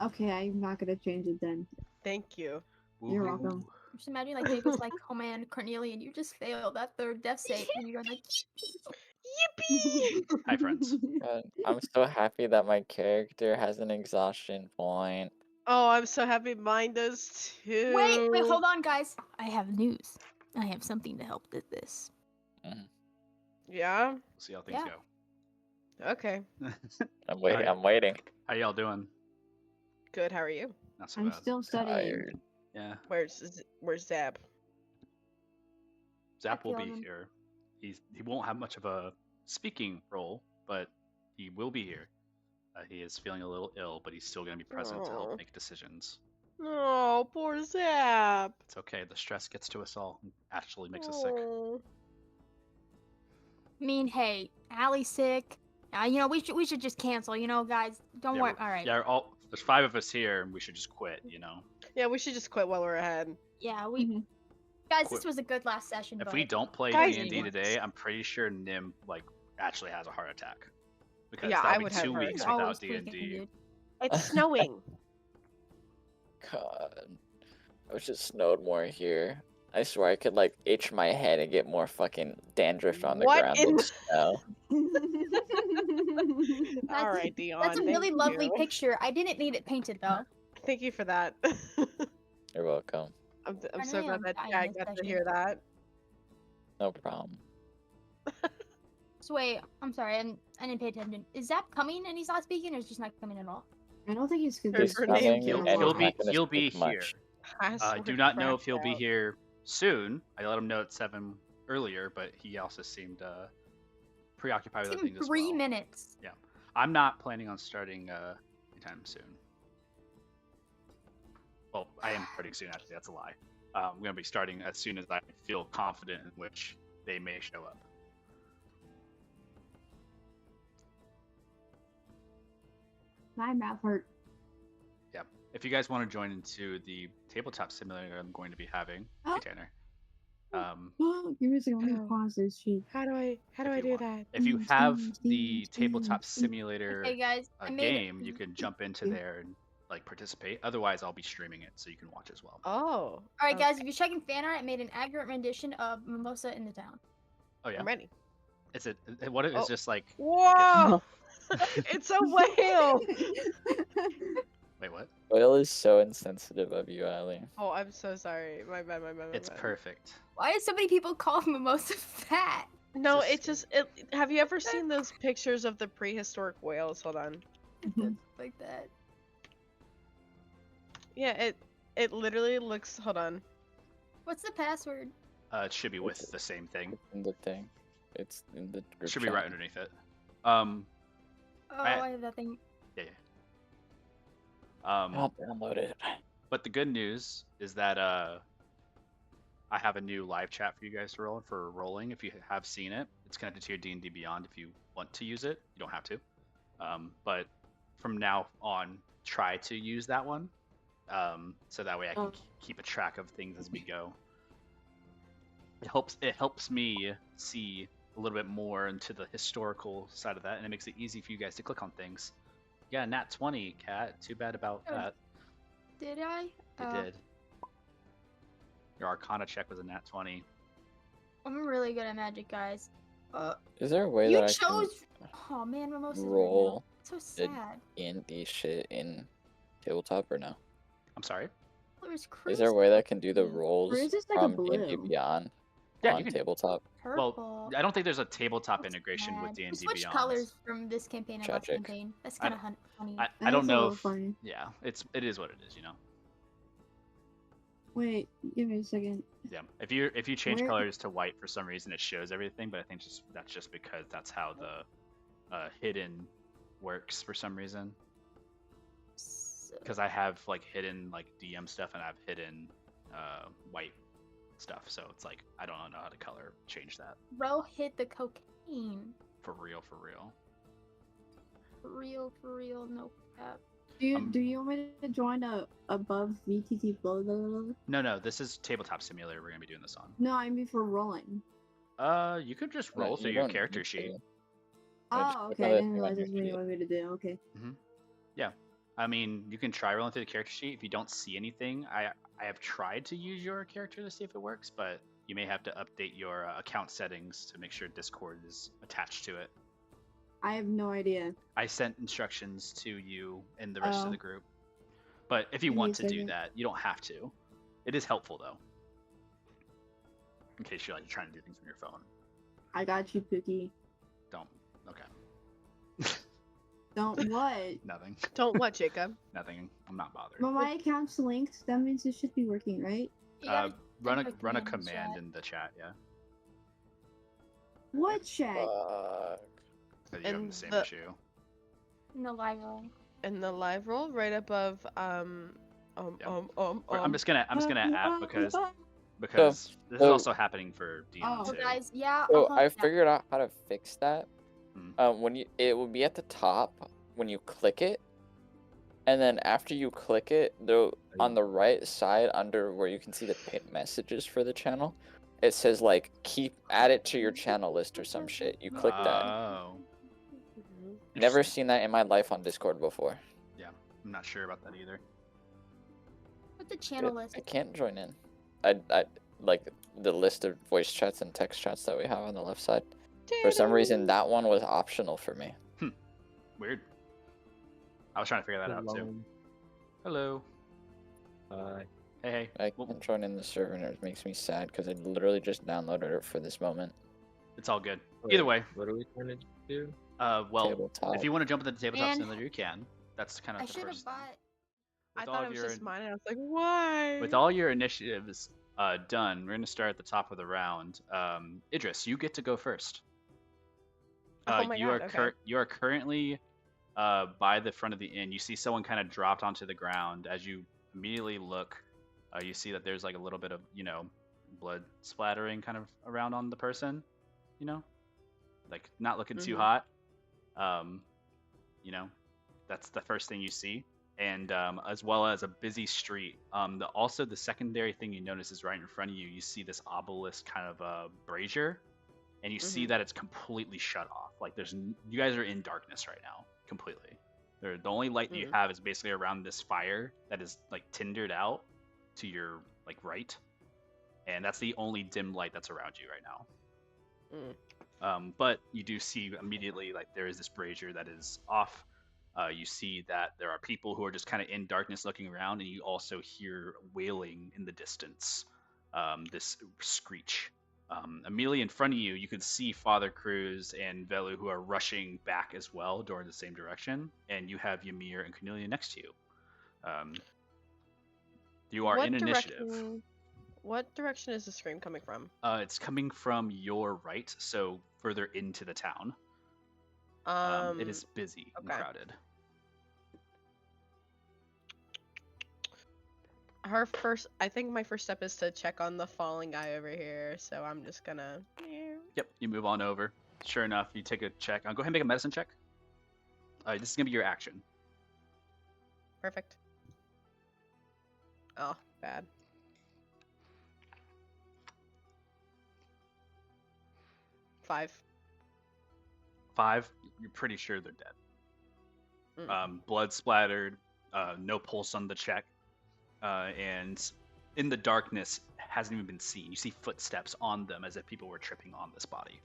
Okay, I'm not gonna change it then. Thank you. You're welcome. Just imagine like Jacob's like, oh man, Cornelia, and you just failed that third death save, and you're like, Yippee! Hi, friends. I'm so happy that my character has an exhaustion point. Oh, I'm so happy mine does too. wait, hold on, guys. I have news. I have something to help with this. Yeah. We'll see how things Yeah. Okay. go. I'm waiting. Alright. I'm waiting. How y'all doing? Good. How are you? Not so I'm bad. still studying. Tired. Yeah. Where's Zab? Zap will be feeling- here. He won't have much of a speaking role, but he will be here. He is feeling a little ill, but he's still going to be present to Aw. help make decisions. Oh, poor Zab. It's okay. The stress gets to us all. It actually makes us sick. Oh. I mean, hey, Allie's sick. You know, we should just cancel. You know, guys, don't Yeah, worry. we're- All right. Yeah, there's 5 of us here, and we should just quit. You know. Yeah, we should just quit while we're ahead. Yeah, we Mhm. guys, Quit. this was a good last session. If but we don't play Guys- D&D today, I'm pretty sure Nim actually has a heart attack. Because Yeah, I that'll be would have 2 heart weeks attack. Always without tweaking, D&D. dude. It's snowing. God, I wish it snowed more here. I swear I could itch my head and get more fucking dandruff on the What ground in with snow. All right, Dion. That's a really thank lovely you. picture. I didn't need it painted though. Thank you for that. You're welcome. I'm I so know glad I'm that dying Chad this got to session. hear that. No problem. So wait, I'm sorry, I didn't pay attention. Is Zap coming and he's not speaking, or is he just not coming at all? I don't think he's gonna Her- He's her speak name coming, He'll- and He'll he's be not gonna he'll be speak here. much. Do not know if he'll be here soon. I let him know at 7 earlier, but he also seemed preoccupied with It's other in things as 3 well. minutes. I'm not planning on starting anytime soon. Well, I am starting soon. Actually, that's a lie. I'm going to be starting as soon as I feel confident in which they may show up. My mouth hurt. If you guys want to join into the tabletop simulator I'm going to be having, Oh. hey Tanner. Give me a second. Let me Oh. pause this sheet. How do I If you do want. that? If you Steam, have Steam, the Steam, tabletop Steam. simulator Hey guys, I made game, you can jump into Yeah. there and participate. Otherwise, I'll be streaming it so you can watch as well. Oh. All right, guys, if you're checking fan art, I made an accurate rendition of Mimosa in the Town. Oh yeah, I'm ready. it's what it is Oh. just like. Whoa! It's a whale. Wait, what? Will is so insensitive of you, Allie. Oh, I'm so sorry. My bad. My bad. My It's bad. perfect. Why do so many people call Mimosa fat? No, Just- it's just. Have you ever seen those pictures of the prehistoric whales? Hold on. Like that. Yeah, it literally looks. Hold on. What's the password? It should be with the same thing. It's in the thing. It's in the It group should be chat. right underneath it. Oh, Right. I have that thing. Yeah. I'll download it. But the good news is that I have a new live chat for you guys to roll for rolling. If you have seen it, it's connected to your D&D Beyond. If you want to use it, you don't have to. But from now on, try to use that one, so that way I can keep a track of things as we go. It helps me see a little bit more into the historical side of that, and it makes it easy for you guys to click on things. Yeah, nat 20, Cat. Too bad about Oh. that. Did I? It did. Your Arcana check was a nat 20. I'm really good at magic, guys. Is there a way You that chose. Oh man, Mimosa's right now. roll So it- sad. D&D shit in tabletop or no? I'm sorry? There's Is there a way that I can do the crystal. rolls Or is this like a from D&D blue? Beyond Yeah, on you can. tabletop? Purple. Well, I don't think there's a tabletop That's integration with bad. D&D We switched Beyond. colors from this campaign and last Tragic. campaign. That's I kind of funny. I That's don't a know little if funny. yeah, it is what it is, you know. Wait, give me a second. Yeah, if you change Where- colors to white for some reason, it shows everything. But I think that's just because that's how the hidden works for some reason. So, Because I have hidden DM stuff and I have hidden white stuff, so it's I don't know how to color change that Ro hit the cocaine. for real. For real, no cap. Do you want me to join above VTT blah, blah, blah, blah? No, this is tabletop simulator. We're gonna be doing this on. No, I mean for rolling. You could just No, roll you through your don't character need sheet. to. Yeah, just Oh, put okay. I another didn't thing on realize your that's what you sheet. wanted me to do. Okay. I mean, you can try rolling through the character sheet. If you don't see anything, I have tried to use your character to see if it works, but you may have to update your account settings to make sure Discord is attached to it. I have no idea. I sent instructions to you and the rest of Oh. the group. But if you Give me want a to do second. that, you don't have to. It is helpful though. In case you're like trying to do things on your phone. I got you, Pookie. Don't. Okay. Don't what? Nothing. Don't what, Jacob? Nothing. I'm not bothered. Well, my account's linked. That means it should be working, right? You gotta Run enter a command in command chat. in the chat, yeah. What chat? Fuck. So you have And the same the- issue. No live roll. In the live roll, right above I'm just gonna add because this is so- also happening for DM Oh. So too. guys, yeah. So I'll I help you out. figured out how to fix that. Hmm. When it will be at the top when you click it, and then after you click it, on the right side under where you can see the pinned messages for the channel, it says like add it to your channel list or some shit. You click that. Oh, Never interesting. seen that in my life on Discord before. I'm not sure about that either. Put the channel list. I can't join in. I like the list of voice chats and text chats that we have on the left side. For some reason, that one was optional for me. Weird. I was trying to figure that out too. Hello. Hi. Hey. I Well, can't join in the server, and it makes me sad because I literally just downloaded it for this moment. it's all good. Wait, Either way, What are we trying to do? well, Tabletop. if you want to jump into the tabletop And simulator, you can. That's kind I of the should have first thing. bought. I With all thought of it was your just mine, and I was like, why? With all your initiatives done, we're going to start at the top of the round. Idris, you get to go first. Oh my you God, are okay. you are currently by the front of the inn. You see someone kind of dropped onto the ground. As you immediately look, you see that there's like a little bit of blood splattering kind of around on the person. Like not looking too Mhm. hot. That's the first thing you see. And as well as a busy street. Also, the secondary thing you notice is right in front of you. You see this obelisk kind of brazier, and you see Mhm. that it's completely shut off. Like you guys are in darkness right now, completely. The only light that you have is basically around this fire that is like tindered out to your like right, and that's the only dim light that's around you right now. But you do see immediately like there is this brazier that is off. You see that there are people who are just kind of in darkness looking around, and you also hear wailing in the distance, this screech. Immediately in front of you, you can see Father Cruz and Velu who are rushing back as well toward the same direction, and you have Ymir and Cornelia next to you. You are in initiative. What direction is the scream coming from? It's coming from your right, so further into the town. It is busy and okay. crowded. I think my first step is to check on the falling guy over here, so I'm just gonna... Yep, you move on over. Sure enough, you take a check. Go ahead and make a medicine check. This is gonna be your action. Perfect. Oh, bad. 5. 5, you're pretty sure they're dead. Blood splattered, no pulse on the check, and in the darkness, hasn't even been seen. You see footsteps on them as if people were tripping on this body.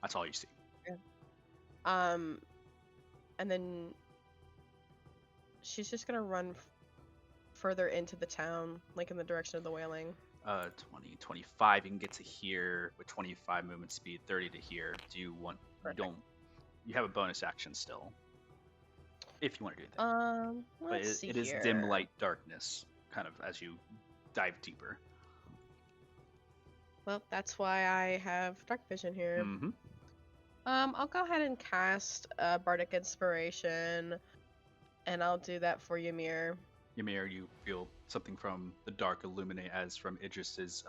That's all you see. And then she's just gonna run further into the town, like in the direction of the wailing. 20, 25, you can get to here with 25 movement speed, 30 to here. Do you want? Perfect. You have a bonus action still, if you want to do anything. But Let's see it is here. dim light darkness, kind of as you dive deeper. Well, that's why I have dark vision here. Mm-hmm. I'll go ahead and cast Bardic Inspiration, and I'll do that for Ymir. Ymir, you feel something from the dark illuminate as from Idris's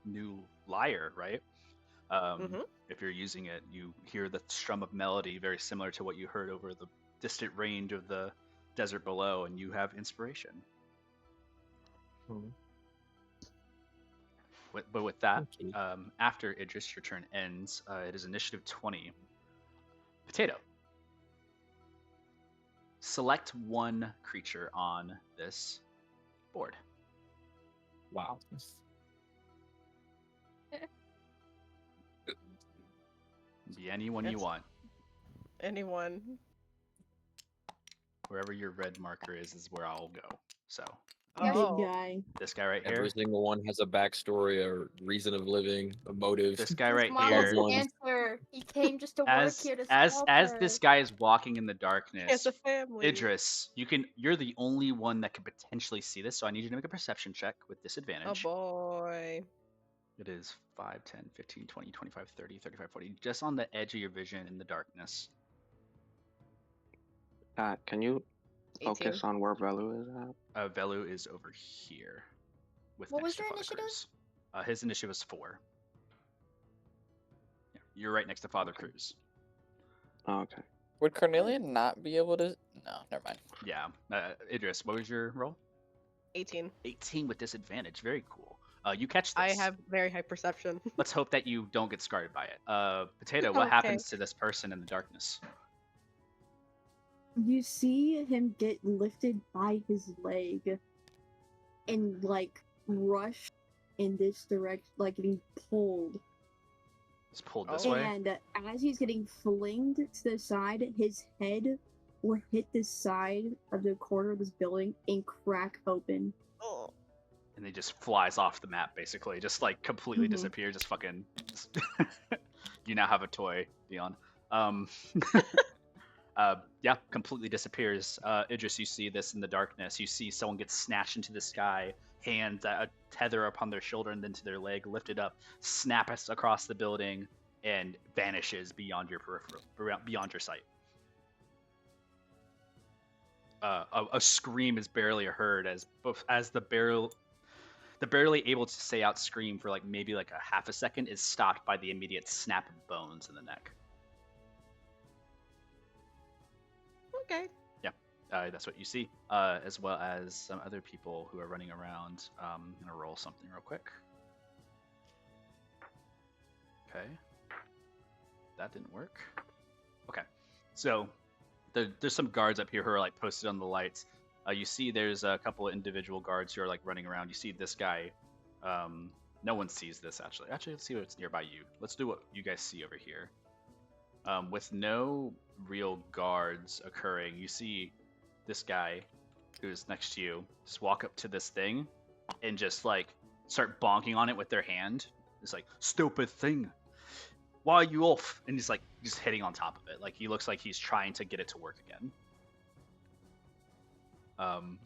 new lyre, right? If you're using it, you hear the strum of melody very similar to what you heard over the distant range of the desert below, and you have inspiration. But with that, Okay. after Idris, your turn ends. It is initiative 20. Potato. select one creature on this board. Wow. Be anyone you Yes. want. Anyone. Wherever your red marker is where I'll go. So Oh. Big guy. this guy right here. Every single one has a backstory, a reason of living, a motive. This guy His right mom here. was a dancer. He came just to work here to As help her. this guy is walking in the He has darkness, a family. Idris, you're the only one that could potentially see this, so I need you to make a perception check with Oh disadvantage. boy. It is 5, 10, 15, 20, 25, 30, 35, 40. Just on the edge of your vision in the darkness. Can you 18. focus on where Velu is at? Velu is over here. With What next was to your Father initiative? Cruz. His initiative was 4. Yeah, you're right next to Father Cruz. Oh, okay. Would Cornelia not be able to? No, never mind. Yeah. Idris, what was your roll? 18. 18 with disadvantage. Very cool. You catch this. I have very high perception. Let's hope that you don't get scarred by it. Potato, what Okay. happens to this person in the darkness? You see him get lifted by his leg and like rush in this direction, like getting pulled. It's pulled this Oh. way. And as he's getting flinged to the side, his head will hit the side of the corner of this building and crack open. Oh. And he just flies off the map, basically. Just like completely Mhm. disappears. Just fucking. You now have a toy, Dion. Yeah, completely disappears. Idris, you see this in the darkness. You see someone get snatched into the sky, hands a tether upon their shoulder and then to their leg, lifted up, snaps across the building, and vanishes beyond your peripheral, beyond your sight. A scream is barely heard as the barely able to say out scream for like maybe like a half a second is stopped by the immediate snap of bones in the neck. Okay. That's what you see, as well as some other people who are running around. I'm gonna roll something real quick. Okay, that didn't work. Okay, so there's some guards up here who are like posted on the lights. You see, there's a couple of individual guards who are like running around. You see this guy. No one sees this actually. Actually, let's see what's nearby you. Let's do what you guys see over here. With no real guards occurring, you see this guy who's next to you just walk up to this thing and just like start bonking on it with their hand. It's like, stupid thing, why are you off? And he's like just hitting on top of it. Like he looks like he's trying to get it to work again.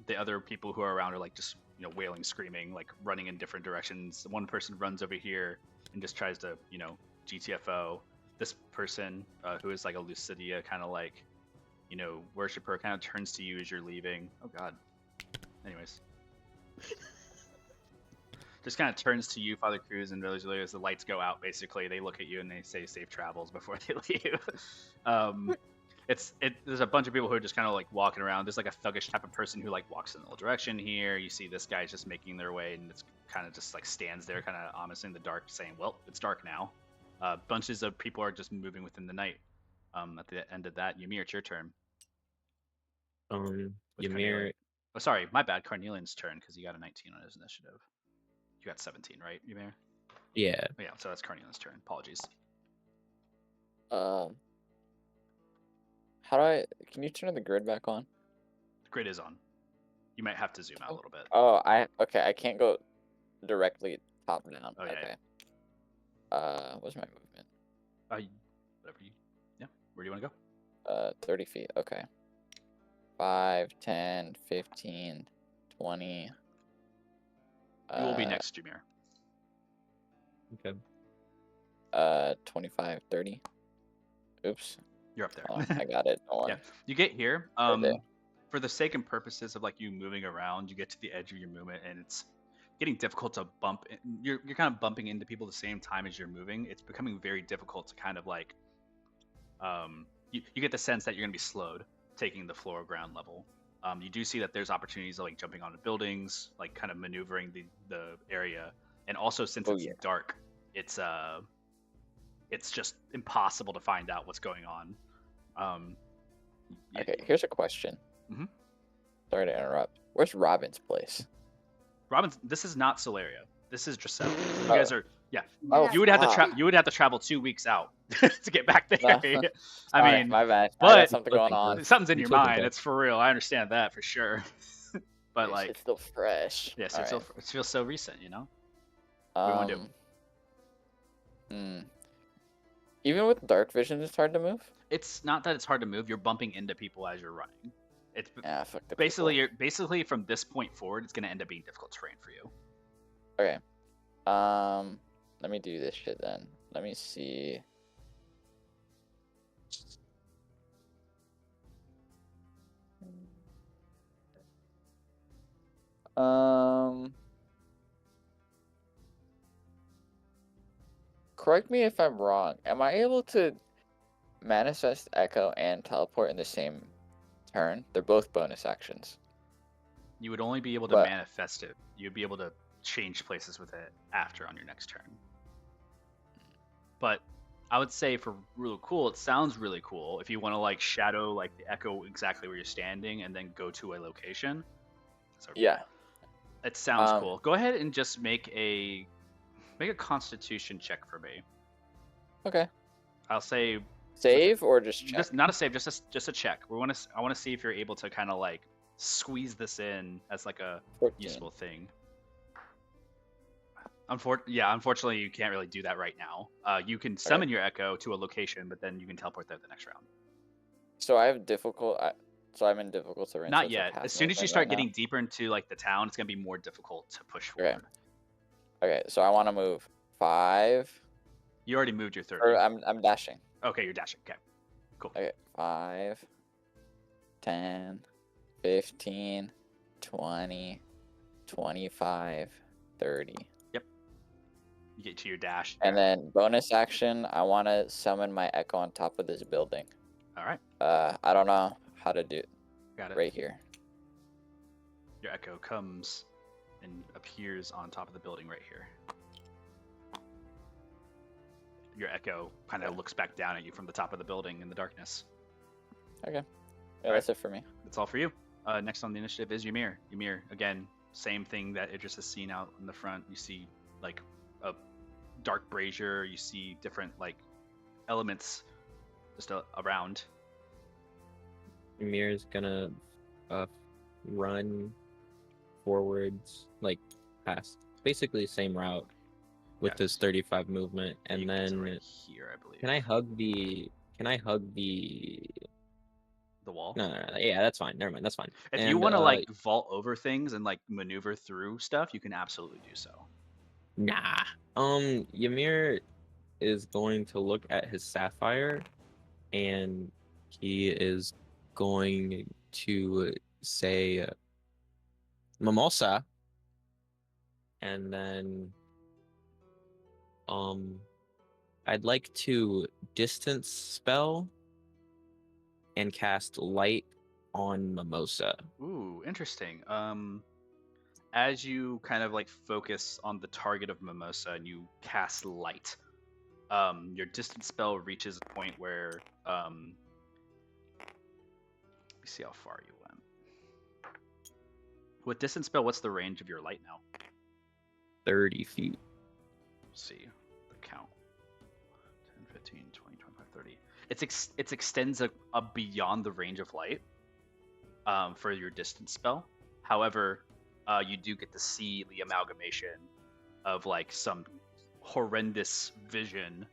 The other people who are around are like just, you know, wailing, screaming, like running in different directions. One person runs over here and just tries to, you know, GTFO. This person who is like a Lucidia kind of like, you know, worshiper kind of turns to you as you're leaving. Oh god. Anyways. Just kind of turns to you, Father Cruz, and as the lights go out, basically, they look at you and they say safe travels before they leave. There's a bunch of people who are just kind of like walking around. There's like a thuggish type of person who like walks in the direction here. You see this guy's just making their way, and it's kind of just like stands there, kind of ominously in the dark, saying, "Well, it's dark now." Bunches of people are just moving within the night. At the end of that, Ymir, it's your turn. With Ymir. Cornelia. Oh, sorry, my bad. Cornelian's turn because he got a 19 on his initiative. You got 17, right, Ymir? Yeah. Oh, yeah, so that's Cornelian's turn. Apologies. How do I? Can you turn the grid back on? The grid is on. You might have to zoom out a little bit. Oh, okay. I can't go directly top down. Oh, yeah, Okay. What's my movement? Whatever you. Yeah. Where do you want to go? 30 feet. Okay. 5, 10, 15, 20. You will be next, Ymir. Okay. 25, 30. Oops. You're up there. Oh, I got it. Don't worry. Yeah. You get here. Right there. For the sake and purposes of like you moving around, you get to the edge of your movement, and it's getting difficult to bump. You're kind of bumping into people the same time as you're moving. It's becoming very difficult to kind of like. You get the sense that you're gonna be slowed taking the floor ground level. You do see that there's opportunities of like jumping onto buildings, like kind of maneuvering the area, and also since it's dark, it's just impossible to find out what's going on. Okay, here's a question. Mhm. Sorry to interrupt. Where's Robin's place? Robin's. This is not Solaria. This is Dracel. You Oh. guys are. Yeah. Oh, You would have to fuck. You would have to travel 2 weeks out to get back there. No. I Sorry, mean, my bad. I but got something going Flipping, on. something's in I'm your flipping mind. back. It's for real. I understand that for sure. But This like, shit's still fresh. yes, All it's right. it feels so recent. You know. What do you wanna do? Even with dark vision, it's hard to move. It's not that it's hard to move. You're bumping into people as you're running. It's Yeah, fuck the basically people. basically from this point forward, it's gonna end up being difficult terrain for you. Okay. Let me do this shit then. Let me see. Correct me if I'm wrong. Am I able to manifest echo and teleport in the same turn? They're both bonus actions. You would only be able to But- manifest it. You'd be able to change places with it after on your next turn. But I would say for really cool, it sounds really cool. If you want to like shadow like the echo exactly where you're standing and then go to a location. So Yeah. it sounds cool. Go ahead and just make a Constitution check for me. Okay. I'll say Save or just check? just not a save, just a check. I want to see if you're able to kind of like squeeze this in as like a 14. useful thing. Unfortunately, you can't really do that right now. You can summon your echo to a location, but then you can teleport there the next round. So I have difficult. So I'm in difficult terrain. so Not it's a yet. half As soon as you movement start right now. getting deeper into like the town, it's gonna be more difficult to push Okay. forward. Okay, so I want to move 5. You already moved your 30. Or I'm dashing. Okay, you're dashing. Okay, cool. Okay, 5, 10, 15, 20, 25, 30. You get to your dash. And then bonus action, I want to summon my echo on top of this building. All right, I don't know how to do it. got it. Right here. Your echo comes and appears on top of the building right here. Your echo kind of looks back down at you from the top of the building in the darkness. Okay. Yeah, that's it for me. That's all for you. Next on the initiative is Ymir. Ymir, again, same thing that Idris has seen out in the front. You see like a dark brazier. You see different like elements just around. Ymir's gonna run forwards, like past, basically same route with Yeah. this 35 movement, and You guys are then right here, I believe. can I hug the? The wall? No, yeah, that's fine. Never mind, that's fine. If you want to like vault over things and like maneuver through stuff, you can absolutely do so. Nah. Ymir is going to look at his sapphire, and he is going to say mimosa, and then I'd like to distance spell and cast light on mimosa. Ooh, interesting. As you kind of like focus on the target of Mimosa and you cast light, your distance spell reaches a point where let me see how far you went. With distance spell, what's the range of your light now? 30 feet. Let's see the count. 10, 15, 20, 25, 30. It extends a beyond the range of light for your distance spell. However, you do get to see the amalgamation of like some horrendous vision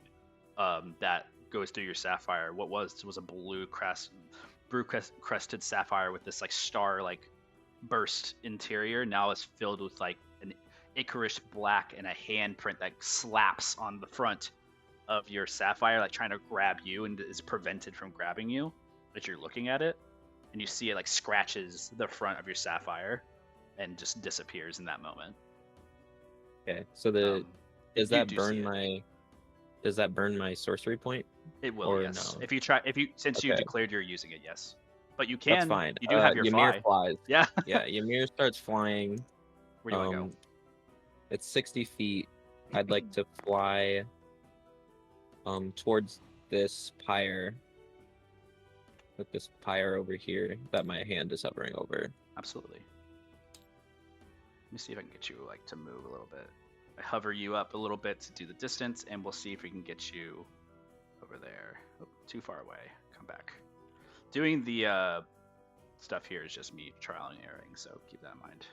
that goes through your sapphire. What was a blue crested sapphire with this like star like burst interior. Now it's filled with like an Icarus black and a handprint that slaps on the front of your sapphire, like trying to grab you and is prevented from grabbing you as you're looking at it. And you see it like scratches the front of your sapphire and just disappears in that moment. Okay, so does that burn my sorcery point? It will, or yes. no? Since you Okay. declared you're using it, yes. But you can. That's fine. You do have your Ymir fly. flies. Yeah. Yeah, Ymir starts flying. Where do you want to go? It's 60 feet. I'd like to fly towards this pyre. with this pyre over here that my hand is hovering over. Absolutely. Let me see if I can get you like to move a little bit. I hover you up a little bit to do the distance, and we'll see if we can get you over there. Oh, too far away. Come back. Doing the stuff here is just me trial and erroring, so keep that in mind.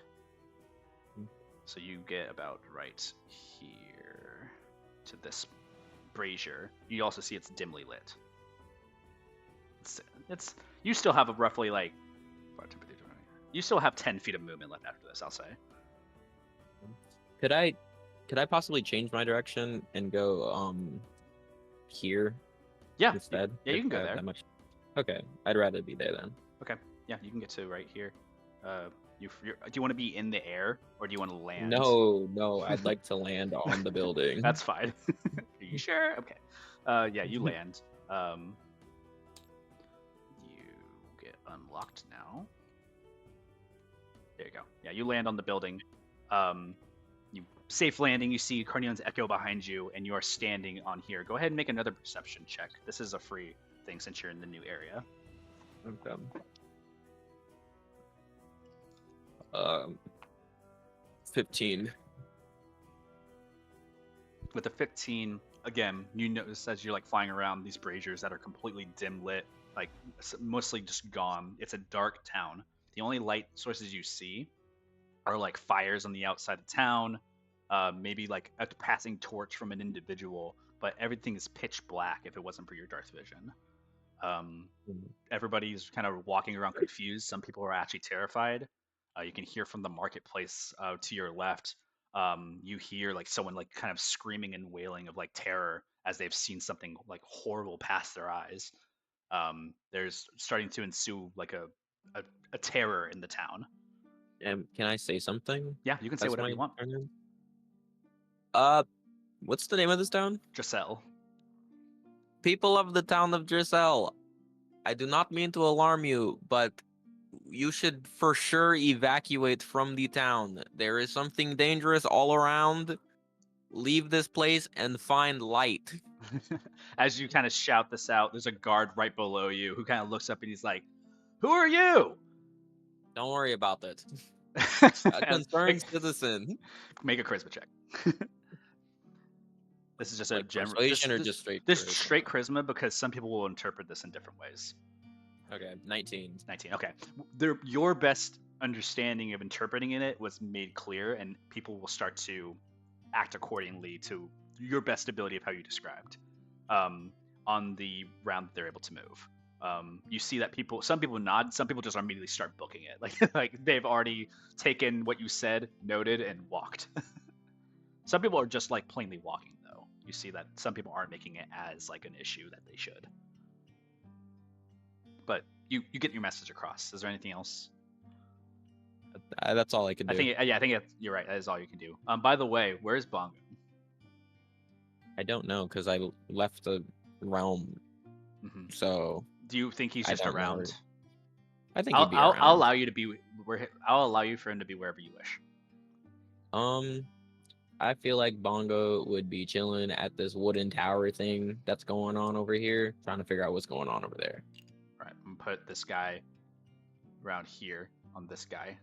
So you get about right here to this brazier. You also see it's dimly lit. It's you still have a roughly like you still have 10 feet of movement left after this, I'll say. Could I possibly change my direction and go here? Yeah. Instead? Yeah, you if can go I have there. that much? Okay, I'd rather be there then. Okay. Yeah, you can get to right here. Do you want to be in the air or do you want to land? No, I'd like to land on the building. That's fine. Are you sure? Okay. Yeah, you land. You get unlocked now. There you go. Yeah, you land on the building. You safe landing. You see Carnion's echo behind you, and you are standing on here. Go ahead and make another perception check. This is a free thing since you're in the new area. Okay. 15. With a 15, again, you notice as you're like flying around these braziers that are completely dim lit, like mostly just gone. It's a dark town. The only light sources you see are like fires on the outside of town, maybe like a passing torch from an individual, but everything is pitch black if it wasn't for your dark vision. Everybody's kind of walking around confused. Some people are actually terrified. You can hear from the marketplace to your left. You hear like someone like kind of screaming and wailing of like terror as they've seen something like horrible pass their eyes. There's starting to ensue like a terror in the town. Can I say something? Yeah, you can say whatever you want. What's the name of this town? Giselle. People of the town of Giselle, I do not mean to alarm you, but you should for sure evacuate from the town. There is something dangerous all around. Leave this place and find light. As you kind of shout this out, there's a guard right below you who kind of looks up and he's like, "Who are you?" Don't worry about that. A concerned citizen. Make a charisma check. This is just like a general persuasion or just straight this charisma? straight charisma because some people will interpret this in different ways. Okay, 19. 19. Okay. Your best understanding of interpreting it was made clear, and people will start to act accordingly to your best ability of how you described on the round that they're able to move. You see that some people nod, some people just immediately start booking it. Like they've already taken what you said, noted, and walked. Some people are just like plainly walking, though. You see that some people aren't making it as like an issue that they should. But you get your message across. Is there anything else? That's all I can do. I think you're right. That is all you can do. By the way, where's Bongo? I don't know because I left the realm. Mm-hmm. So do you think he's just around? I think he'd be around. I'll allow you to be where. I'll allow you for him to be wherever you wish. I feel like Bongo would be chilling at this wooden tower thing that's going on over here, trying to figure out what's going on over there. All right, I'm gonna put this guy around here on this guy.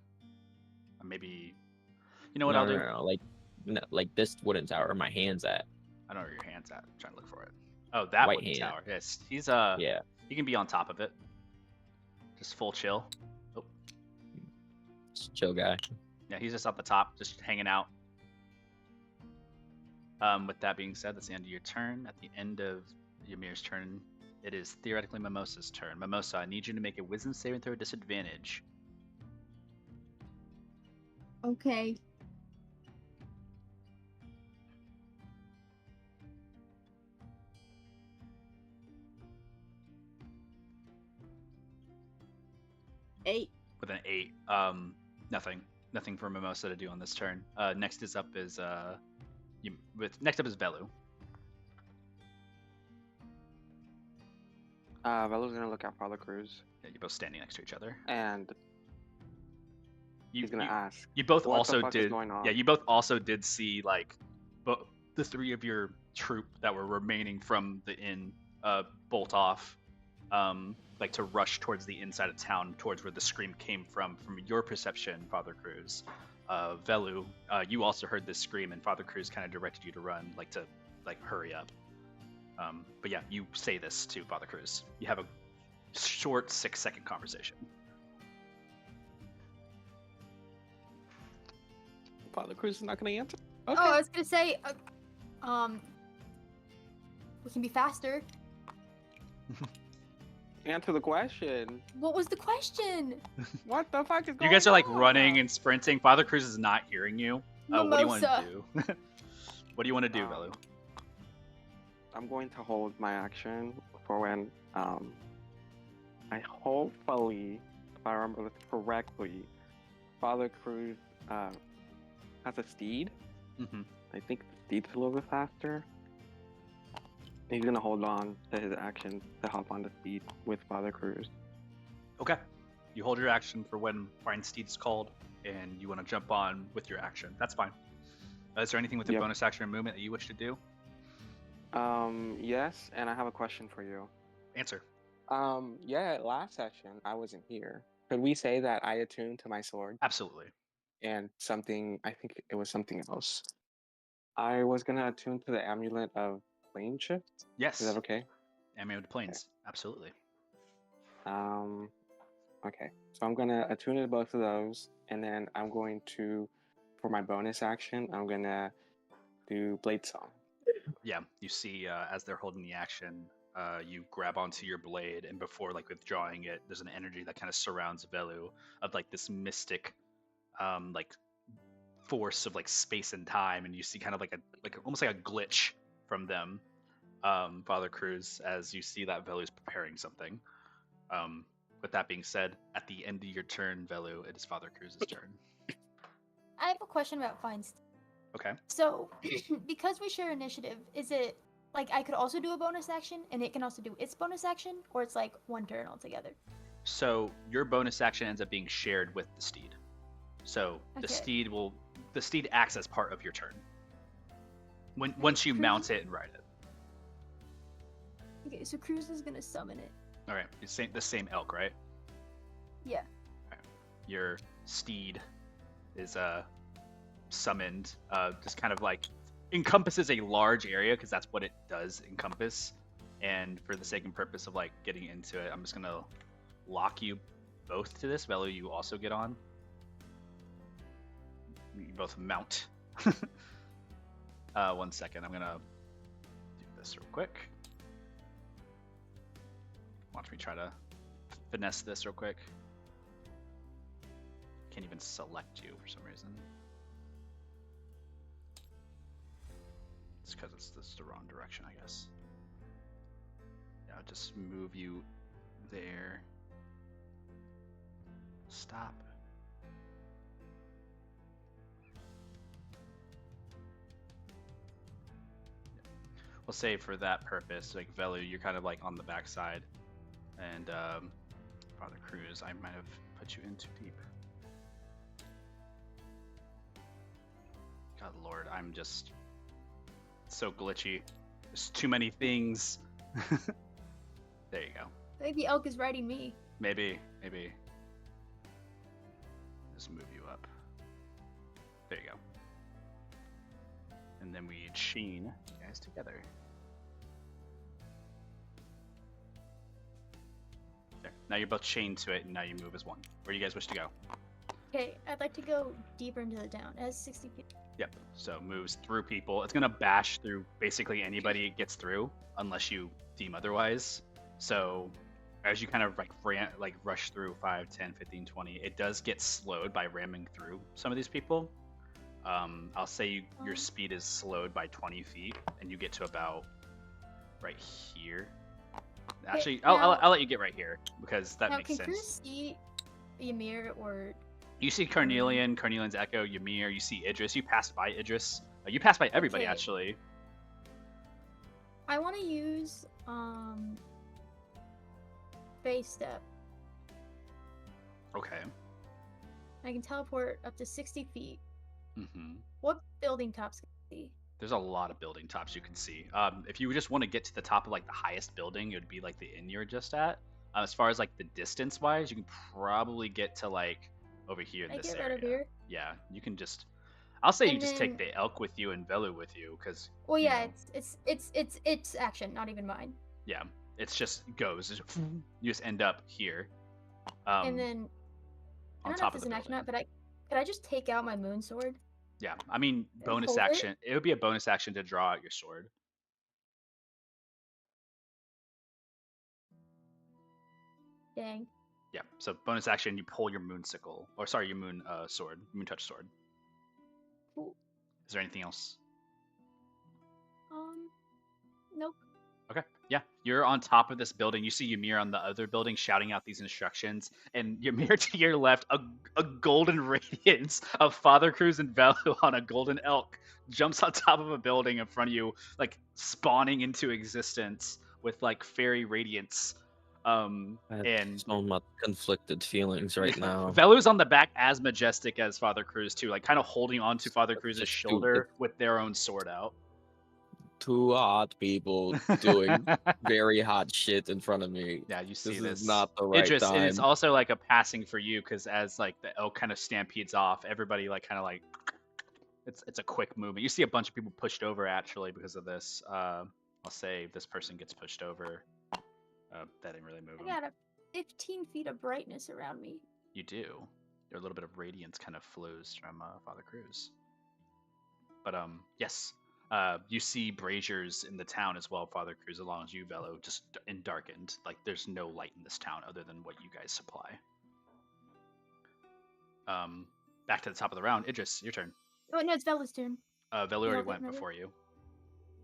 Maybe, you know what I'll do? No, like this wooden tower where my hand's at. I don't know where your hand's at. I'm trying to look for it. Oh, that White wooden hand. tower. Yes, he's yeah. He can be on top of it. Just full chill. Oh. Just chill guy. Yeah, he's just up the top, just hanging out. With that being said, that's the end of your turn. At the end of Ymir's turn, it is theoretically Mimosa's turn. Mimosa, I need you to make a wisdom saving throw disadvantage. Okay. Eight. With an 8, nothing for Mimosa to do on this turn. Next is Velu. Velu's gonna look at Father Cruz. Yeah, you're both standing next to each other. And he's gonna ask. You both what also the fuck did. is going on? Yeah, you both also did see like, the 3 of your troop that were remaining from the inn bolt off. like to rush towards the inside of town, towards where the scream came from your perception, Father Cruz. Velu, you also heard this scream, and Father Cruz kind of directed you to run, like to hurry up. But yeah, you say this to Father Cruz. You have a short 6-second conversation. Father Cruz is not gonna answer. Oh, Okay. I was gonna say, we can be faster. Answer the question. What was the question? What the fuck is going on? You guys are like running and sprinting. Father Cruz is not hearing you. What do you want to do? What do you want to do, Velu? I'm going to hold my action for when I hopefully, if I remember this correctly, Father Cruz has a steed. Mm-hmm. I think the steed's a little bit faster. He's gonna hold on to his action to hop on the steed with Father Cruz. Okay. You hold your action for when Fine Steed's called, and you want to jump on with your action. That's fine. Is there anything with your Yep. bonus action or movement that you wish to do? Yes, and I have a question for you. Answer. Yeah, last session I wasn't here. Could we say that I attuned to my sword Absolutely. and something? I think it was something else. I was gonna attune to the amulet of plane shift. Yes. Is that okay? Amulet Planes. Absolutely. Okay. So I'm gonna attune to both of those, and then I'm going to, for my bonus action, I'm gonna do Blade Song. Yeah. You see, as they're holding the action, you grab onto your blade, and before withdrawing it, there's an energy that kind of surrounds Velu of this mystic, force of space and time, and you see kind of almost like a glitch from them, Father Cruz, as you see that Velu's preparing something. With that being said, at the end of your turn, Velu, it is Father Cruz's turn. I have a question about Feinstein. Okay. So, because we share initiative, is it I could also do a bonus action, and it can also do its bonus action, or it's one turn altogether? So your bonus action ends up being shared with the steed. So the Okay. steed acts as part of your turn. Once you mount it and ride it. Okay, so Cruz is gonna summon it. All right, the same elk, right? Yeah. Your steed is summoned. Just kind of encompasses a large area because that's what it does encompass. And for the sake and purpose of getting into it, I'm just gonna lock you both to this. Velu, you also get on. You both mount. 1 second, I'm gonna do this real quick. Watch me try to finesse this real quick. Can't even select you for some reason. It's because it's the wrong direction, I guess. Yeah, I'll just move you there. Stop. We'll say for that purpose, Velu, you're kind of on the backside, and Father Cruz, I might have put you in too deep. God Lord, I'm just so glitchy. There's too many things. There you go. Maybe Elk is riding me. Maybe. Just move you up. There you go. And then we chain you guys together. There. Now you're both chained to it, and now you move as one. Where do you guys wish to go? Okay, I'd like to go deeper into the town. It has 60 feet. Yep. So moves through people. It's gonna bash through basically anybody it gets through, unless you deem otherwise. So as you kind of rush through 5, 10, 15, 20, it does get slowed by ramming through some of these people. I'll say your speed is slowed by 20 feet, and you get to about right here. Actually, I'll let you get right here because that makes Can sense. Cruz see Ymir or? You see Carnelian's Echo, Ymir. You see Idris. You passed by Idris. You passed by everybody Okay. actually. I want to use Phase Step. Okay. I can teleport up to 60 feet. Mm-hmm. What building tops can I see? There's a lot of building tops you can see. If you just want to get to the top of like the highest building, it would be like the inn you're just at. As far as like the distance wise, you can probably get to like over here in I this get area. right over here. Yeah, you can just. I'll say you And just take then- the elk with you and Velu with you, because. Well, you yeah, know, it's action, not even mine. Yeah, it's just goes. You just end up here. And then I on don't know top if of it's the an action building. or not, but could I just take out my moon sword? Yeah, I mean bonus hold it? action. It would be a bonus action to draw out your sword. Dang. Yeah, so bonus action, you pull your moon sickle, or sorry, your moon sword, moon touch sword. Cool. Is there anything else? Nope. Okay, yeah, you're on top of this building. You see Ymir on the other building shouting out these instructions, and Ymir to your left, a golden radiance of Father Cruz and Velu on a golden elk jumps on top of a building in front of you, like spawning into existence with like fairy radiance. I have And so much conflicted feelings right now. Velu's on the back as majestic as Father Cruz too, like kind of holding on to Father So Cruz's stupid. shoulder with their own sword out. Two hot people doing very hot shit in front of me. Yeah, you see This this. is not the right Idris, time. it is also like a passing for you because as like the elk kind of stampedes off, everybody like kind of like it's a quick movement. You see a bunch of people pushed over actually because of this. I'll say this person gets pushed over. That didn't really move I him. got a 15 feet of brightness around me. You do. A little bit of radiance kind of flows from Father Cruz. But yes. You see braziers in the town as well, Father Cruz, along as you, Velo, just in darkened. Like there's no light in this town other than what you guys supply. Back to the top of the round. Idris, your turn. Oh no, it's Bella's turn. Velo He already held it, went remember? before you.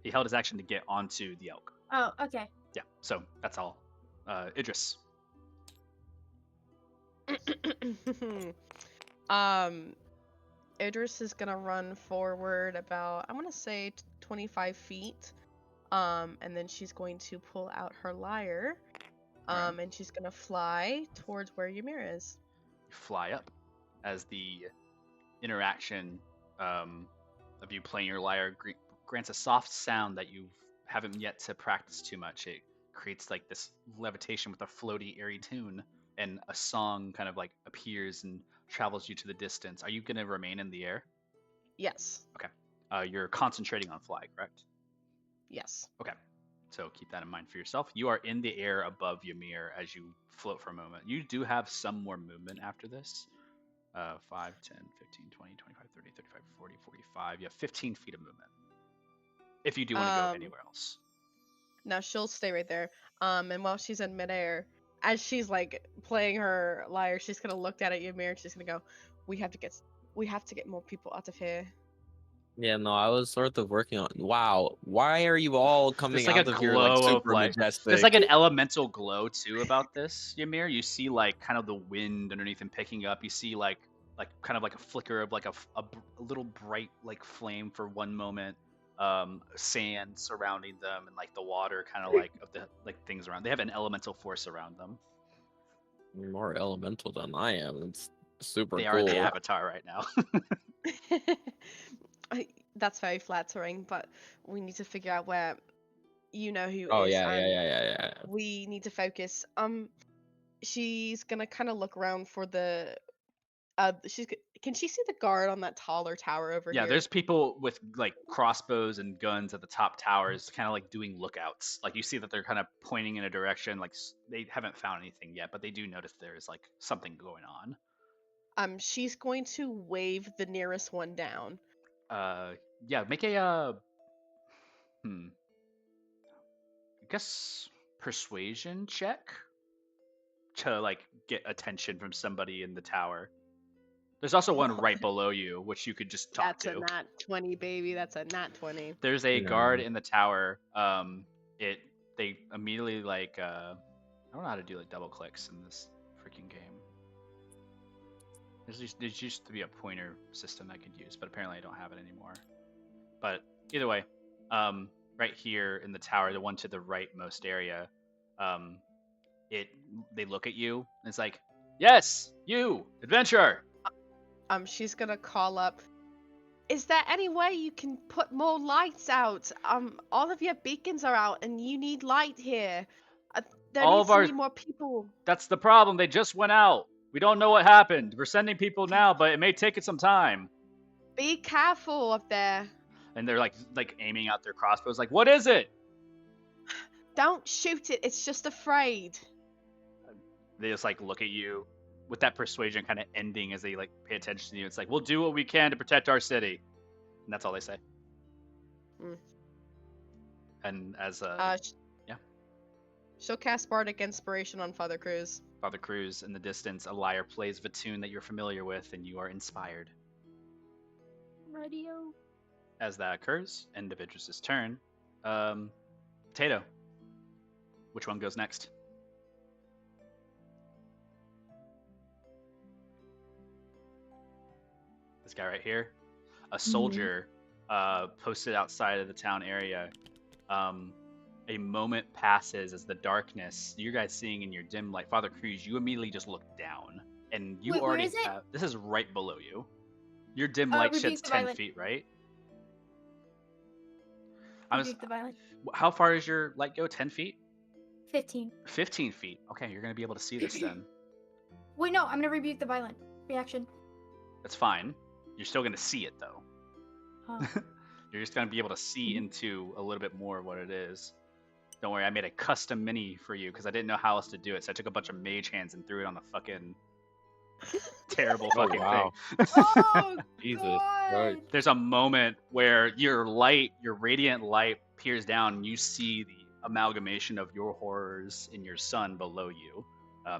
He held his action to get onto the elk. Oh, okay. Yeah, so that's all. Idris. Idris is gonna run forward about, I want to say 25 feet. And then she's going to pull out her lyre. Right. And she's gonna fly towards where Ymir is. You fly up as the interaction of you playing your lyre grants a soft sound that you haven't yet to practice too much. It creates like this levitation with a floaty, airy tune, and a song kind of like appears and travels you to the distance. Are you going to remain in the air? Yes. Okay. You're concentrating on fly, correct? Yes. Okay. So keep that in mind for yourself. You are in the air above Ymir as you float for a moment. You do have some more movement after this. 5, 10, 15, 20, 25, 30, 35, 40, 45. You have 15 feet of movement. If you do want to go anywhere else. Now she'll stay right there. And while she's in midair, as she's like playing her lyre, she's gonna look at Ymir and she's gonna go, we have to get more people out of here. Yeah, no, I was sort of working on. Wow, why are you all coming There's like out a of here like glow of super like. majestic? There's like an elemental glow too about this, Ymir. You see like kind of the wind underneath him picking up. You see like kind of like a flicker of like a little bright like flame for one moment. Sand surrounding them and like the water kind of like of the like things around. They have an elemental force around them. You're more elemental than I am. It's super They cool. are the avatar right now. That's very flattering, but we need to figure out where who Oh is, yeah, and yeah. we need to focus. She's gonna kind of look around for the can she see the guard on that taller tower over Yeah, here? there's people with like crossbows and guns at the top towers, kind of like doing lookouts. Like you see that they're kind of pointing in a direction. Like they haven't found anything yet, but they do notice there is like something going on. She's going to wave the nearest one down. Yeah, make a I guess persuasion check to like get attention from somebody in the tower. There's also one right below you, which you could just talk That's to. a nat 20, baby. That's a nat 20. There's a No. guard in the tower. They immediately like I don't know how to do like double clicks in this freaking game. There used to be a pointer system I could use, but apparently I don't have it anymore. But either way, right here in the tower, the one to the rightmost area, they look at you and it's like, yes, you, adventurer. She's gonna call up Is there any way you can put more lights out? All of your beacons are out, and you need light here. There All needs of to our- be more people. That's the problem. They just went out. We don't know what happened. We're sending people now, but it may take it some time. Be careful up there. And they're like aiming out their crossbows. Like, what is it? Don't shoot it. It's just afraid. They just like look at you with that persuasion kind of ending as they like pay attention to you. It's like, we'll do what we can to protect our city, and that's all they say. Mm. And as yeah, she'll cast Bardic Inspiration on Father Cruz. Father Cruz, in the distance, a lyre plays a tune that you're familiar with, and you are inspired. Radio. As that occurs, end of Idris's turn. Tato, which one goes next? This guy right here, a soldier, posted outside of the town area. A moment passes as the darkness, you guys seeing in your dim light, Father Cruz, you immediately just look down, and you Wait, where already is it? have. This is right below you. Your dim light Rebuke sheds the 10 violent. feet, right? I was. Rebuke the violent. How far does your light go? 10 feet? 15. 15 feet. Okay, you're gonna be able to see this then. Wait, no, I'm gonna rebuke the violent reaction. That's fine. You're still gonna see it though. Oh. You're just gonna be able to see into a little bit more of what it is. Don't worry, I made a custom mini for you because I didn't know how else to do it. So I took a bunch of mage hands and threw it on the fucking terrible Oh, fucking wow. thing. Oh, Jesus God. Christ. There's a moment where your light, your radiant light, peers down and you see the amalgamation of your horrors in your son below you.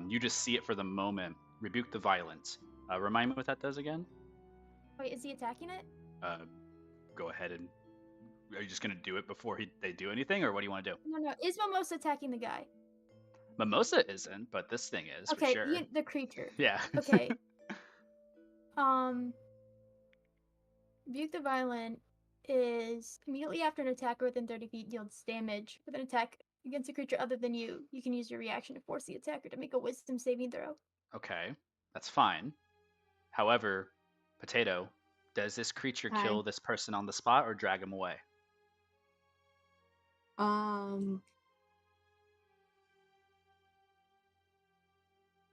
You just see it for the moment. Rebuke the violence. Remind me what that does again? Wait, is he attacking it? Go ahead and. Are you just gonna do it before they do anything, or what do you want to do? No, is Mimosa attacking the guy? Mimosa isn't, but this thing is Okay, for sure. the creature. Yeah. Okay. Rebuke the violent is immediately after an attacker within 30 feet deals damage with an attack against a creature other than you. You can use your reaction to force the attacker to make a wisdom saving throw. Okay, that's fine. However, Potato, does this creature Hi. kill this person on the spot or drag him away?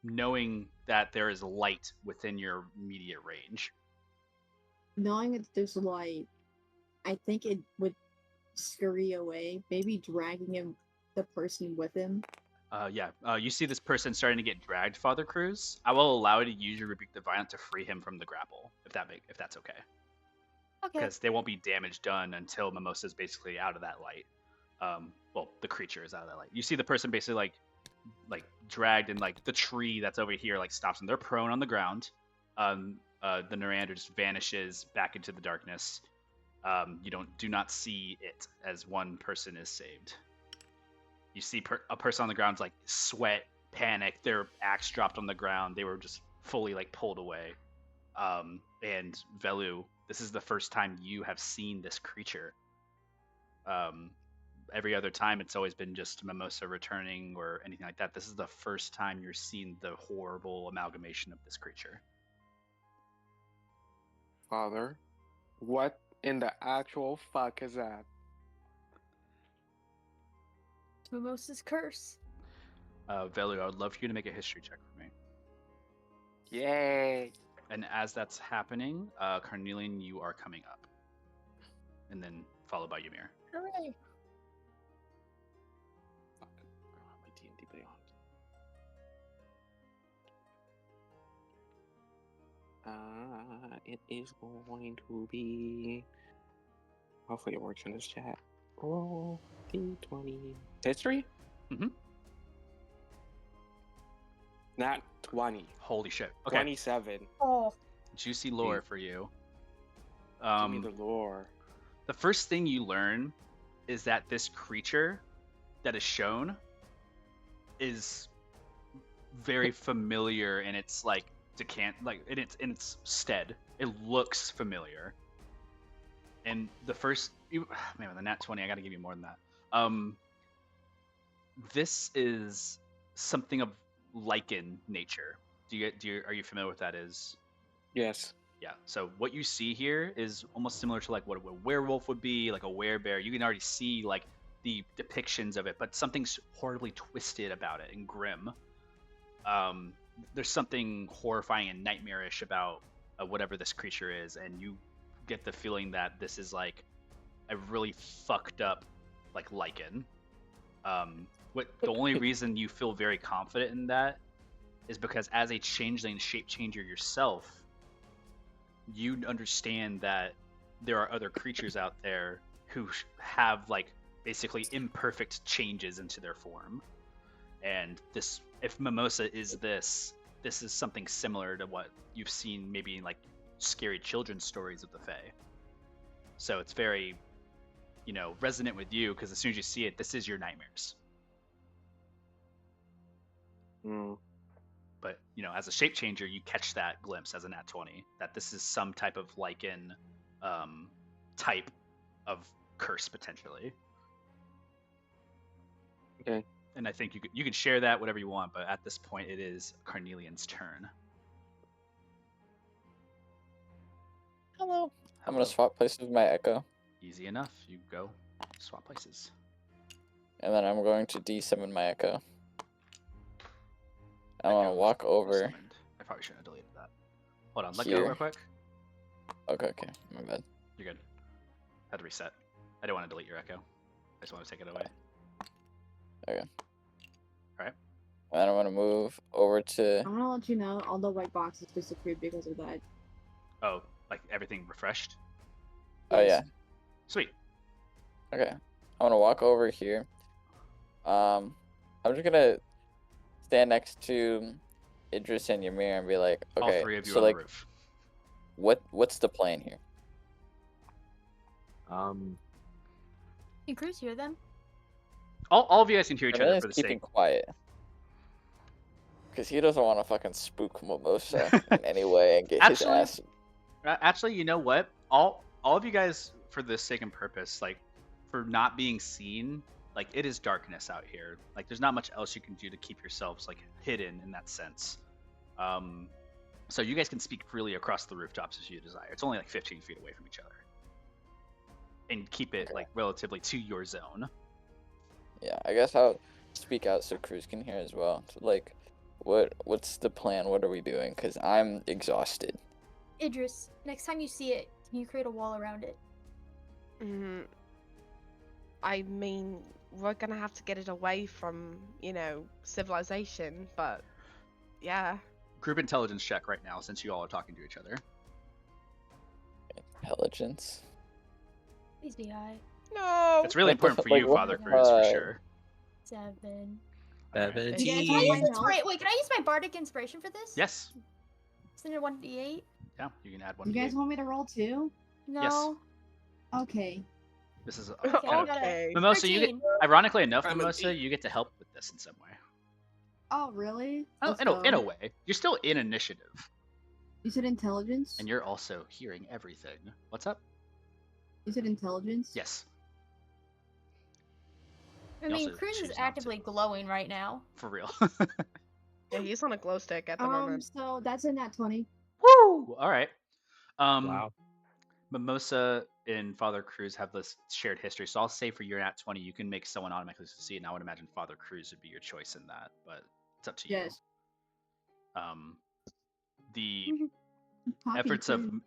Knowing that there is light within your immediate range. Knowing that there's light, I think it would scurry away, maybe dragging the person with him. Yeah. You see this person starting to get dragged, Father Cruz. I will allow you to use your Rebuke the Violent to free him from the grapple, if that's okay. Okay. Because there won't be damage done until Mimosa's basically out of that light. Well, the creature is out of that light. You see the person basically like dragged, and like the tree that's over here like stops them. They're prone on the ground. The Narander just vanishes back into the darkness. You do not see it as one person is saved. You see a person on the ground, like sweat, panic. Their axe dropped on the ground. They were just fully like pulled away. And Velu, this is the first time you have seen this creature. Every other time, it's always been just Mimosa returning or anything like that. This is the first time you're seeing the horrible amalgamation of this creature. Father, what in the actual fuck is that? It's Mimosa's curse. Velu, I would love for you to make a history check for me. Yay! And as that's happening, Carnelian, you are coming up. And then followed by Ymir. Hooray. Fuck. My D&D Beyond. It is going to be. Hopefully, it works in this chat. Roll D20. History? Mhm. Not 20. Holy shit. Okay. 27. Oh. Juicy lore for you. Give me the lore. The first thing you learn is that this creature that is shown is very familiar in its like in its stead. It looks familiar. And the first man, with the nat 20, I gotta give you more than that. This is something of lichen nature. Are you familiar with what that is? Yes. Yeah. So what you see here is almost similar to like what a werewolf would be, like a werebear. You can already see like the depictions of it, but something's horribly twisted about it and grim. There's something horrifying and nightmarish about whatever this creature is, and you get the feeling that this is like a really fucked up like lichen. What the only reason you feel very confident in that is because as a changeling shape changer yourself, you understand that there are other creatures out there who have like basically imperfect changes into their form. And this, if Mimosa is this is something similar to what you've seen maybe in like scary children's stories of the Fae. So it's very, resonant with you because as soon as you see it, this is your nightmares. Mm. But as a shape changer, you catch that glimpse as a nat 20 that this is some type of lichen type of curse potentially. Okay. And I think you can share that whatever you want, but at this point it is Carnelian's turn. Hello. I'm gonna swap places with my Echo, Easy enough. You go swap places. and then I'm going to desummon my Echo. I want to Echo walk over. summoned. I probably shouldn't have deleted that. Hold on, let go Here. real quick. Okay, my bad. You're good. Had to reset. I didn't want to delete your Echo. I just want to take it away. Okay. Alright. And then I'm gonna move over to. I'm gonna let you know all the white boxes disappeared because of that. Oh, like everything refreshed? Oh yeah. Sweet. Okay. I'm gonna walk over here. I'm just gonna stand next to Idris and Ymir and be like, okay, All three of you so on like, the roof. what's the plan here? Can Cruz hear them? All of you guys can hear each other Carnelian's for the keeping sake. quiet. Because he doesn't want to fucking spook Mimosa in any way and get his Actually- ass. Actually, you know what? All of you guys, for the sake and purpose, like for not being seen, like it is darkness out here. Like there's not much else you can do to keep yourselves like hidden in that sense. So you guys can speak freely across the rooftops if you desire. It's only like 15 feet away from each other, and keep it like relatively to your zone. Yeah, I guess I'll speak out so Cruz can hear as well. So, like, what's the plan? What are we doing? Because I'm exhausted. Idris, next time you see it, can you create a wall around it? I mean, we're gonna have to get it away from, civilization, but yeah. Group intelligence check right now, since you all are talking to each other. Intelligence. Please be high. No. It's really Like, important for like, you, what Father the Cruz, for fuck? sure. 7. Alright. You guys Can I want use my this? help? Wait, can I use my bardic inspiration for this? Yes. Isn't it 1d8? Yeah, you can add one. You to guys eight. want me to roll too? No. Okay. This is Okay, kind I of got Okay. Mimosa. You get, 13. ironically enough, I'm a Mimosa, eight. you get to help with this in some way. Oh, really? Oh, Let's in a go. way, you're still in initiative, You said intelligence? and you're also hearing everything. What's up? You said intelligence? Yes, I You mean, also Cruz choose is not to. actively glowing right now. for real. Yeah, he's on a glow stick at the moment. So that's a nat 20. Woo! All right. Wow. Mimosa and Father Cruz have this shared history, so I'll say for your nat 20, you can make someone automatically succeed, and I would imagine Father Cruz would be your choice in that, but it's up to you. Yes. The Poppy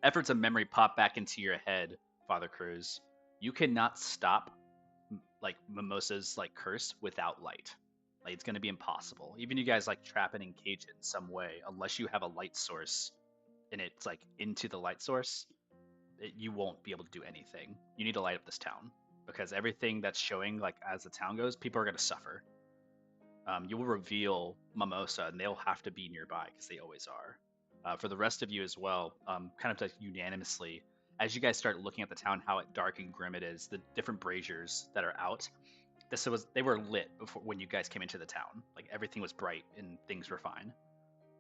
efforts of memory pop back into your head, Father Cruz. You cannot stop like Mimosa's like curse without light. Like it's gonna be impossible. Even you guys like trap it and cage it in some way, unless you have a light source and it's like into the light source, you won't be able to do anything. You need to light up this town because everything that's showing like as the town goes, people are gonna suffer. You will reveal Mimosa and they'll have to be nearby because they always are. For the rest of you as well, kind of like unanimously, as you guys start looking at the town, how dark and grim it is, the different braziers that are out, they were lit before when you guys came into the town. Like everything was bright and things were fine.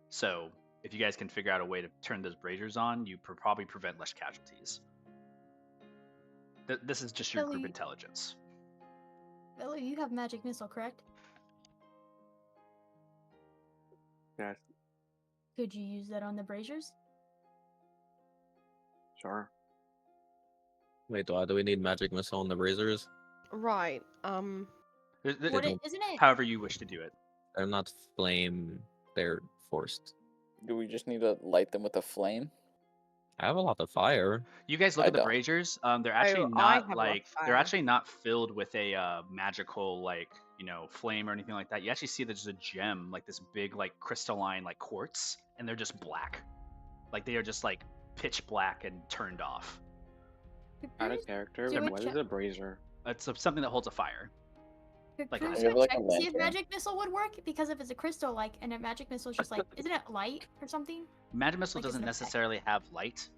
So if you guys can figure out a way to turn those braziers on, you probably prevent less casualties. This is just your group Billy- intelligence. Billy, you have magic missile, correct? Yes. Could you use that on the braziers? Sure. Wait, why do we need magic missile on the razors? Right. What don't- isn't it? However you wish to do it. They're not flame. They're forced. Do we just need to light them with a flame? I have a lot of fire. You guys look I at the don't. braziers. They're actually I not have a lot of they're fire. actually not filled with a magical flame or anything like that. You actually see there's a gem, like this big like crystalline like quartz, and they're just black. Like they are just like pitch black and turned off. Could Out Cruz of character, do a what check- is a brazier? It's something that holds a fire. Could like Cruz a- do a like a check to see if lantern? magic missile would work? Because if it's a crystal, like, and a magic missile is just like, isn't it light or something? Magic missile Like, is doesn't it a pet? necessarily have light,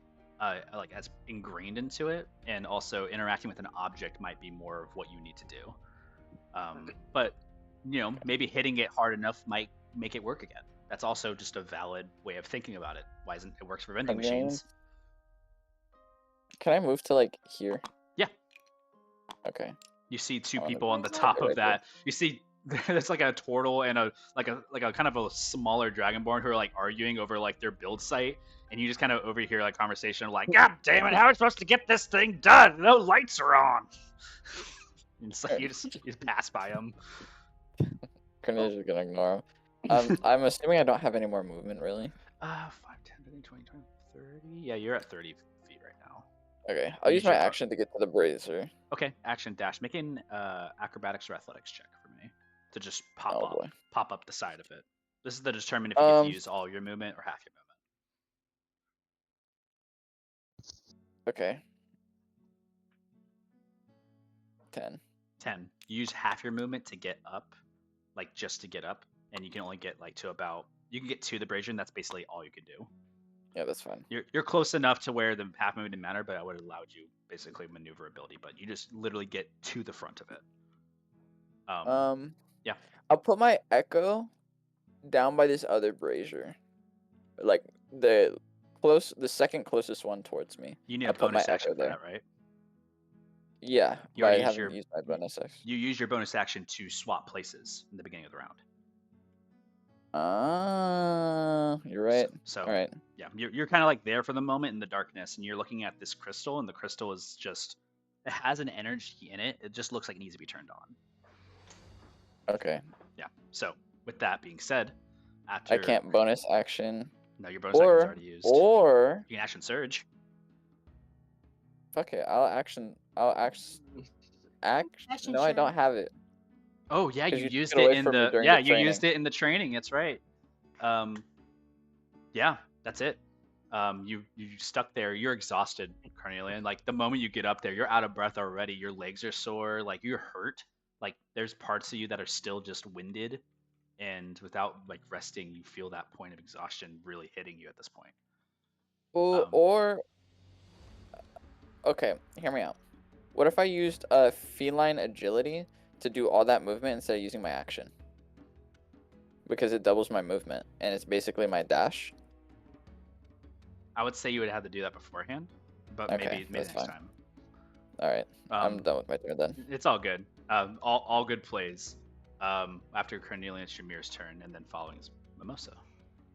like as ingrained into it, and also interacting with an object might be more of what you need to do. But maybe hitting it hard enough might make it work again. That's also just a valid way of thinking about it. Why isn't it works for vending And then- machines? Can I move to like here? Yeah. Okay. You see two Oh, people on the there's top right of that. You see there's like a turtle and a kind of a smaller dragonborn who are like arguing over like their build site, and you just kind of overhear like conversation of like, God damn it, how are we supposed to get this thing done? No lights are on. And it's like you just pass by them. Cornelius is gonna ignore him. I'm assuming I don't have any more movement really. 5, 10, 15, 20, 20, 30. Yeah, you're at 30 feet right now. Okay, I'll use Use your my bo- action to get to the brazier. Okay, action dash. Make an acrobatics or athletics check for me to just pop Oh, up, boy. pop up the side of it. This is to determine if you get to Um, use all your movement or half your movement. Okay. 10. 10. You use half your movement to get up, like just to get up, and you can only get like to about. You can get to the brazier, and that's basically all you can do. Yeah, that's fine. You're close enough to where the half movement didn't matter, but I would have allowed you basically maneuverability. But you just literally get to the front of it. Yeah. I'll put my echo down by this other brazier, like the second closest one towards me. You need I'll a put my bonus action echo for there. that, right? Yeah, You but I already used haven't your- used my bonus action. You use your bonus action to swap places in the beginning of the round. You're right. So All right. yeah, you're kind of like there for the moment in the darkness, and you're looking at this crystal, and the crystal is just it has an energy in it. It just looks like it needs to be turned on. Okay. Yeah. So with that being said, after I can't bonus action. No, your bonus action's Or already used. You can action surge. fuck it. I'll action. Action No, I don't surge. have it. Oh yeah, 'Cause you you took used it it away in from me the during yeah the you used training. it in the training. That's right. Yeah, that's it. You stuck there. You're exhausted, Carnelian. Like the moment you get up there, you're out of breath already. Your legs are sore. Like you're hurt. Like there's parts of you that are still just winded, and without like resting, you feel that point of exhaustion really hitting you at this point. Or okay, hear me out. What if I used feline agility to do all that movement instead of using my action? Because it doubles my movement and it's basically my dash. I would say you would have to do that beforehand, but Okay, maybe that's next fine. time. All right, I'm done with my turn then. It's all good. All good plays. After Cornelian, it's Ymir's turn, and then following is Mimosa.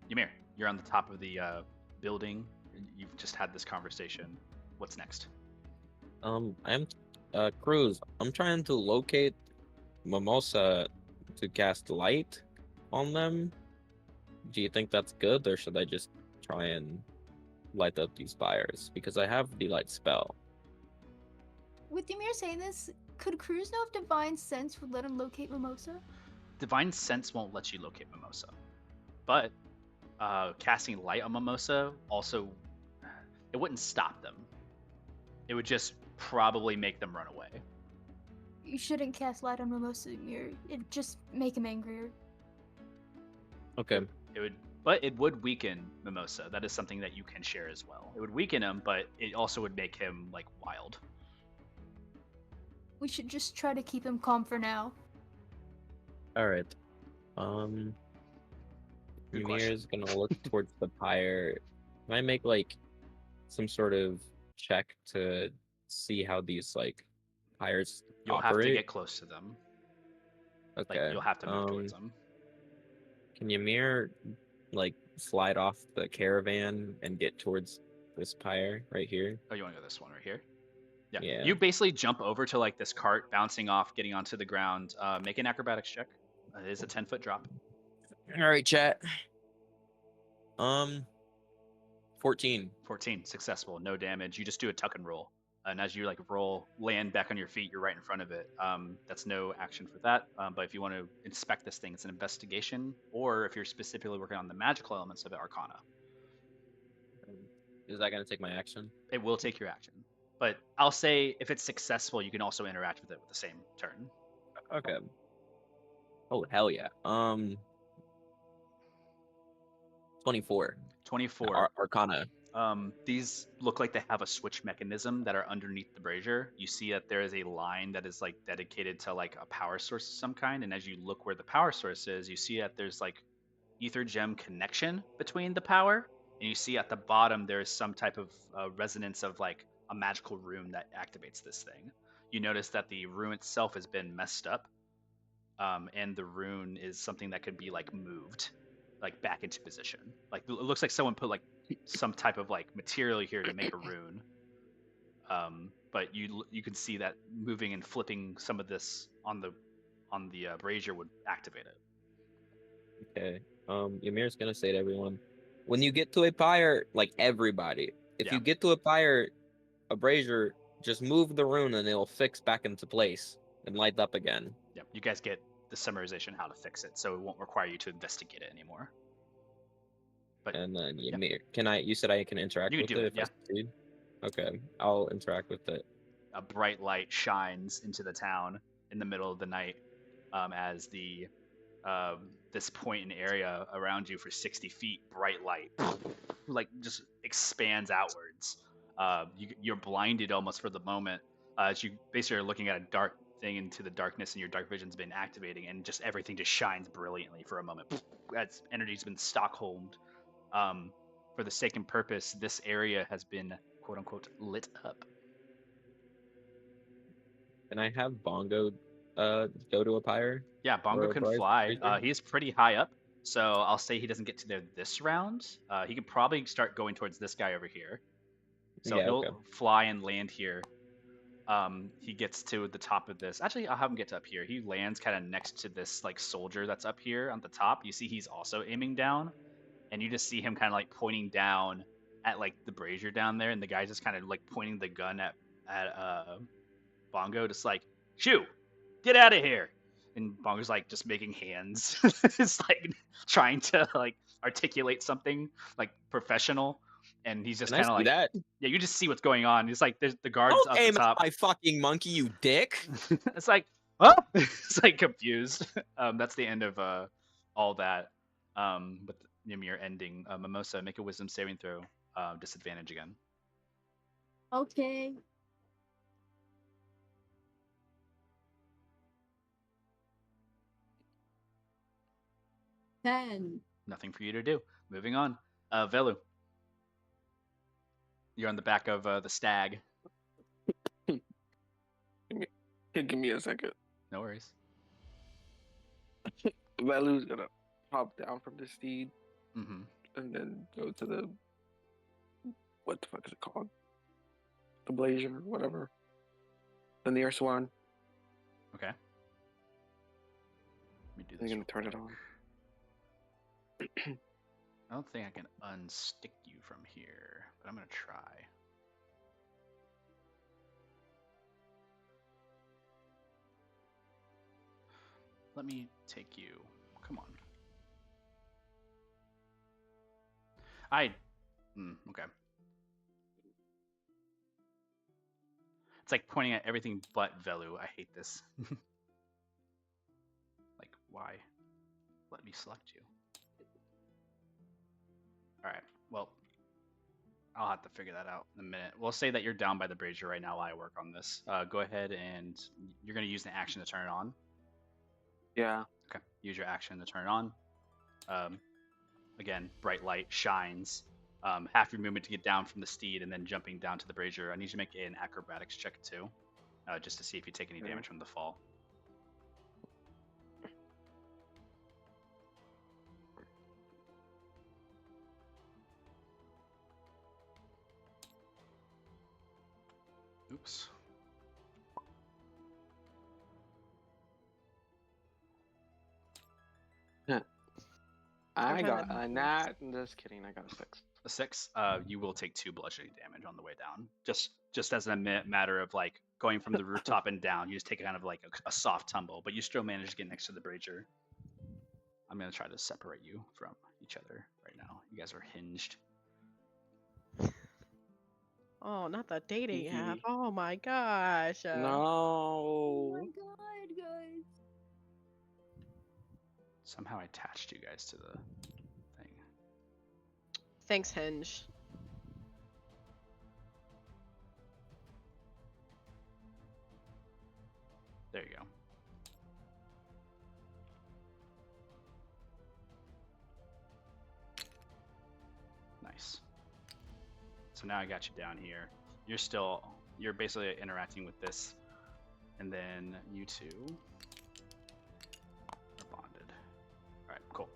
Ymir, you're on the top of the building. You've just had this conversation. What's next? I'm Cruz. I'm trying to locate Mimosa to cast light on them. Do you think that's good, or should I just try and light up these fires? Because I have the light spell. With Ymir saying this, could Cruz know if Divine Sense would let him locate Mimosa? Divine Sense won't let you locate Mimosa, but casting light on Mimosa also it wouldn't stop them. It would just probably make them run away. You shouldn't cast light on Mimosa, Ymir. It'd just make him angrier. Okay. But it would weaken Mimosa. That is something that you can share as well. It would weaken him, but it also would make him like wild. We should just try to keep him calm for now. All right. Good Ymir question. is gonna look towards the pyre. Can I make like some sort of check to see how these like pyres You'll operate? have to get close to them. Okay. Like you'll have to move towards them. Can Ymir like slide off the caravan and get towards this pyre right here. Oh, you want to go this one right here? Yeah. Yeah. You basically jump over to like this cart, bouncing off, getting onto the ground. Make an acrobatics check. It is a 10-foot drop. All right, chat. 14. 14, successful, no damage. You just do a tuck and roll. And as you like roll, land back on your feet, you're right in front of it. That's no action for that. But if you want to inspect this thing, it's an investigation, or if you're specifically working on the magical elements of it, Arcana. Is that gonna take my action? It will take your action. But I'll say if it's successful, you can also interact with it with the same turn. Okay. Oh hell yeah. 24. 24. Arcana. These look like they have a switch mechanism that are underneath the brazier. You see that there is a line that is like dedicated to like a power source of some kind, and as you look where the power source is, you see that there's like ether gem connection between the power, and you see at the bottom there is some type of resonance of like a magical rune that activates this thing. You notice that the rune itself has been messed up, and the rune is something that could be like moved like back into position. Like it looks like someone put like some type of like material here to make a rune. But you can see that moving and flipping some of this on the brazier would activate it. Okay. Ymir's gonna say to everyone, when you get to a pyre, like everybody, if Yeah. you get to a pyre, a brazier, just move the rune and it'll fix back into place and light up again. Yep. You guys get the summarization how to fix it, so it won't require you to investigate it anymore. But And then Ymir, you said I can interact you can with do it it, if yeah. I succeed? Okay, I'll interact with it. A bright light shines into the town in the middle of the night, as the this point in area around you for 60 feet, bright light, like just expands outwards. You're blinded almost for the moment, as you basically are looking at a dark thing into the darkness, and your dark vision's been activating, and just everything just shines brilliantly for a moment. As energy's been Stockholmed. For the sake and purpose, this area has been quote unquote lit up. Can I have Bongo go to a pyre? Yeah, Bongo Or a can brazier? fly. He's pretty high up, so I'll say he doesn't get to there this round. He can probably start going towards this guy over here. So Yeah, he'll okay. fly and land here. He gets to the top of this. Actually, I'll have him get to up here. He lands kind of next to this like soldier that's up here on the top. You see he's also aiming down, and you just see him kind of like pointing down at like the brazier down there, and the guy's just kind of like pointing the gun at Bongo, just like, shoo, get out of here. And Bongo's like just making hands. It's like trying to like articulate something like professional. And he's just Can I kind of see like, that? yeah, you just see what's going on. It's like there's the guards Don't up the aim at top. my fucking monkey, you dick! It's like, oh, it's like confused. That's the end of all that. With Ymir ending. Mimosa, make a wisdom saving throw. Disadvantage again. Okay. Ten. Nothing for you to do. Moving on. Velu. You're on the back of the stag. Give me a second. No worries. Velu's gonna hop down from the steed Mm-hmm. and then go to the what the fuck is it called? The blazer, whatever. The nearest one. Okay. Let me do I'm this. gonna real turn it quick. on. I don't think I can unstick you from here, but I'm gonna try. Let me take you. Come on. Okay. It's like pointing at everything but Velu. I hate this. Like, why? Let me select you. Alright, well, I'll have to figure that out in a minute. We'll say that you're down by the brazier right now while I work on this. Go ahead and you're going to use an action to turn it on. Yeah. Okay, use your action to turn it on. Again, bright light shines. Half your movement to get down from the steed and then jumping down to the brazier. I need you to make an acrobatics check too, just to see if you take any damage from the fall. goes. I trying got to- a nat. Just kidding. I got a 6. A 6. You will take 2 bludgeoning damage on the way down. Just as a matter of like going from the rooftop and down. You just take kind of like a soft tumble, but you still manage to get next to the brazier. I'm gonna try to separate you from each other right now. You guys are hinged. Oh, not the dating app. Hee. Oh my gosh. Oh No. my god, guys. Somehow I attached you guys to the thing. Thanks, Hinge. There you go. Nice. So now I got you down here. You're basically interacting with this, and then you two are bonded. All right, cool.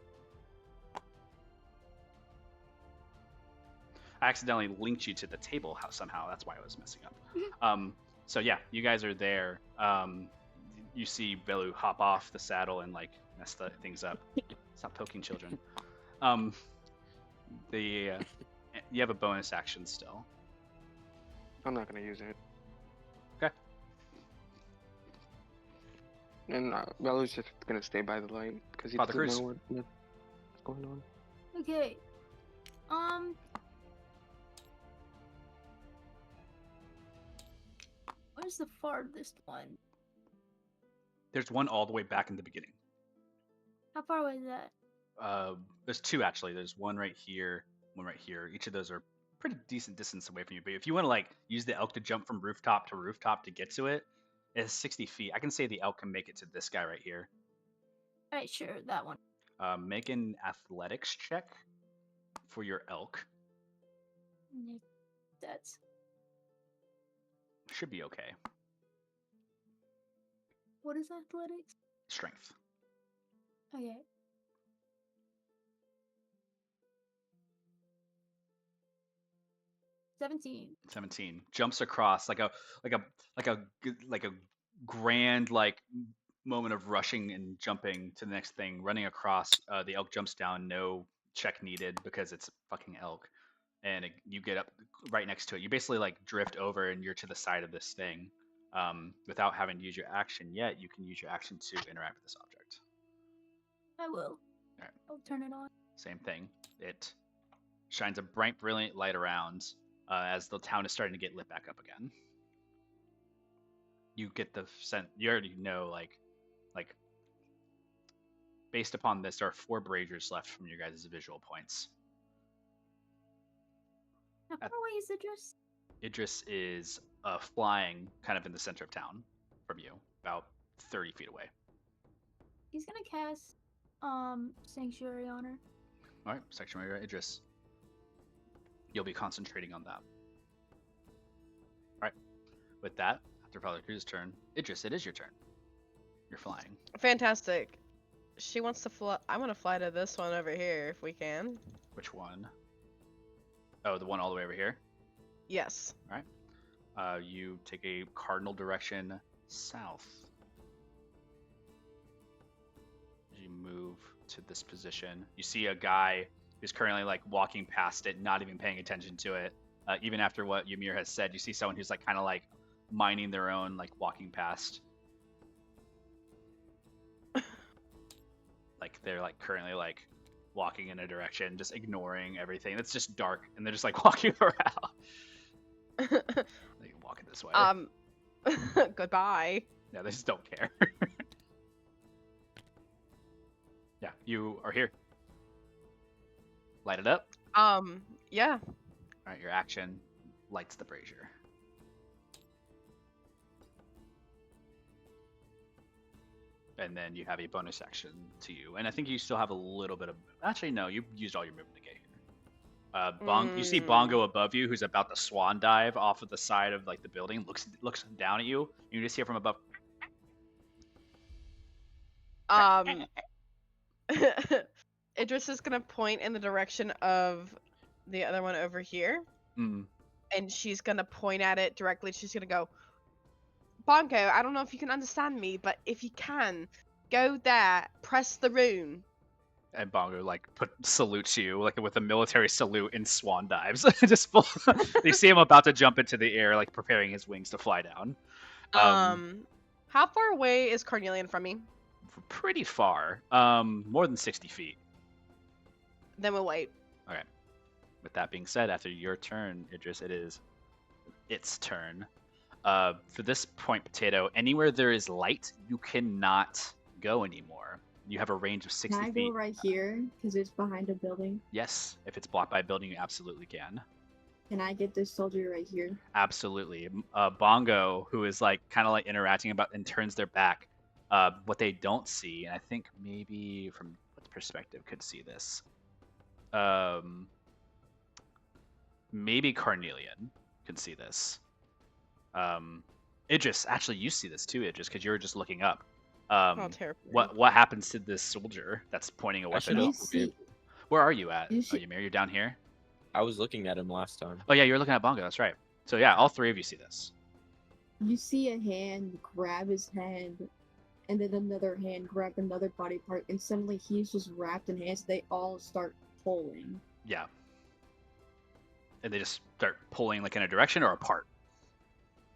I accidentally linked you to the table somehow. That's why I was messing up. So yeah, you guys are there. You see Belu hop off the saddle and like mess things up. Stop poking children. You have a bonus action still. I'm not gonna use it. Okay. And Bella's just gonna stay by the light because he Father doesn't Cruz. know what's going on. Okay. Where's the farthest one? There's one all the way back in the beginning. How far away is that? There's 2 actually. There's one right here, one right here. Each of those are pretty decent distance away from you. But if you want to like use the elk to jump from rooftop to get to it, it's 60 feet. I can say the elk can make it to this guy right here. Alright, sure, that one. Make an athletics check for your elk. That's Should be okay. what is athletics? Strength. Okay. $17. 17 jumps across like a grand like moment of rushing and jumping to the next thing, running across. The elk jumps down, no check needed because it's fucking elk, and you get up right next to it. You basically like drift over and you're to the side of this thing. Without having to use your action yet, you can use your action to interact with this object. I will. Alright. I'll turn it on. Same thing. It shines a bright, brilliant light around as the town is starting to get lit back up again. You get the sense, you already know, like, based upon this, there are 4 braziers left from your guys' visual points. How far away is Idris? Idris is flying kind of in the center of town from you, about 30 feet away. He's gonna cast Sanctuary on her. All right, Sanctuary Idris. You'll be concentrating on that. All right. With that, after Father Cruz's turn, Idris, it is your turn. You're flying. Fantastic. She wants to fly. I want to fly to this one over here if we can. Which one? Oh, the one all the way over here? Yes. All right. You take a cardinal direction south. You move to this position. You see a guy who's currently like walking past it, not even paying attention to it. Even after what Ymir has said, you see someone who's like kind of like minding their own, like walking past. Like they're like currently like walking in a direction, just ignoring everything. It's just dark, and they're just like walking around. They can walk it this way. Goodbye. Yeah, they just don't care. Yeah, you are here. Light it up. Yeah. All right, your action lights the brazier. And then you have a bonus action to you. And I think you still have a little bit of... Actually, no, you used all your movement to get here. You see Bongo above you, who's about to swan dive off of the side of like the building. Looks down at you. You just hear from above. Idris is gonna point in the direction of the other one over here. and she's gonna point at it directly. She's gonna go, Bongo, I don't know if you can understand me, but if you can, go there, press the rune. And Bongo like salutes you like with a military salute and swan dives. Just full. You see him about to jump into the air, like preparing his wings to fly down. How far away is Carnelian from me? Pretty far. More than 60 feet. Then we'll wait. Okay. With that being said, after your turn, Idris, it is its turn. For this point, Potato, anywhere there is light, you cannot go anymore. You have a range of 60 Can I feet. go right here? Because it's behind a building. Yes, if it's blocked by a building, you absolutely can. Can I get this soldier right here? Absolutely. Bongo, who is like kind of like interacting about and turns their back. What they don't see, and I think maybe from what perspective could see this. Maybe Carnelian can see this. Idris, actually, you see this too, Idris, because you were just looking up. Terrifying. What happens to this soldier that's pointing a I weapon? should You know. see, Where are you at? You Oh, should- Ymir, you're down here. I was looking at him last time. Oh yeah, you were looking at Bongo. That's right. So yeah, all three of you see this. you see a hand grab his hand, and then another hand grab another body part, and suddenly he's just wrapped in hands. They all start pulling. Yeah. And they just start pulling like in a direction or apart.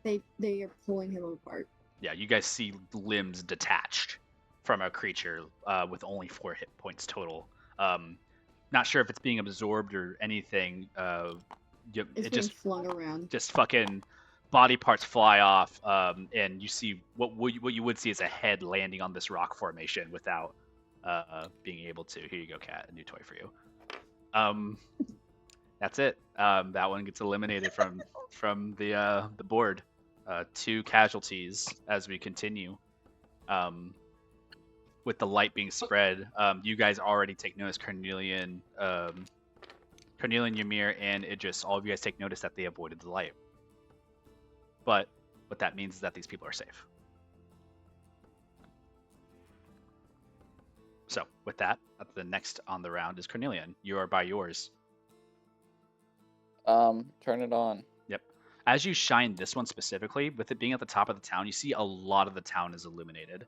They are pulling him apart. Yeah, you guys see limbs detached from a creature with only 4 hit points total. Not sure if it's being absorbed or anything. It's It being just flung around. fucking body parts fly off, and you see what you would see is a head landing on this rock formation without being able to. Here you go, Cat. A new toy for you. That's it. That one gets eliminated from the board. 2 casualties as we continue. With the light being spread, you guys already take notice. Carnelian, Ymir, and Idris, all of you guys take notice that they avoided the light. But what that means is that these people are safe. So with that, the next on the round is Carnelian. You are by yours. Turn it on. Yep. As you shine this one specifically, with it being at the top of the town, you see a lot of the town is illuminated.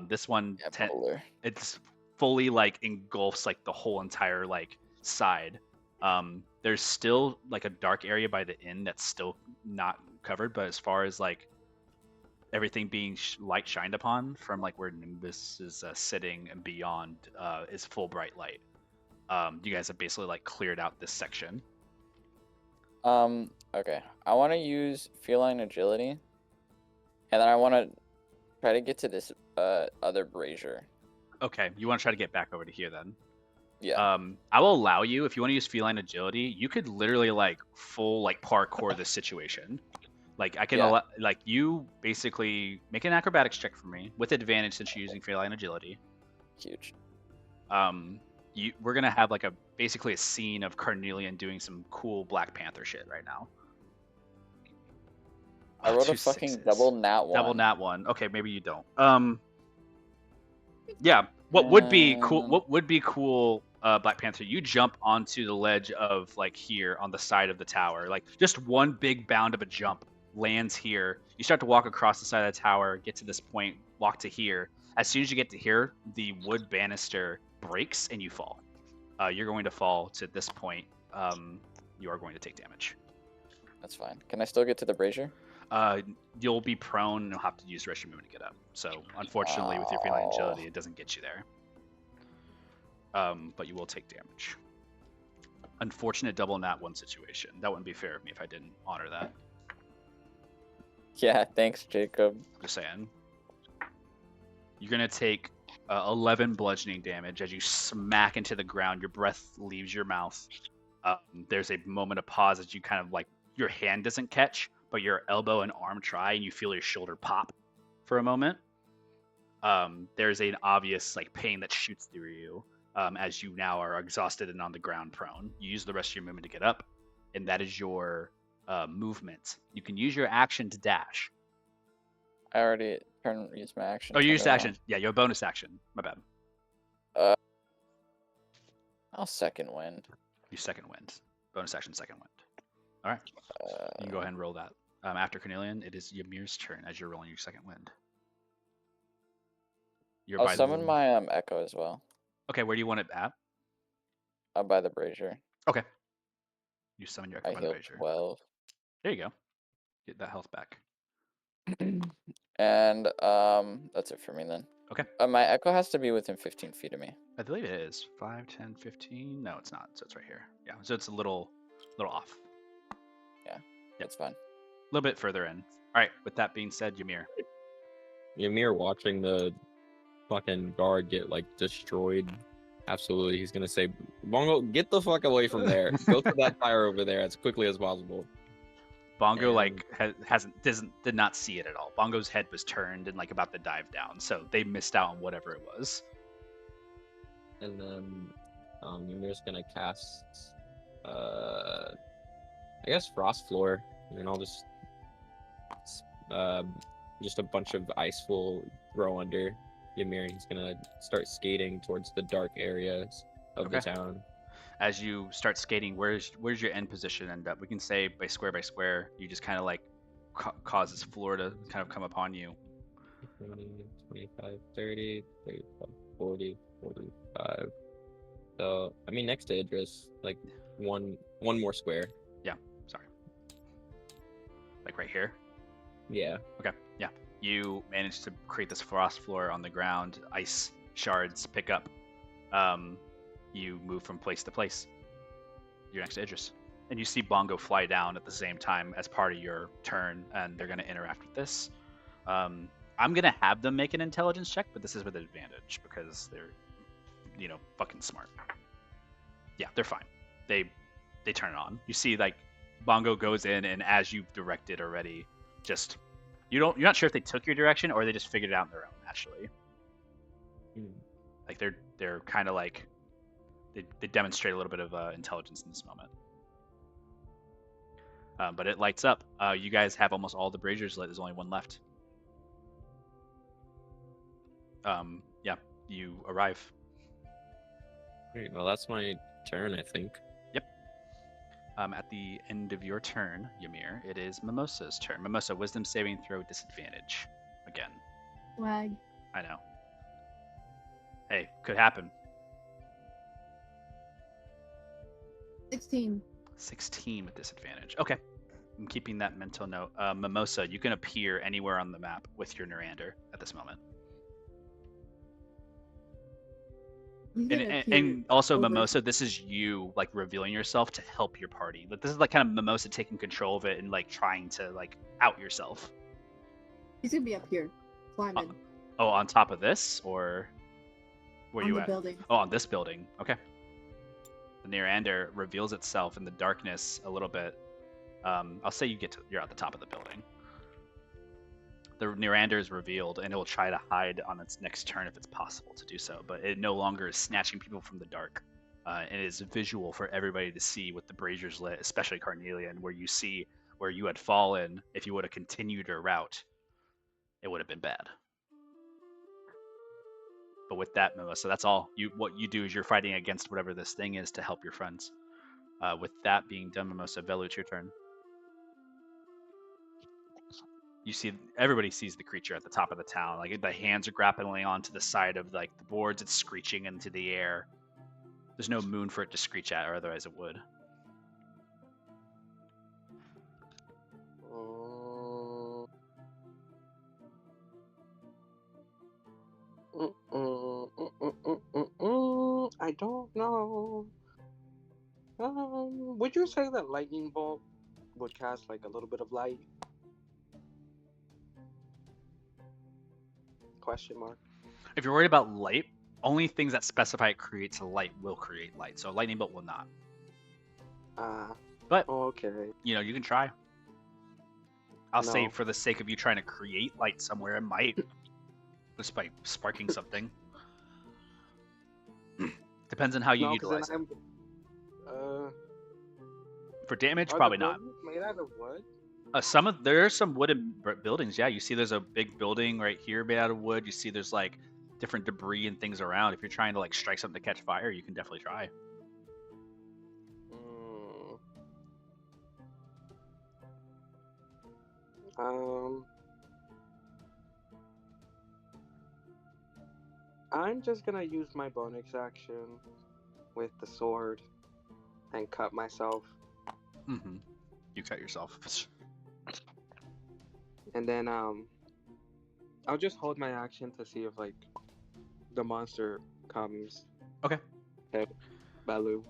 This one, Yeah, polar. it's fully like engulfs like the whole entire like side. There's still like a dark area by the inn that's still not covered, but as far as like everything being light shined upon from like where Nimbus is sitting and beyond is full bright light. You guys have basically like cleared out this section. Okay. I want to use feline agility, and then I want to try to get to this other brazier. Okay, you want to try to get back over to here then? Yeah. I will allow you if you want to use feline agility. You could literally like full like parkour this situation. Like I can Yeah. like you basically make an acrobatics check for me with advantage since you're using feline agility. Huge. We're gonna have like basically a scene of Carnelian doing some cool Black Panther shit right now. I Oh, wrote 2 a fucking sixes. double nat one. Double nat one. Okay, maybe you don't. Yeah. What would be cool? What would be cool? Black Panther, you jump onto the ledge of like here on the side of the tower, like just one big bound of a jump lands here. You start to walk across the side of the tower, get to this point, walk to here. As soon as you get to here, the wood banister breaks and you fall. You're going to fall to this point. You are going to take damage. That's fine. Can I still get to the brazier? You'll be prone and you'll have to use the rest of your movement to get up. So unfortunately, with your feline agility, it doesn't get you there. But you will take damage. Unfortunate double nat one situation. That wouldn't be fair of me if I didn't honor that. Yeah, thanks, Jacob. Just saying. You're gonna take 11 bludgeoning damage as you smack into the ground. Your breath leaves your mouth. There's a moment of pause as you kind of like your hand doesn't catch, but your elbow and arm try, and you feel your shoulder pop for a moment. There's an obvious like pain that shoots through you as you now are exhausted and on the ground prone. You use the rest of your movement to get up, and that is your movement. You can use your action to dash. I already used my action. Oh, you Turn used it on. action. Yeah, your bonus action. My bad. I'll second wind. You second wind. Bonus action, second wind. All right. You can go ahead and roll that. After Cornelian, it is Ymir's turn as you're rolling your second wind. You're I'll by summon the... my echo as well. Okay, where do you want it at? By the brazier. Okay. You summon your echo I by the healed brazier. 12. There you go. Get that health back. And that's it for me then. Okay. My echo has to be within 15 feet of me. I believe it is 5, 10, 15. No, it's not. So it's right here. Yeah. So it's a little off. Yeah, that's fine. A little bit further in. All right. With that being said, Ymir. Ymir watching the fucking guard get like destroyed. Absolutely, he's gonna say, "Bongo, get the fuck away from there. Go to that fire over there as quickly as possible." Bongo And- like did not see it at all. Bongo's head was turned and like about to dive down, so they missed out on whatever it was. And then Ymir's gonna cast I guess Frost Floor, and then I'll just a bunch of ice will grow under Ymir. He's gonna start skating towards the dark areas of the Okay. town. As you start skating, where's your end position end up? We can say by square, you just kind of like cause this floor to kind of come upon you. 20, 25, 30, 35, 40, 45. So, I mean, next to Idris, like one more square. Sorry. Like right here? Yeah. Okay, yeah. You manage to create this frost floor on the ground. Ice shards pick up. You move from place to place. You're next to Idris. And you see Bongo fly down at the same time as part of your turn, and they're going to interact with this. I'm going to have them make an intelligence check, but this is with advantage because they're, fucking smart. Yeah, they're fine. They turn it on. You see, like, Bongo goes in, and as you've directed already, just you're not sure if they took your direction or they just figured it out on their own. Actually, like they're kind of like they demonstrate a little bit of intelligence in this moment. But it lights up. You guys have almost all the braziers lit. There's only one left. Yeah, you arrive. Great. Well, that's my turn, I think. At the end of your turn, Ymir, it is Mimosa's turn. Mimosa, wisdom saving throw disadvantage. Again. Flag. I know. Hey, could happen. 16. 16 with disadvantage. Okay. I'm keeping that mental note. Mimosa, you can appear anywhere on the map with your Nurander at this moment. And also, Mimosa, this is you like revealing yourself to help your party. But this is like kind of Mimosa taking control of it and like trying to like out yourself. He's gonna be up here, climbing. Oh, on top of this, or where on you the at? building. Oh, on this building. Okay. The Nurander reveals itself in the darkness a little bit. I'll say you're at the top of the building. The Nurander is revealed, and it will try to hide on its next turn if it's possible to do so. But it no longer is snatching people from the dark. It is visual for everybody to see with the braziers lit, especially Carnelian, where you see where you had fallen. If you would have continued your route, it would have been bad. But with that, Melissa, that's all. What you do is you're fighting against whatever this thing is to help your friends. With that being done, Mimosa, Velu, it's your turn. You see, everybody sees the creature at the top of the town. Like the hands are grappling onto the side of like the boards. It's screeching into the air. There's no moon for it to screech at, or otherwise it would. I don't know. Would you say that lightning bolt would cast like a little bit of light? Question mark. If you're worried about light, only things that specify it creates a light will create light. So lightning bolt will not. But Okay. you can try. I'll say No. for the sake of you trying to create light somewhere, it might just by sparking something. Depends on how you No, 'cause utilize then it. For damage, are probably the not. buildings made out of wood? There are some wooden buildings. Yeah, you see, there's a big building right here made out of wood. You see, there's like different debris and things around. If you're trying to like strike something to catch fire, you can definitely try. I'm just gonna use my bonus action with the sword and cut myself, Mm-hmm. You cut yourself. and then I'll just hold my action to see if like the monster comes Okay. hit Balu,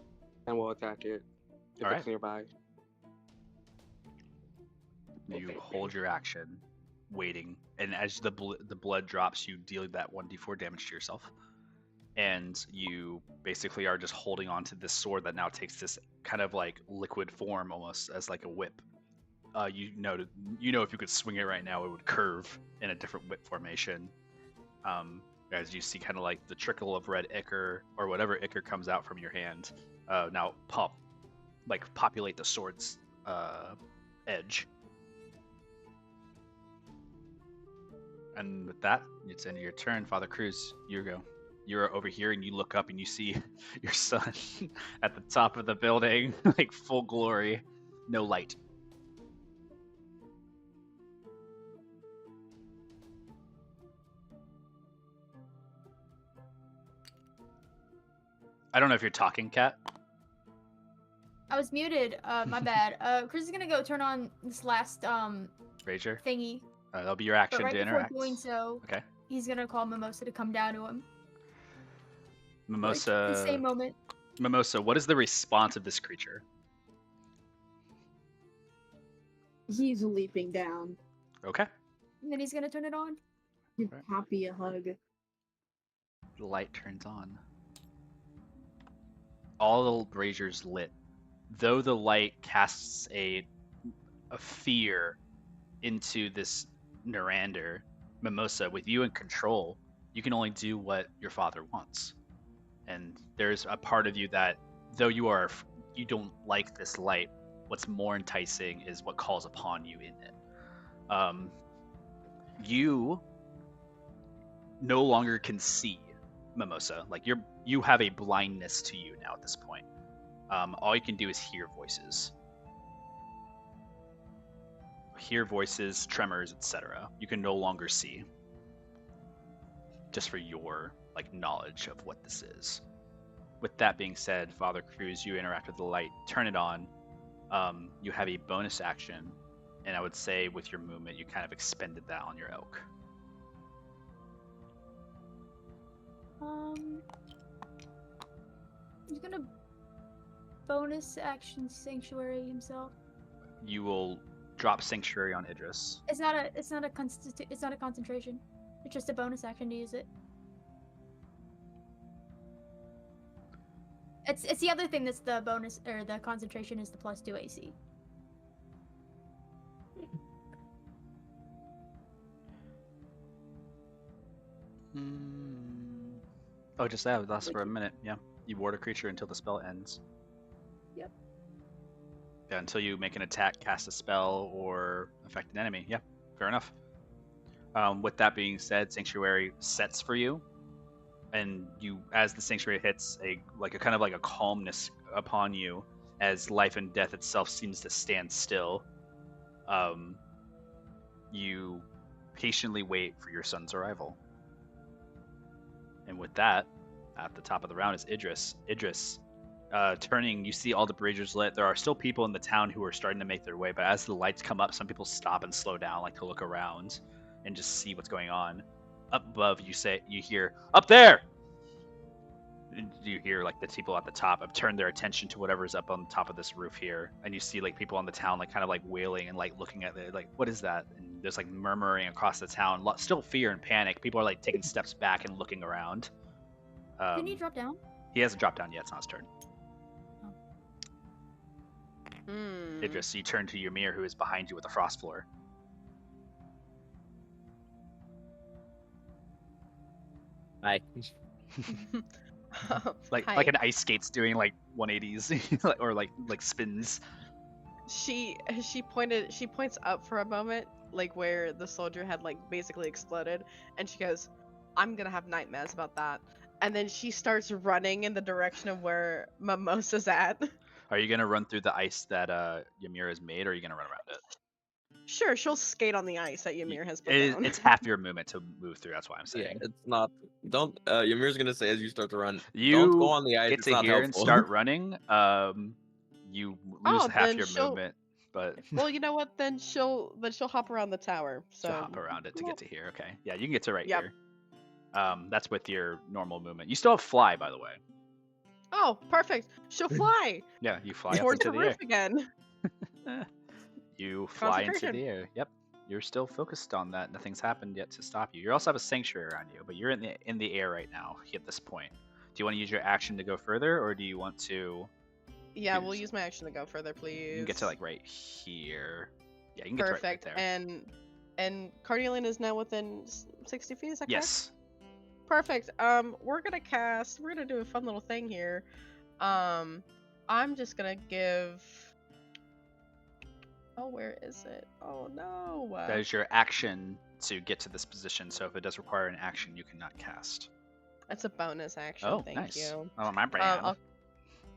and we'll attack it if All it's right. nearby. You hold your action, waiting, and as the blood drops, you deal that 1d4 damage to yourself. And you basically are just holding on to this sword that now takes this kind of like liquid form, almost as like a whip. You know if you could swing it right now, it would curve in a different whip formation. As you see kind of like the trickle of red ichor or whatever ichor comes out from your hand, now populate the sword's edge. And with that, it's end of your turn. Father Cruz, you go. You're over here and you look up and you see your son at the top of the building, like full glory, no light. I don't know if you're talking, Kat. I was muted. My bad. Chris is gonna go turn on this last Rager. thingy. That'll be your action But right to before interact. doing so, Okay. he's gonna call Mimosa to come down to him. Mimosa. Like, the same moment. Mimosa, what is the response of this creature? He's leaping down. Okay. And then he's gonna turn it on. Give Right. Happy a hug. The light turns on. All the braziers lit. Though the light casts a fear into this Narander, Mimosa, with you in control, you can only do what your father wants. And there's a part of you that, though you don't like this light, what's more enticing is what calls upon you in it. You no longer can see Mimosa. Like you have a blindness to you now at this point. All you can do is hear voices. Hear voices, tremors, etc. You can no longer see. Just for your knowledge of what this is. With that being said, Father Cruz, you interact with the light, turn it on. You have a bonus action, and I would say with your movement, you kind of expended that on your elk. He's gonna bonus action sanctuary himself. You will drop sanctuary on Idris. It's not a concentration. It's just a bonus action to use it. It's the other thing that's the bonus or the concentration is the +2 AC. Oh, just that. It lasts for a minute. Yeah. You ward a creature until the spell ends. Yep. Yeah, until you make an attack, cast a spell, or affect an enemy. Yeah, fair enough. With that being said, Sanctuary sets for you, and you, as the Sanctuary hits, a kind of like a calmness upon you, as life and death itself seems to stand still. You patiently wait for your son's arrival. And with that, at the top of the round is Idris. Idris, turning, you see all the braziers lit. There are still people in the town who are starting to make their way, but as the lights come up, some people stop and slow down, like to look around and just see what's going on. Up above, you hear, "Up there!" And you hear the people at the top have turned their attention to whatever's up on top of this roof here, and you see people on the town kind of wailing and looking at it, what is that? And there's murmuring across the town, still fear and panic. People are taking steps back and looking around. Didn't he drop down? He hasn't dropped down yet. It's not his turn. Idris, you turn to Ymir, who is behind you with the frost floor. Hi. Like an ice skate's doing 180s or spins. She points up for a moment, where the soldier had basically exploded, and she goes, "I'm gonna have nightmares about that." And then she starts running in the direction of where Mimosa's at. Are you gonna run through the ice that Ymir has made, or are you gonna run around it? Sure, she'll skate on the ice that Ymir has put down. It's half your movement to move through. That's why I'm Yeah, saying. it's not. Don't. Ymir's gonna say as you start to run. You Don't go on the ice. get It's to not here and helpful. start running. You lose Oh, half then your she'll. movement, but Well, you know what? Then she'll hop around the tower. to So hop around it to get to here. Okay, yeah, you can get to right Yep. here. That's with your normal movement. You still have fly, by the way. Oh, perfect. She'll fly Yeah, you fly up towards into the the roof air. again. You fly into Concentration. the air. Yep. You're still focused on that. Nothing's happened yet to stop you. You also have a sanctuary around you, but you're in the air right now at this point. Do you want to use your action to go further, or do you want to? Yeah, we'll use my action to go further, please. You can get to like right here. Yeah, you can get Perfect. to right there. And Carnelian is now within 60 feet. Is that correct? Yes. Perfect. We're gonna do a fun little thing here. I'm just gonna give. Oh, where is it? Oh no. That is your action to get to this position. So if it does require an action, you cannot cast. That's a bonus action. Oh, Thank nice. you. Oh, my brand.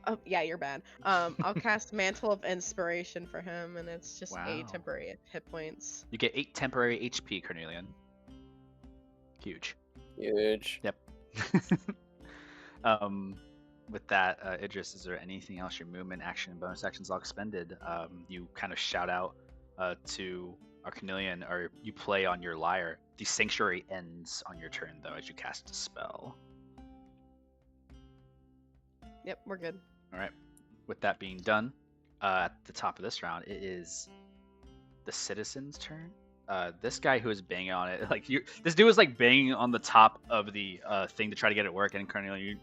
Oh yeah, you're bad. I'll cast Mantle of Inspiration for him, and it's just Wow. 8 temporary hit points. You get 8 temporary HP, Carnelian. Huge. Huge. Yep. With that, Idris, is there anything else? Your movement, action, and bonus actions all expended. You kind of shout out to our Carnelian, or you play on your lyre. The sanctuary ends on your turn, though, as you cast a spell. Yep, we're good. All right. With that being done, at the top of this round, it is the citizen's turn. This guy who is banging on it, this dude was like banging on the top of the thing to try to get it to work, and Carnelian,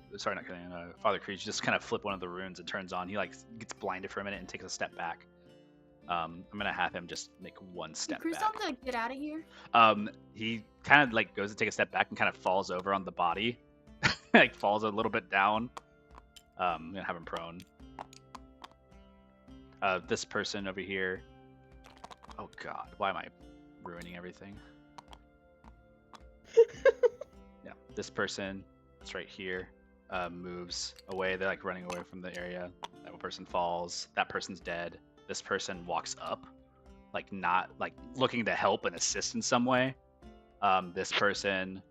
Father Creed, just kind of flip one of the runes and turns on. He like gets blinded for a minute and takes a step back. I'm gonna have him just make one step Cruz back. to get out of here. He kind of like goes to take a step back and kind of falls over on the body, like falls a little bit down. I'm gonna have him prone. This person over here. Oh God, why am I ruining everything? Yeah, this person that's right here moves away. They're like running away from the area. That person falls. That person's dead. This person walks up, like not like looking to help and assist in some way. This person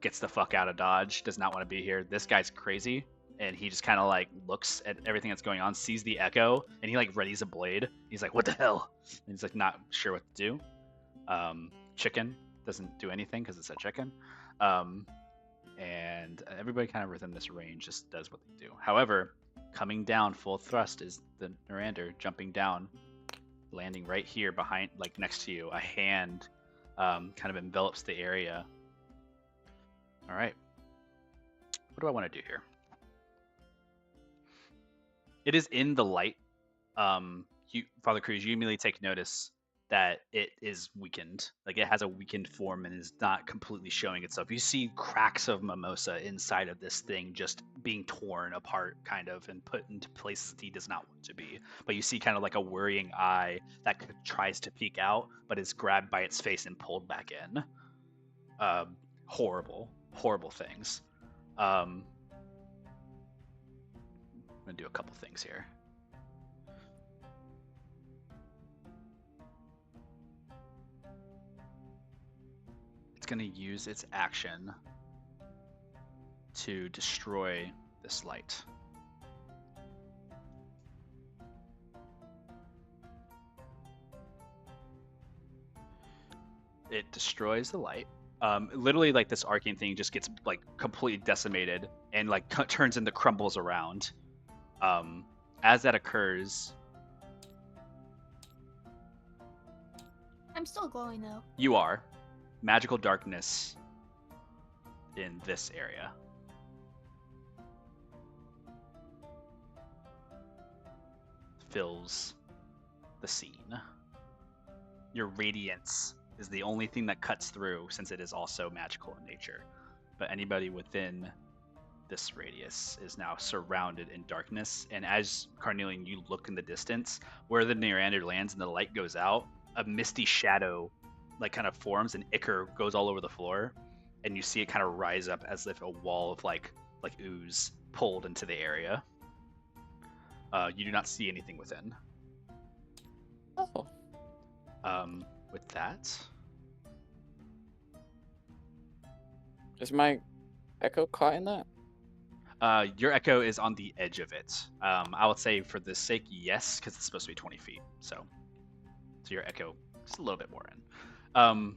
gets the fuck out of Dodge. Does not want to be here. This guy's crazy. And he just kind of like looks at everything that's going on, sees the echo, and he like readies a blade. He's like, "What the hell?" And he's like not sure what to do. Chicken doesn't do anything because it's a chicken. And everybody kind of within this range just does what they do. However, coming down full thrust is the Narander jumping down, landing right here behind, like next to you. A hand kind of envelops the area. All right. What do I want to do here? It is in the light. Father Cruz, you immediately take notice that it is weakened. Like it has a weakened form and is not completely showing itself. You see cracks of mimosa inside of this thing just being torn apart, kind of, and put into places that he does not want to be. But you see kind of like a worrying eye that tries to peek out, but is grabbed by its face and pulled back in. Horrible things. I'm gonna do a couple things here. It's gonna use its action to destroy this light. It destroys the light. Literally, like this arcane thing just gets like completely decimated and like turns into crumbles around. As that occurs, I'm still glowing though. you are magical darkness in this area. Fills the scene. Your radiance is the only thing that cuts through, since it is also magical in nature. But anybody within this radius is now surrounded in darkness. And as Carnelian, you look in the distance where the Narander lands and the light goes out, a misty shadow like kind of forms and ichor goes all over the floor, and you see it kind of rise up as if a wall of like ooze pulled into the area. You do not see anything within. Oh. With that, Is my echo caught in that? your echo is on the edge of it. I would say for the sake, yes, because it's supposed to be 20 feet. So your echo is a little bit more in.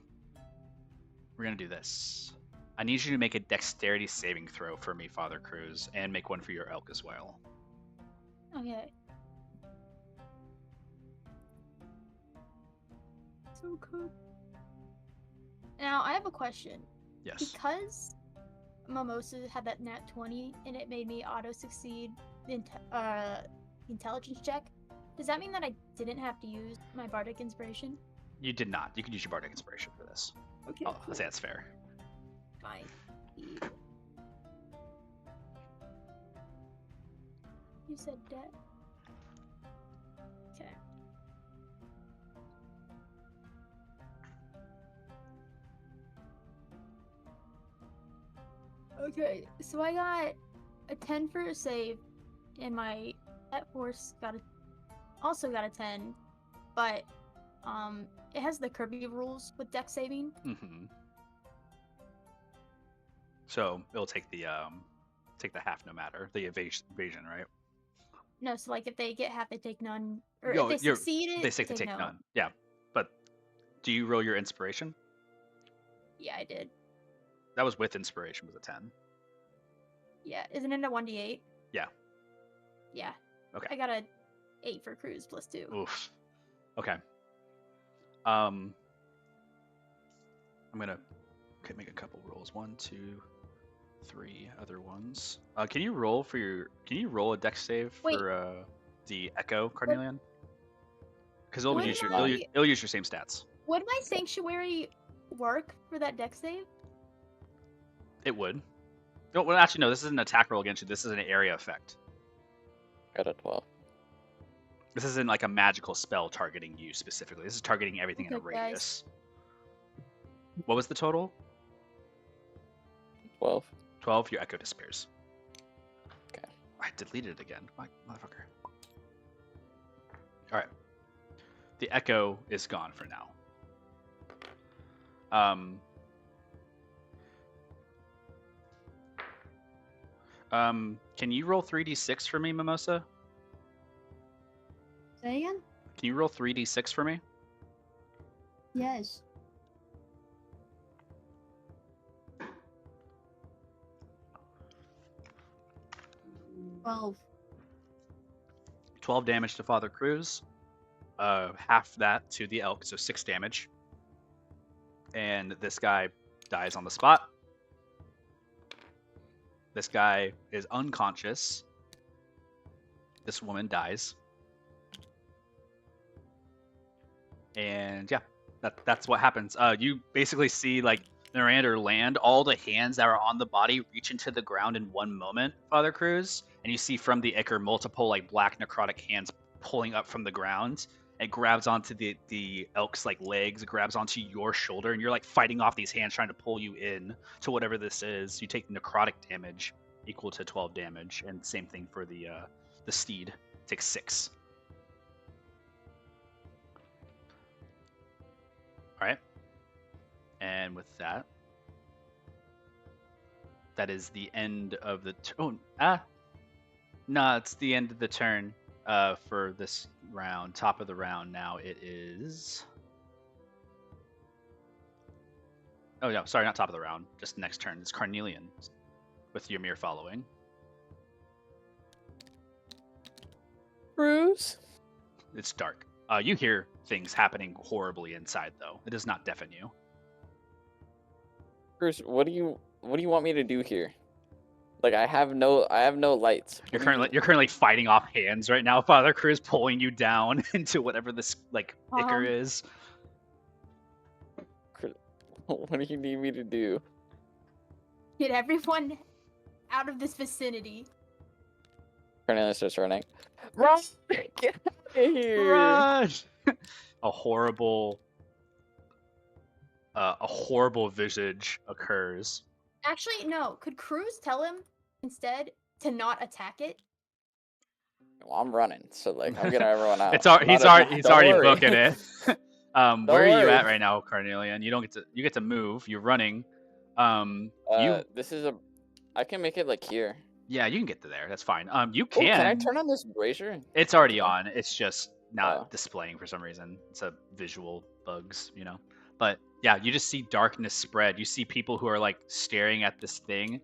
We're gonna do this. I need you to make a dexterity saving throw for me, Father Cruz, and make one for your elk as well. Okay. So good. Now I have a question. Yes. Because Mimosa had that nat 20 and it made me auto succeed the intelligence check, does that mean that I didn't have to use my bardic inspiration? You did not. You can use your bardic inspiration for this. Okay. I'll say that's fair. Fine. You said debt. Okay. Okay, so I got a 10 for a save, and my pet force also got a 10, but it has the Kirby rules with dex saving. Mm-hmm. So it'll take the half no matter the evasion, right? No, so like if they get half, they take none, or Yo, if they succeed it, they say they take no. none. Yeah, but do you roll your inspiration? Yeah, I did. That was with inspiration, was a 10. Yeah, isn't it a 1d8? Yeah. Yeah. Okay. I got a 8 for cruise plus 2. Oof. Okay. I'm gonna make a couple rolls. 1, 2, 3 other ones. Can you roll a dex save for the Echo, Carnelian? Because it'll use your same stats. Would my sanctuary work for that dex save? It would. No, well, actually, no. This is an attack roll against you. This is an area effect. Got a 12. This isn't like a magical spell targeting you specifically. This is targeting everything in a radius. What was the total? 12. 12. Your echo disappears. Okay. I deleted it again. Motherfucker. All right. The echo is gone for now. Can you roll 3d6 for me, Mimosa? Say again? Can you roll 3d6 for me? Yes. Well, 12 damage to Father Cruz. Half that to the elk, so 6 damage. And this guy dies on the spot. This guy is unconscious. This woman dies. And yeah, that's what happens. You basically see like Narander land. All the hands that are on the body reach into the ground in one moment, Father Cruz. And you see from the ichor multiple like black necrotic hands pulling up from the ground. It grabs onto the elk's like legs, grabs onto your shoulder, and you're like fighting off these hands trying to pull you in to whatever this is. You take necrotic damage equal to 12 damage, and same thing for the steed. Takes 6. All right. And with that, that is the end of the no, it's the end of the turn for this round. Top of the round now. It is. Oh no, sorry, not top of the round. Just next turn. It's Carnelian, with Ymir following. Bruce. It's dark. You hear things happening horribly inside, though. It does not deafen you. Bruce, what do you want me to do here? Like I have no lights. You're currently fighting off hands right now, Father Cruz, pulling you down into whatever this like ichor is. What do you need me to do? Get everyone out of this vicinity. Cornelius starts running. Run! Get out of here! Run! A horrible visage occurs. Actually, no. Could Cruz tell him instead to not attack it? Well, I'm running, so like I'm getting everyone out. He's already booking it. Where are you worry. at right now, Carnelian? You get to move. You're running. This is I can make it like here. Yeah, you can get to there. That's fine. You Oh, can I can. turn on this brazier? It's already on. It's just not Oh. displaying for some reason. It's a visual bugs, you know. But yeah, you just see darkness spread. You see people who are like staring at this thing.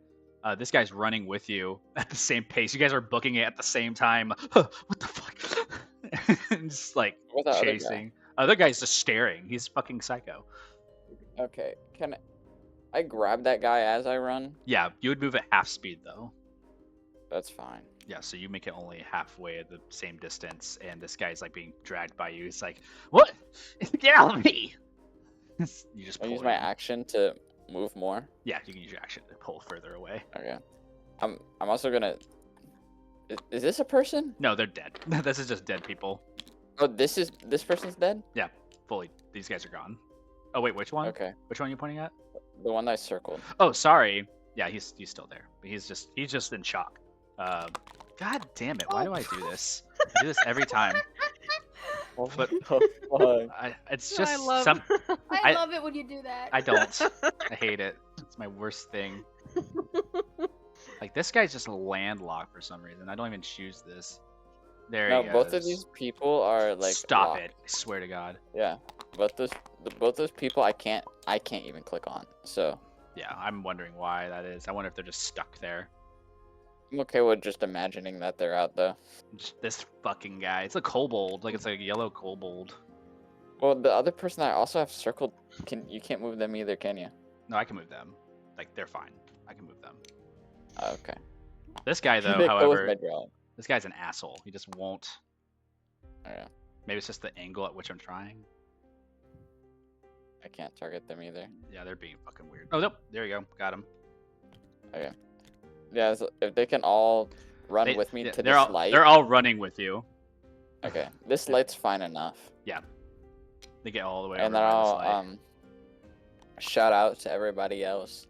This guy's running with you at the same pace. You guys are booking it at the same time. What the fuck? And just like Where's that other guy? chasing. Other guy's just staring. He's fucking psycho. Okay, can I grab that guy as I run? Yeah, you would move at half speed though. That's fine. Yeah, so you make it only halfway at the same distance, and this guy's like being dragged by you. It's like, what? Get out of me! You just I'll pull use my him. action to move more. Yeah, you can use your action to pull further away. Okay. I'm also gonna. Is this a person? No, they're dead. This is just dead people. Oh, this person's dead. Yeah, fully. These guys are gone. Oh wait, which one? Okay, Which one are you pointing at? the one I circled. Oh, sorry. Yeah, he's still there, but he's just in shock. God damn it! Why do I do this? I do this every time. But it's just I love. some. I I- love it when you do that. I don't. I hate it. It's my worst thing. Like this guy's just landlocked for some reason. I don't even choose this. There No, he both goes. of these people are like. Stop locked. it! I swear to God. Yeah, both those people I can't even click on. So Yeah, I'm wondering why that is. I wonder if they're just stuck there. I'm okay with just imagining that they're out though. Just this fucking guy. It's a kobold. Like it's like a yellow kobold. Well, the other person that I also have circled, you can't move them either, can you? No, I can move them. Like they're fine. I can move them. Oh, okay. This guy though, They go with however, my drawing. this guy's an asshole. He just won't. Yeah, Maybe it's just the angle at which I'm trying. I can't target them either. Yeah, they're being fucking weird. Oh, nope. There you go. Got him. Okay. Yeah, so if they can all run with me to they're this all, light. They're all running with you. Okay, this light's fine enough. They get all the way And over then by this I'll light. shout out to everybody else.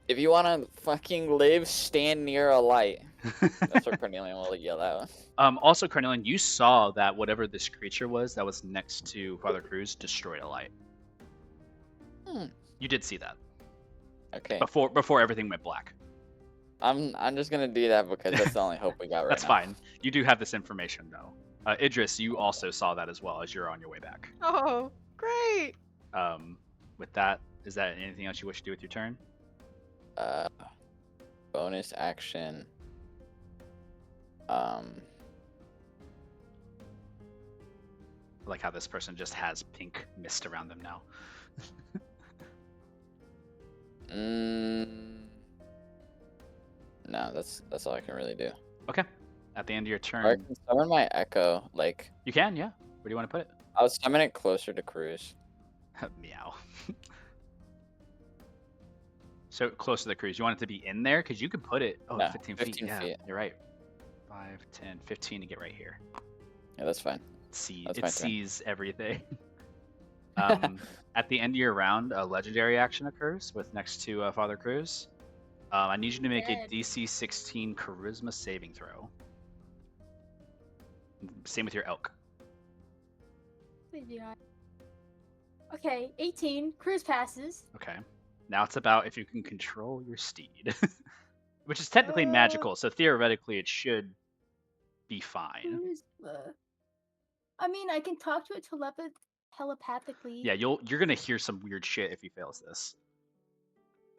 If you wanna fucking live, stand near a light. That's what Cornelian will yell out. Also, Carnelian, you saw that whatever this creature was that was next to Father Cruz destroyed a light. Hmm. You did see that Okay. before everything went black. I'm just gonna do that because that's the only hope we got right That's now. fine. You do have this information though. Idris, you also saw that as well as you're on your way back. Oh, great! With that, is that anything else you wish to do with your turn? Bonus action. I like how this person just has pink mist around them now. No, that's all I can really do. Okay. At the end of your Or I turn, can summon my echo. Like you can, yeah. Where do you want to put it? I'll summon it closer to Cruz. Meow. So close to the cruise. You want it to be in there? Because you could put it. Oh, No, 15 feet. 15 Yeah, feet. you're right. 5, 10, 15 to get right here. Yeah, that's fine. That's It my turn. sees everything. At the end of your round, a legendary action occurs with next to Father Cruz. I need you to make Dead. a DC 16 Charisma saving throw. Same with your elk. Please be high. Okay, 18. Cruise passes. Okay. Now it's about if you can control your steed, which is technically magical. So theoretically, it should be fine. I mean, I can talk to it telepathically. Yeah, you're gonna hear some weird shit if he fails this.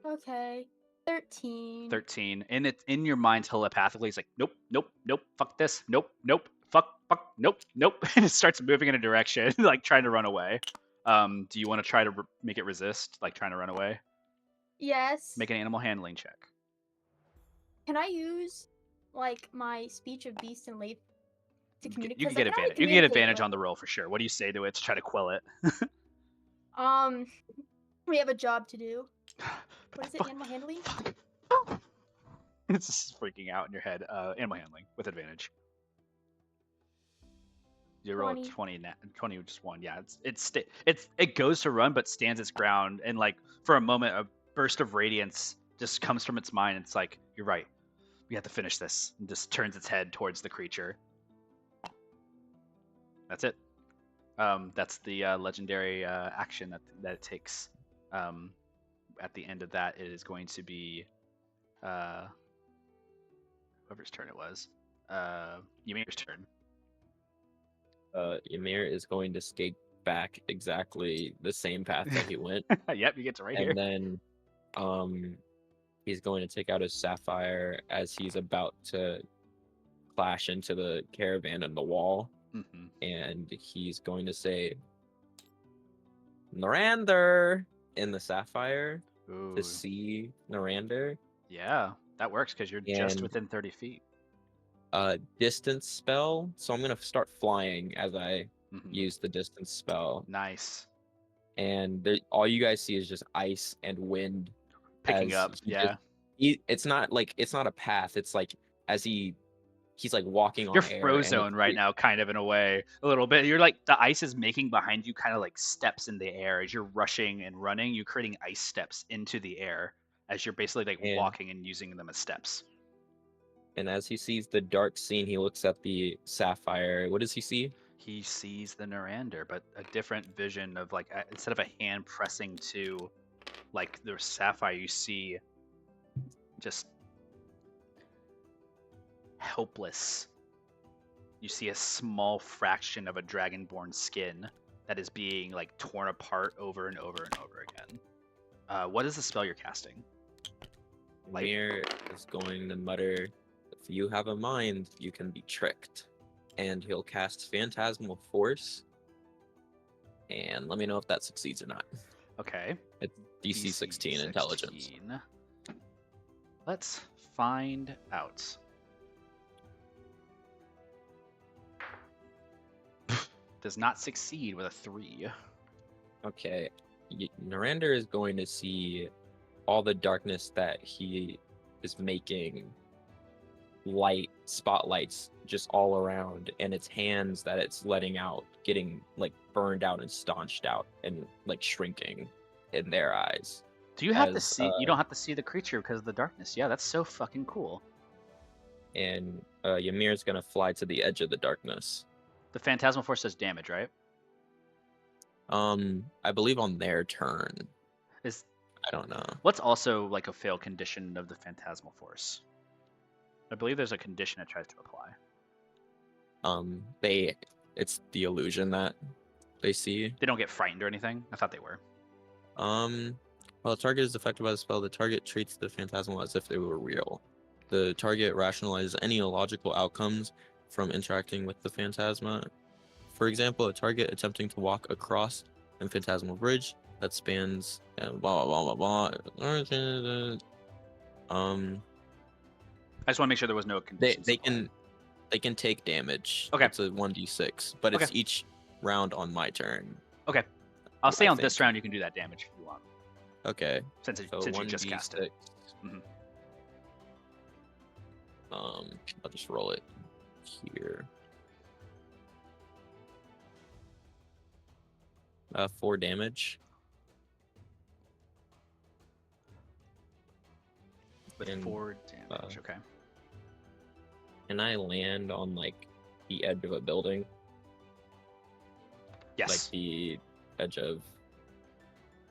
Okay. 13. 13. And it's in your mind telepathically. It's like, nope, nope, nope, fuck this, nope, nope, fuck, nope, nope. And it starts moving in a direction, like trying to run away. Do you want to try to make it resist, like trying to run away? Yes. Make an animal handling check. Can I use like my speech of beast and late to communicate? You can 'Cause I get already advantage. You can get communicate, advantage but- on the roll for sure. What do you say to it to try to quell it? We have a job to do. What is it? Fuck. Animal handling? It's just freaking out in your head. Animal handling with advantage. You roll a 20. 20 just one. Yeah, it goes to run but stands its ground, and like for a moment a burst of radiance just comes from its mind. It's like, you're right. We have to finish this. And just turns its head towards the creature. That's it. That's the legendary action that it takes. At the end of that, it is going to be whoever's turn it was. Ymir's turn. Ymir is going to skate back exactly the same path that he went, Yep, you get to right and here. then he's going to take out his sapphire as he's about to clash into the caravan and the wall, and he's going to say Narander in the sapphire Ooh. to see Narander. Yeah, that works because you're just And within 30 feet. Distance spell. So I'm gonna start flying as I use the distance spell. Nice. And all you guys see is just ice and wind Picking up. Yeah. It's not a path. It's like as he's like walking on You're air. Frozone right now, kind of in a way, a little bit. You're like the ice is making behind you kind of like steps in the air as you're rushing and running. You're creating ice steps into the air as you're basically like walking and using them as steps. And as he sees the dark scene, he looks at the sapphire. What does he see? He sees the Narander, but a different vision of like instead of a hand pressing to like the sapphire, you see just helpless. You see a small fraction of a dragonborn skin that is being like torn apart over and over and over again. What is the spell you're casting? Ymir is going to mutter, "If you have a mind, you can be tricked." And he'll cast Phantasmal Force. And let me know if that succeeds or not. Okay. It's DC 16 intelligence. Let's find out. Does not succeed with a 3. Okay. Narander is going to see all the darkness that he is making light spotlights just all around, and its hands that it's letting out getting like burned out and staunched out and like shrinking in their eyes. Do you have to see? You don't have to see the creature because of the darkness. Yeah, that's so fucking cool. And Ymir's gonna fly to the edge of the darkness. The Phantasmal Force does damage, right? I believe on their turn. I don't know. What's also like a fail condition of the Phantasmal Force? I believe there's a condition it tries to apply. It's the illusion that they see. They don't get frightened or anything? I thought they were. While the target is affected by the spell, the target treats the phantasmal as if they were real. The target rationalizes any illogical outcomes from interacting with the phantasma. For example, a target attempting to walk across a phantasmal bridge that spans blah blah blah blah blah. I just want to make sure there was no conditions. They can take damage. Okay. It's a 1d6, but it's each round on my turn. Okay. I'll say on this round you can do that damage if you want. Okay. Since you just cast it. I'll just roll it here. 4 damage. With 4 damage, okay. Can I land on like the edge of a building? Yes. Like the edge of,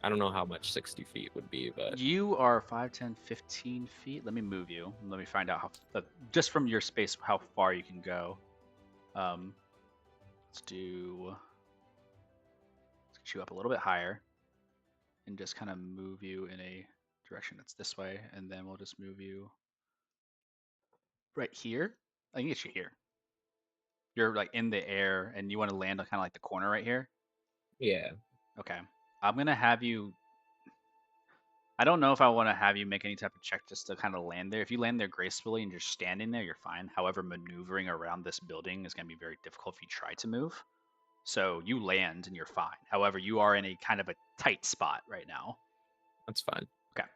I don't know how much 60 feet would be, but you are 5, 10, 15 feet. Let me move you. Let me find out how, just from your space, how far you can go. Let's get you up a little bit higher and just kind of move you in a direction that's this way, and then we'll just move you right here. I can get you here. You're like in the air and you want to land on kind of like the corner right here? Yeah. Okay. I'm going to have you, I don't know if I want to have you make any type of check just to kind of land there. If you land there gracefully and you're standing there, you're fine. However, maneuvering around this building is going to be very difficult if you try to move. So you land and you're fine. However, you are in a kind of a tight spot right now. That's fine. Okay.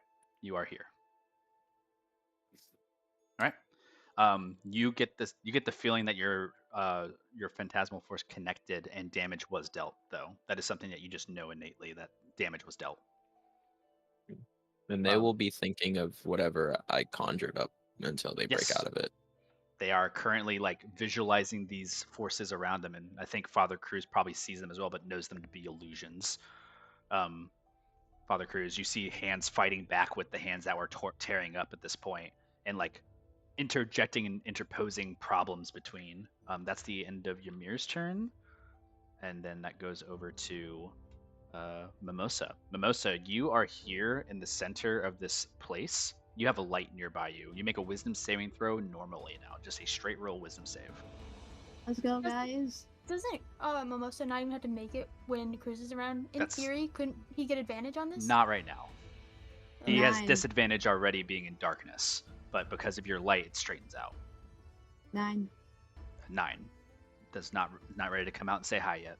You are here. All right. You get the feeling that your phantasmal force connected and damage was dealt, though. That is something that you just know innately that damage was dealt. And they will be thinking of whatever I conjured up until they break out of it. They are currently like visualizing these forces around them, and I think Father Cruz probably sees them as well, but knows them to be illusions. Um, Father Cruz, you see hands fighting back with the hands that were tearing up at this point, and like interjecting and interposing problems between. That's the end of Ymir's turn, and then that goes over to Mimosa. Mimosa, you are here in the center of this place. You have a light nearby you. You make a wisdom saving throw normally now, just a straight roll wisdom save. Let's go, guys. Doesn't Mimosa not even have to make it when Cruz is around? In That's- theory, couldn't he get advantage on this? Not right now. He has 9. disadvantage already being in darkness, but because of your light, it straightens out. 9. 9 does not ready to come out and say hi yet.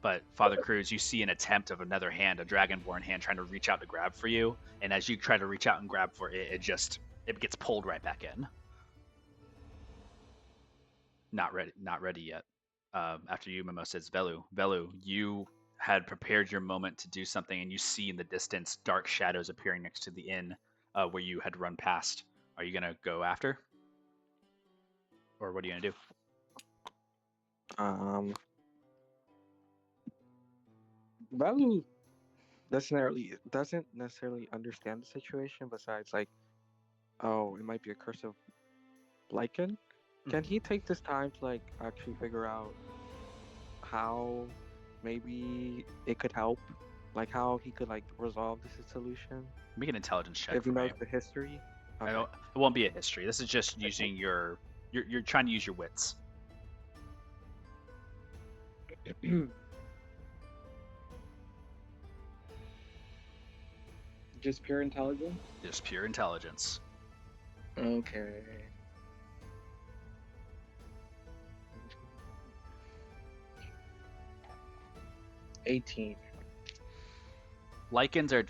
But Father Cruz, you see an attempt of another hand, a dragonborn hand, trying to reach out to grab for you, and as you try to reach out and grab for it, it gets pulled right back in. Not ready yet. After you, Mimosa, it's Velu. Velu, you had prepared your moment to do something, and you see in the distance dark shadows appearing next to the inn where you had run past. Are you gonna go after, or what are you gonna do? Velu doesn't necessarily understand the situation. Besides, like, oh, it might be a curse of Lycan. Can he take this time to like actually figure out how maybe it could help, like how he could like resolve this solution? Make an intelligence check If he for me. knows the history. I don't, it won't be a history. This is just using you're trying to use your wits. Just pure intelligence. Just pure intelligence. Okay. $18. Lichens are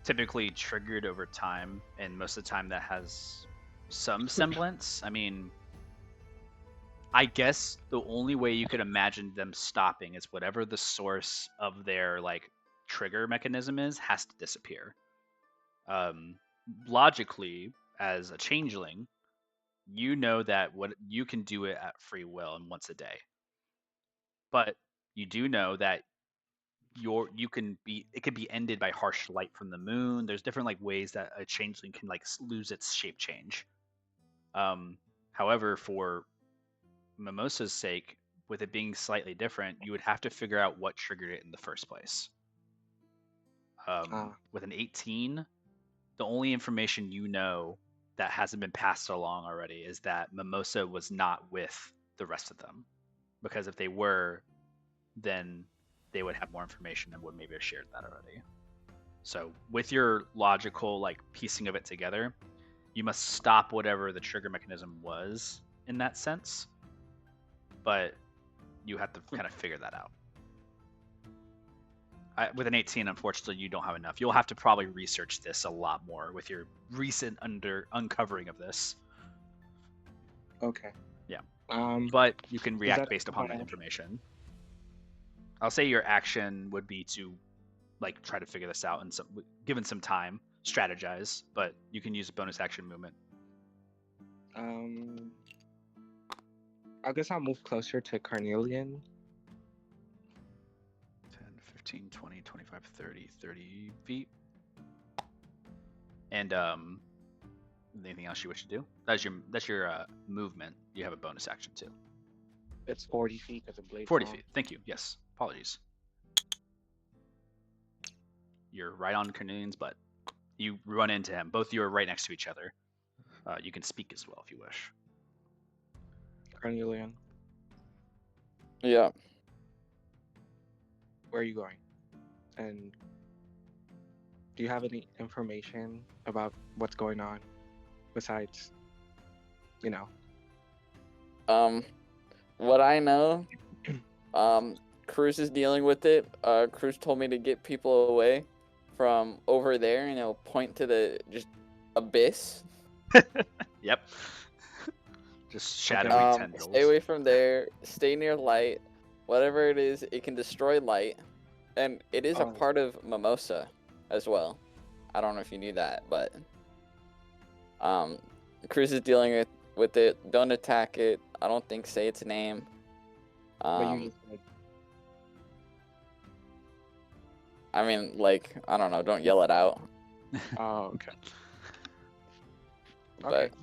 typically triggered over time, and most of the time that has some semblance. I mean, I guess the only way you could imagine them stopping is whatever the source of their like trigger mechanism is has to disappear. Logically, as a changeling, you know that what you can do it at free will and once a day. But you do know that it could be ended by harsh light from the moon. There's different like ways that a changeling can like lose its shape change. However, for Mimosa's sake, with it being slightly different, you would have to figure out what triggered it in the first place. With an 18, the only information you know that hasn't been passed along already is that Mimosa was not with the rest of them. Because if they were, then they would have more information and would maybe have shared that already. So with your logical like piecing of it together, you must stop whatever the trigger mechanism was in that sense. But you have to kind of figure that out. With an 18, unfortunately, you don't have enough. You'll have to probably research this a lot more with your recent uncovering of this. Okay. Yeah. But you can react based upon that action? information. I'll say your action would be to like try to figure this out and given some time, strategize, but you can use a bonus action movement. I guess I'll move closer to Carnelian. 10, 15, 20, 25, 30 feet. And anything else you wish to do? That's your movement. You have a bonus action too. It's 40 feet because of blade. 40 feet. Thank you. Yes. Apologies. You're right on Cornelian's butt. You run into him. Both of you are right next to each other. You can speak as well if you wish. Carnelian, Yeah. where are you going? And do you have any information about what's going on besides, you know? What I know, Cruz is dealing with it. Cruz told me to get people away from over there, and he'll point to the just abyss. Yep. Just shadowy tendrils. Stay away from there. Stay near light. Whatever it is, it can destroy light, and it is a part of Mimosa as well. I don't know if you knew that, but Cruz is dealing with it. Don't attack it. I don't think say its name. But you just said, I mean, like, I don't know. Don't yell it out. oh, okay. But Okay.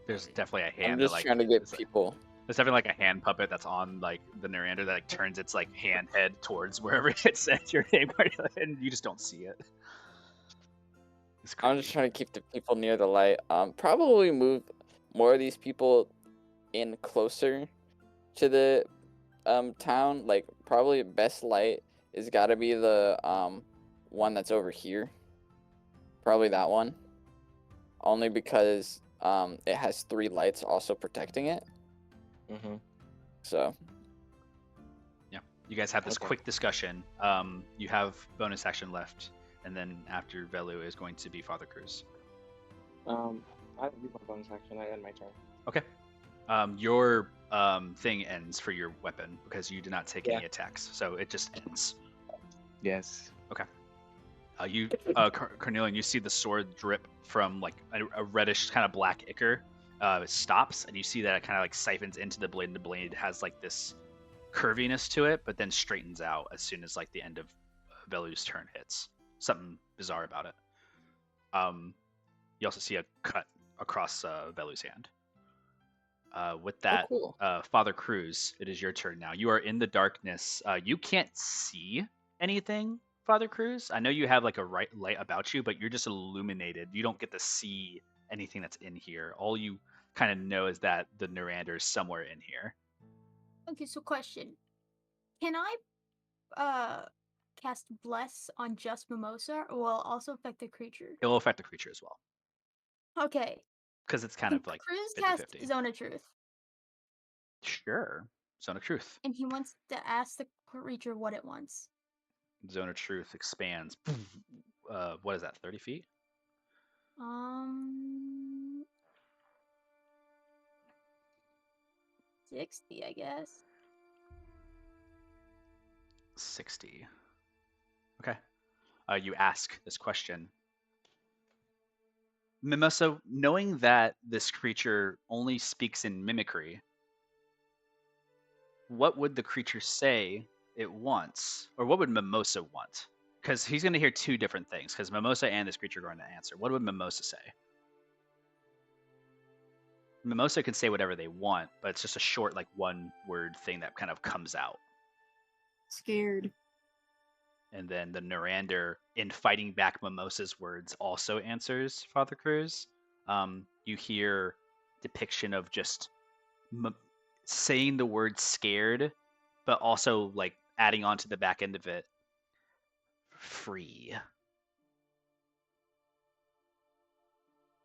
There's definitely a hand I'm that just like trying to get it's like- people. there's definitely like a hand puppet that's on like the Narander that like turns its like hand head towards wherever it says your name, and you just don't see it. It's I'm creepy. just trying to keep the people near the light. Probably move more of these people in closer to the town. Like probably best light is got to be the one that's over here. Probably that one. Only because it has 3 lights also protecting it. Mm-hmm. So Yeah, you guys have this Okay. quick discussion. You have bonus action left, and then after Velu is going to be Father Cruz. I don't use my bonus action. I end my turn. Okay. Your thing ends for your weapon because you did not take any Yeah. attacks, so it just ends. Yes. Cornelian, you see the sword drip from like a reddish kind of black ichor. It stops, and you see that it kind of like siphons into the blade, and the blade has like this curviness to it, but then straightens out as soon as like the end of Velu's turn hits. Something bizarre about it. You also see a cut across Velu's hand. With that, cool. Father Cruz, it is your turn now. You are in the darkness. You can't see anything, Father Cruz. I know you have like a light about you, but you're just illuminated. You don't get to see anything that's in here. All you kind of know is that the Narander is somewhere in here. Okay, so question. Can I cast Bless on just Mimosa, or will it also affect the creature? It will affect the creature as well, Okay. because it's kind Can of like Cruz 50-50. cast Zone of Truth? Sure. Zone of Truth. And he wants to ask the creature what it wants. Zone of Truth expands. What is that, 30 feet? 60, I guess. 60. Okay. You ask this question. Mimosa, knowing that this creature only speaks in mimicry, what would the creature say it wants? Or what would Mimosa want? Because he's going to hear 2 different things, because Mimosa and this creature are going to answer. What would Mimosa say? Mimosa can say whatever they want, but it's just a short, like, 1-word thing that kind of comes out. Scared. And then the Narander, in fighting back Mimosa's words, also answers Father Cruz. You hear depiction of just saying the word scared, but also like adding on to the back end of it, free.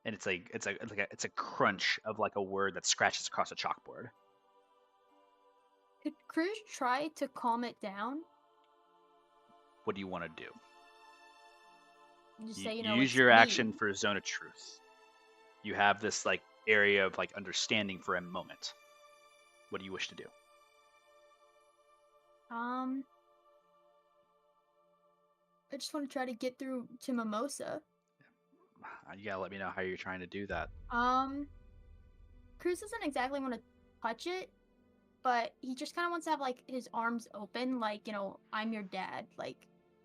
And it's a crunch of like a word that scratches across a chalkboard. Could Cruz try to calm it down? What do you want to do? Just You say, you know, use it's your me. action for Zone of Truth. You have this like area of like understanding for a moment. What do you wish to do? I just want to try to get through to Mimosa. You gotta let me know how you're trying to do that. Cruz doesn't exactly want to touch it, but he just kind of wants to have like his arms open, like, you know, I'm your dad. Like,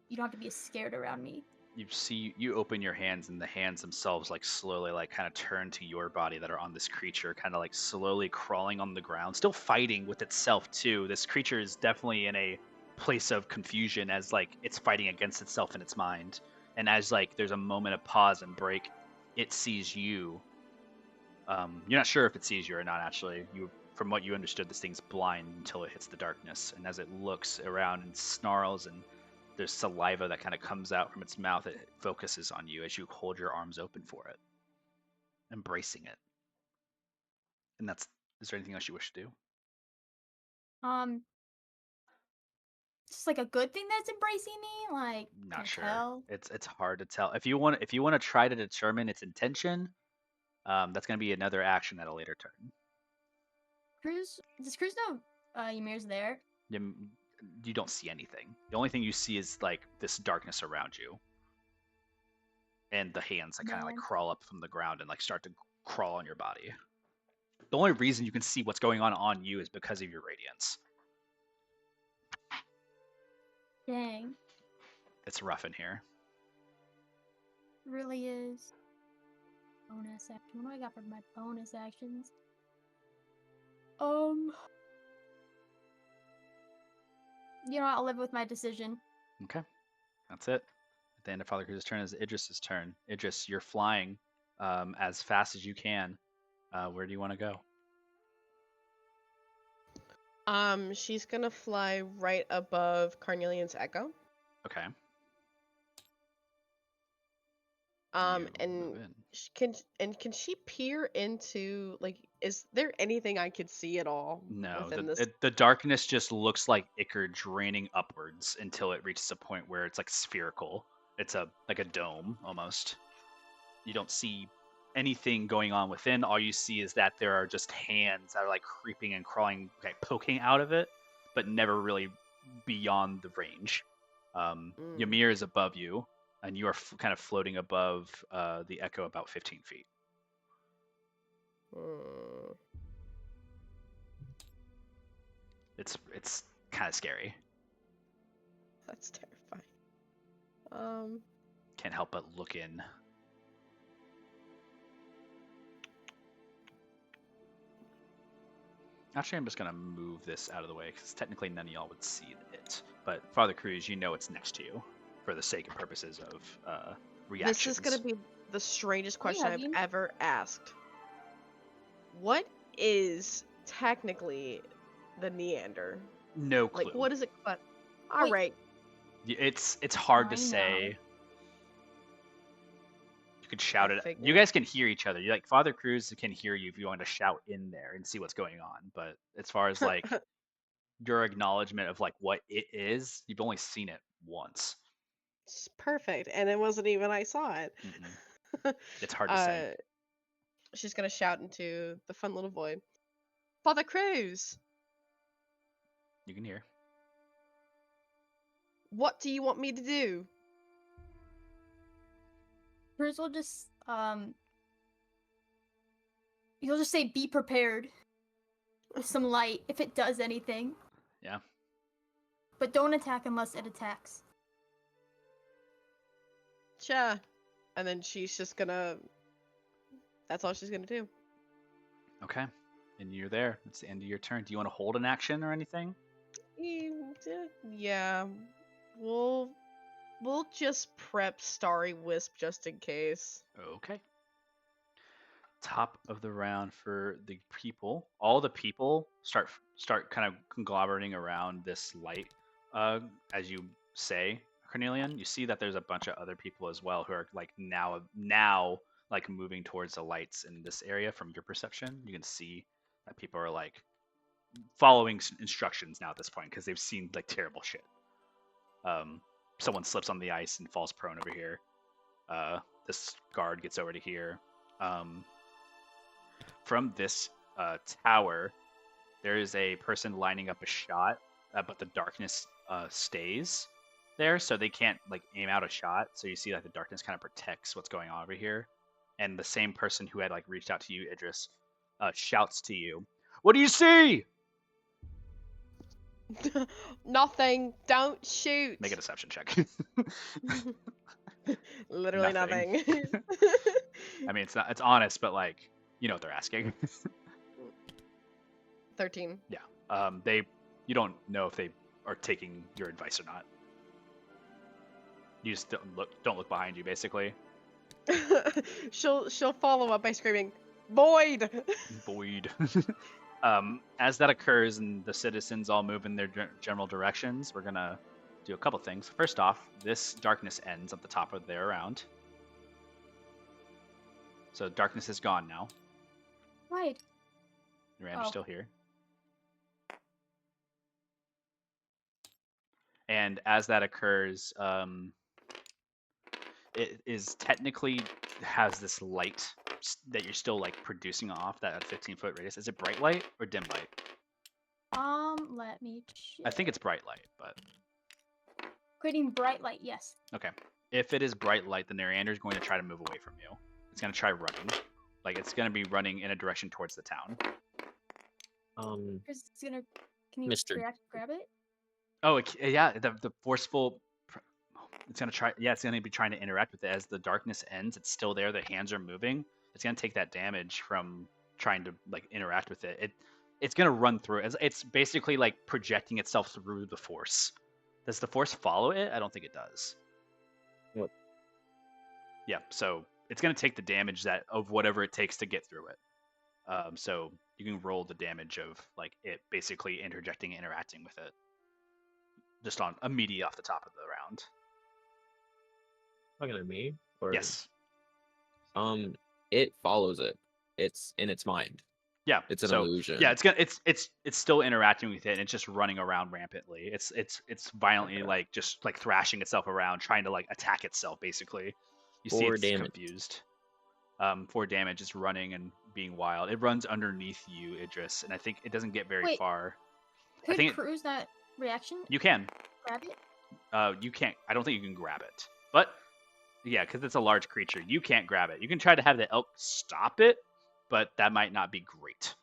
you don't have to be scared around me. You open your hands, and the hands themselves like slowly like kind of turn to your body that are on this creature, kind of like slowly crawling on the ground, still fighting with itself too. This creature is definitely in a place of confusion as like it's fighting against itself in its mind. And as like there's a moment of pause and break, it sees you. You're not sure if it sees you or not, actually. From what you understood, this thing's blind until it hits the darkness, and as it looks around and snarls and there's saliva that kind of comes out from its mouth, it focuses on you as you hold your arms open for it, embracing it. And is there anything else you wish to do? Just like a good thing that's embracing me, like, can I Not sure. tell? It's hard to tell. If you want to try to determine its intention, that's going to be another action at a later turn. Does Cruz know Ymir's there? You don't see anything. The only thing you see is like this darkness around you, and the hands that kind of like Man. crawl up from the ground and like start to crawl on your body. The only reason you can see what's going on you is because of your radiance. Dang. It's rough in here. Really is. Bonus action. What do I got for my bonus actions? You know what? I'll live with my decision. Okay, that's it. At the end of Father Cruz's turn is Idris's turn. Idris, you're flying as fast as you can. Where do you want to go? She's gonna fly right above Carnelian's Echo. Okay. And move in. can she peer into, like, is there anything I could see at all No, within this? the darkness just looks like ichor draining upwards until it reaches a point where it's like spherical. It's like a dome almost. You don't see anything going on within. All you see is that there are just hands that are like creeping and crawling, like poking out of it, but never really beyond the range. Ymir is above you, and you are kind of floating above the echo about 15 feet. It's kind of scary. That's terrifying. Can't help but look in. Actually, I'm just gonna move this out of the way because technically none of y'all would see it. But Father Cruz, you know it's next to you, for the sake and purposes of reactions. This is gonna be the strangest question have I've you? ever asked. What is technically the Neander? No clue. Like, what is it? But all Wait. right. It's hard to I know. say. You could shout I it. figured. You guys can hear each other. Like Father Cruz can hear you if you want to shout in there and see what's going on. But as far as like your acknowledgement of like what it is, you've only seen it once. It's perfect, and it wasn't even I saw it. It's hard to say. She's gonna shout into the fun little void. Father Cruz, You can hear. what do you want me to do? Cruz will just he'll just say be prepared with some light if it does anything. Yeah. But don't attack unless it attacks. Cha. And then she's just gonna. That's all she's gonna do. Okay. And you're there. It's the end of your turn. Do you want to hold an action or anything? Yeah. We'll just prep Starry Wisp just in case. Okay. Top of the round for the people. All the people start kind of conglomerating around this light. As you say, Cornelian, you see that there's a bunch of other people as well who are like now like moving towards the lights in this area. From your perception, you can see that people are like following instructions now at this point because they've seen like terrible shit. Someone slips on the ice and falls prone over here. This guard gets over to here. From this tower, there is a person lining up a shot, but the darkness stays there, so they can't like aim out a shot. So you see like the darkness kind of protects what's going on over here. And the same person who had like reached out to you, Idris, shouts to you, "What do you see?" Nothing. Don't shoot. Make a deception check. Literally nothing. I mean, it's honest, but like, you know what they're asking. 13. Yeah. You don't know if they are taking your advice or not. You just don't look behind you, basically. she'll follow up by screaming, "Void!" Void. As that occurs and the citizens all move in their general directions, we're gonna do a couple things. First off, this darkness ends at the top of their round. So darkness is gone now. Right. Miranda's still here. And as that occurs, it is technically has this light that you're still like producing off that 15-foot radius. Is it bright light or dim light? Let me check. I think it's bright light, but Creating bright light, yes. okay. If it is bright light, then Neander is going to try to move away from you. It's going to try running, Like it's gonna be running in a direction towards the town. Chris is gonna. Can you Mister. grab it? Oh, yeah. The forceful. It's gonna try. Yeah, it's gonna be trying to interact with it as the darkness ends. It's still there. The hands are moving. It's gonna take that damage from trying to like interact with it. It's gonna run through it. It's basically like projecting itself through the force. Does the force follow it? I don't think it does. What? Yeah. So it's gonna take the damage of whatever it takes to get through it. So you can roll the damage of like it basically interjecting, interacting with it. Just on immediate off the top of the round. Talking to me? Or Yes. It follows it. It's in its mind. Yeah. It's an so, illusion. Yeah, it's still interacting with it and it's just running around rampantly. It's violently like just like thrashing itself around, trying to like attack itself basically. You see 4 it's damage. confused. 4 damage, it's running and being wild. It runs underneath you, Idris, and I think it doesn't get very Wait. far. Could think Cruz not reaction You can. grab it? You can't. I don't think you can grab it. But yeah, because it's a large creature, you can't grab it. You can try to have the elk stop it, but that might not be great.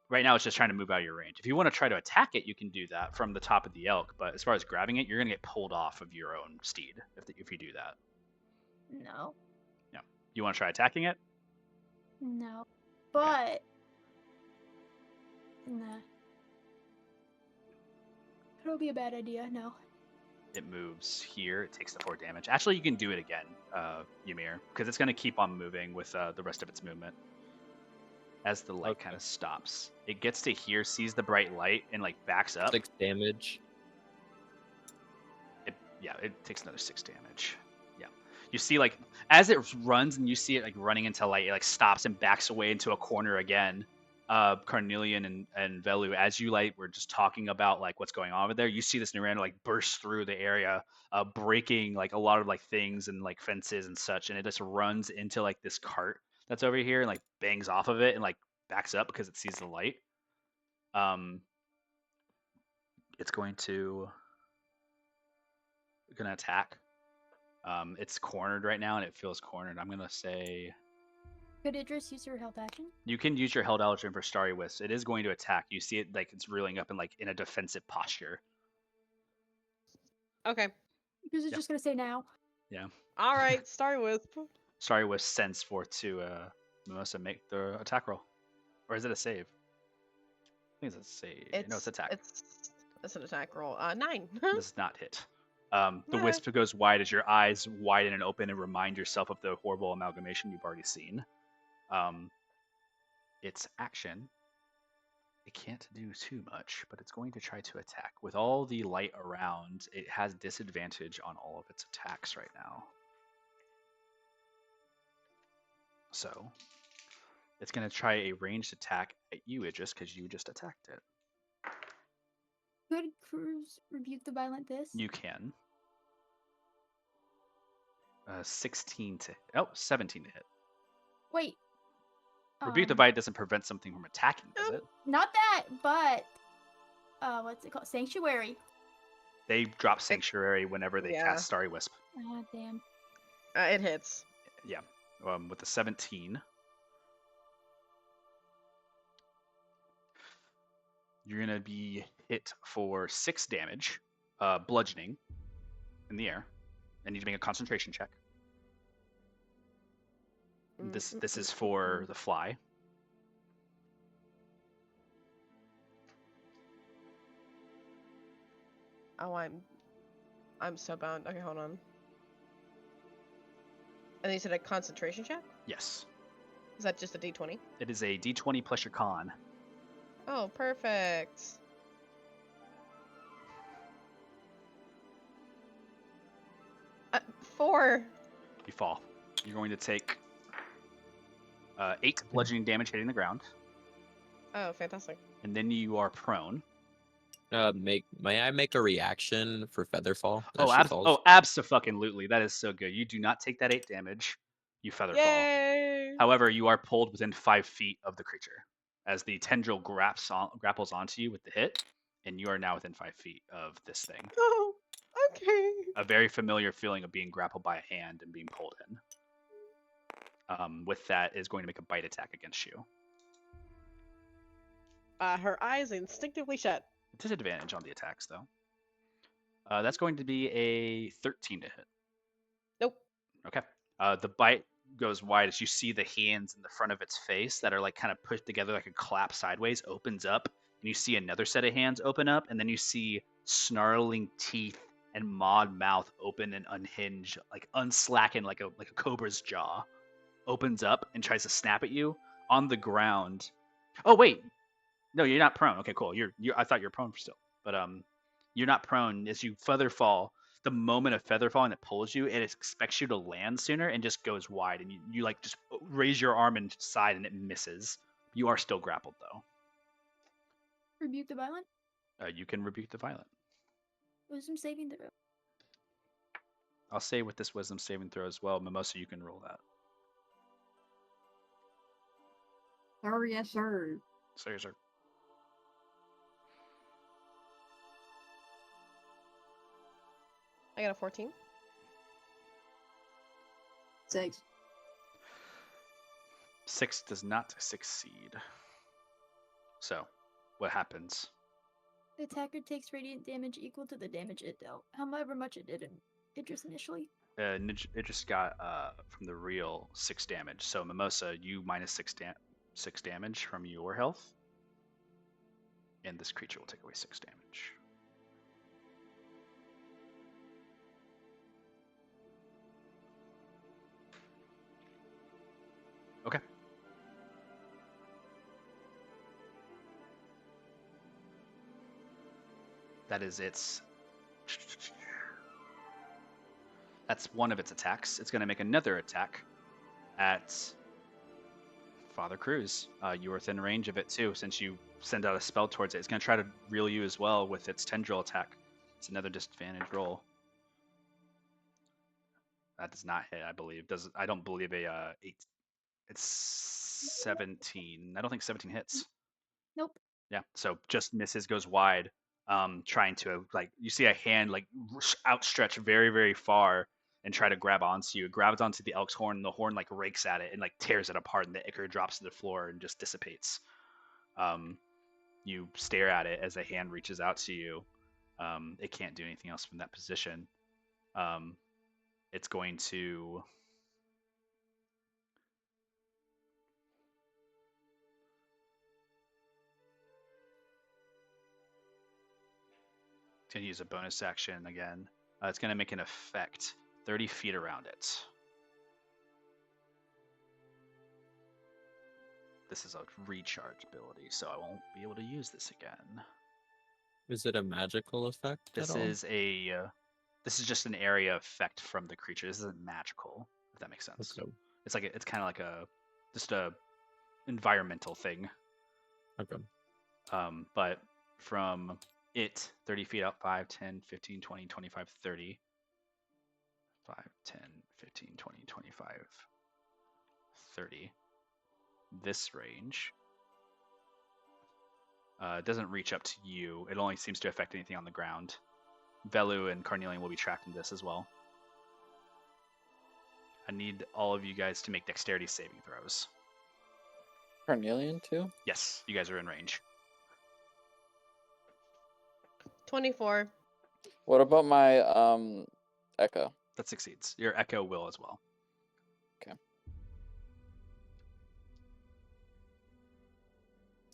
Right now, it's just trying to move out of your range. If you want to try to attack it, you can do that from the top of the elk. But as far as grabbing it, you're gonna get pulled off of your own steed if you do that. No. Yeah. You want to try attacking it? No. But. Nah. That'll be a bad idea. No. It moves here. It takes the 4 damage. Actually, you can do it again, Ymir, because it's going to keep on moving with the rest of its movement. As the light kind of stops, it gets to here, sees the bright light, and like backs up. 6 damage. It takes another 6 damage. Yeah, you see like as it runs and you see it like running into light, it like stops and backs away into a corner again. Carnelian and Velu, as you like were just talking about like what's going on over there, you see this Naranda like burst through the area, breaking like a lot of like things and like fences and such, and it just runs into like this cart that's over here and like bangs off of it and like backs up because it sees the light. It's gonna attack. It's cornered right now and it feels cornered. I'm gonna say Could Idris use her health action? you can use your held action for Starry Wisp. It is going to attack. You see it like it's reeling up in a defensive posture. Okay. Because it's just gonna say now. Yeah. All right. Starry Wisp. Starry Wisp sends forth to Mimosa make the attack roll. Or is it a save? I think it's a save. No, it's attack. It's an attack roll. 9. Does not hit. The wisp goes wide as your eyes widen and open and remind yourself of the horrible amalgamation you've already seen. Its action, it can't do too much, but it's going to try to attack. With all the light around, it has disadvantage on all of its attacks right now. So, it's going to try a ranged attack at you, Idris, because you just attacked it. Could Cruz rebuke the violent this? You can. 17 to hit. Wait. Rebuke the Bite doesn't prevent something from attacking, does it? Not that, but what's it called? Sanctuary. They drop Sanctuary whenever they cast Starry Wisp. Ah, damn. It hits. Yeah. With the 17. You're going to be hit for 6 damage, bludgeoning, in the air. I need to make a concentration check. This is for the fly. Oh, I'm so bound. Okay, hold on. And you said a concentration check? Yes. Is that just a D20? It is a D20 plus your con. Oh, perfect. Four. You fall. You're going to take 8 bludgeoning damage hitting the ground. Oh, fantastic. And then you are prone. May I make a reaction for Featherfall? Abso-fucking-lutely. That is so good. You do not take that 8 damage. You Featherfall. Yay! However, you are pulled within 5 feet of the creature as the tendril grapples onto you with the hit, and you are now within 5 feet of this thing. Oh, okay. A very familiar feeling of being grappled by a hand and being pulled in. with that is going to make a bite attack against you. Her eyes instinctively shut. Disadvantage on the attacks, though. That's going to be a 13 to hit. Nope. Okay. The bite goes wide as you see the hands in the front of its face that are like kind of pushed together like a clap sideways, opens up, and you see another set of hands open up, and then you see snarling teeth and mauled mouth open and unhinge, like unslacken like a cobra's jaw. Opens up and tries to snap at you on the ground. Oh wait, no, you're not prone. Okay, cool. You're I thought you were prone still, but you're not prone. As you feather fall, the moment of feather falling that pulls you, it expects you to land sooner and just goes wide, and you like just raise your arm and side and it misses. You are still grappled though. Rebuke the violent. You can rebuke the violent. Wisdom saving throw. I'll say with this wisdom saving throw as well, Mimosa, you can roll that. Sir, yes, sir. Sir. I got a 14. 6. 6 does not succeed. So, what happens? The attacker takes radiant damage equal to the damage it dealt, however much it did in Idris initially. It just got from the real 6 damage. So Mimosa, you minus 6 damage from your health, and this creature will take away 6 damage. Okay. That is its. That's one of its attacks. It's going to make another attack at Father Cruz. You were within range of it too, since you send out a spell towards it. It's going to try to reel you as well with its tendril attack. It's another disadvantage roll. That does not hit, I believe. I don't believe a 8. It's 17. I don't think 17 hits. Nope. Yeah, so just misses, goes wide. Trying to like you see a hand like outstretched very very far and try to grab onto you. It grabs onto the elk's horn, and the horn like rakes at it and like tears it apart, and the ichor drops to the floor and just dissipates. You stare at it as the hand reaches out to you. It can't do anything else from that position. It's going to use a bonus action again. It's going to make an effect 30 feet around it. This is a recharge ability, so I won't be able to use this again. Is it a magical effect? This is just an area effect from the creature. This isn't magical, if that makes sense. Okay. It's kind of like just a environmental thing. Okay. But from it 30 feet out, 5, 10, 15, 20, 25, 30. 5, 10, 15, 20, 25, 30. This range. It doesn't reach up to you. It only seems to affect anything on the ground. Velu and Carnelian will be tracked in this as well. I need all of you guys to make dexterity saving throws. Carnelian too? Yes, you guys are in range. 24. What about my echo? That succeeds. Your echo will as well. Okay.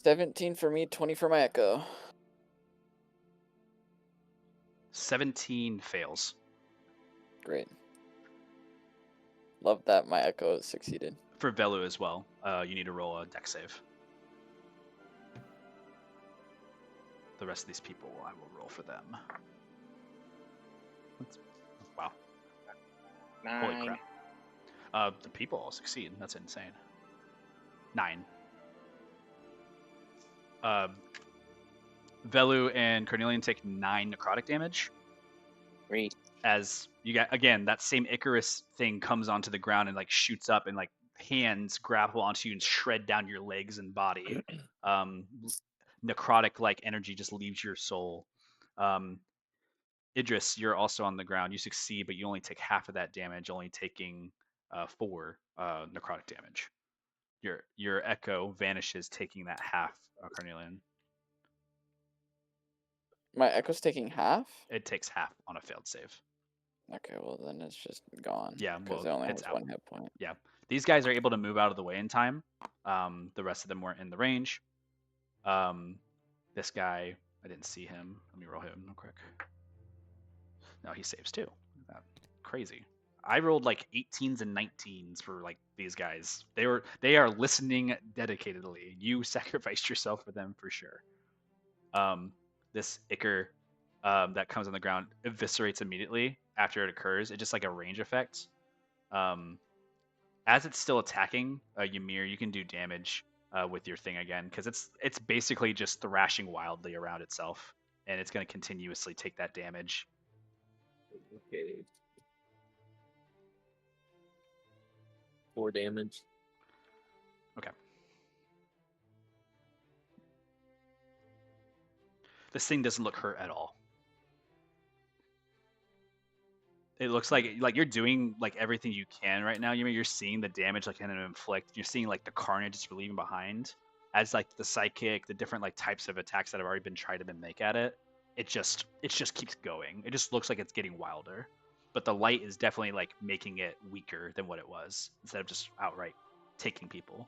17 for me, 20 for my echo. 17 fails. Great. Love that my echo succeeded. For Velu as well, you need to roll a dex save. The rest of these people, I will roll for them. Wow. 9. Holy crap. The people all succeed. That's insane. 9. Velu and Carnelian take 9 necrotic damage. 3. As you got, again, that same Icarus thing comes onto the ground and like shoots up, and like hands grapple onto you and shred down your legs and body. Necrotic like energy just leaves your soul. Idris, you're also on the ground. You succeed, but you only take half of that damage, only taking 4 necrotic damage. Your echo vanishes, taking that half, Carnelian. My echo's taking half? It takes half on a failed save. Okay, well then it's just gone. Yeah, Because well, it only it's has out. 1 hit point. Yeah, these guys are able to move out of the way in time. The rest of them weren't in the range. This guy, I didn't see him. Let me roll him real quick. No, he saves too. Crazy. I rolled like 18s and 19s for like these guys. They are listening dedicatedly. You sacrificed yourself for them for sure. This ichor that comes on the ground eviscerates immediately after it occurs. It's just like a range effect. As it's still attacking Ymir, you can do damage with your thing again because it's basically just thrashing wildly around itself, and it's going to continuously take that damage. Okay. 4 damage. Okay. This thing doesn't look hurt at all. It looks like you're doing like everything you can right now. You're seeing the damage like kind of inflict. You're seeing like the carnage it's leaving behind as like the psychic, the different like types of attacks that have already been tried to make at it. It just keeps going. It just looks like it's getting wilder, but the light is definitely like making it weaker than what it was instead of just outright taking people.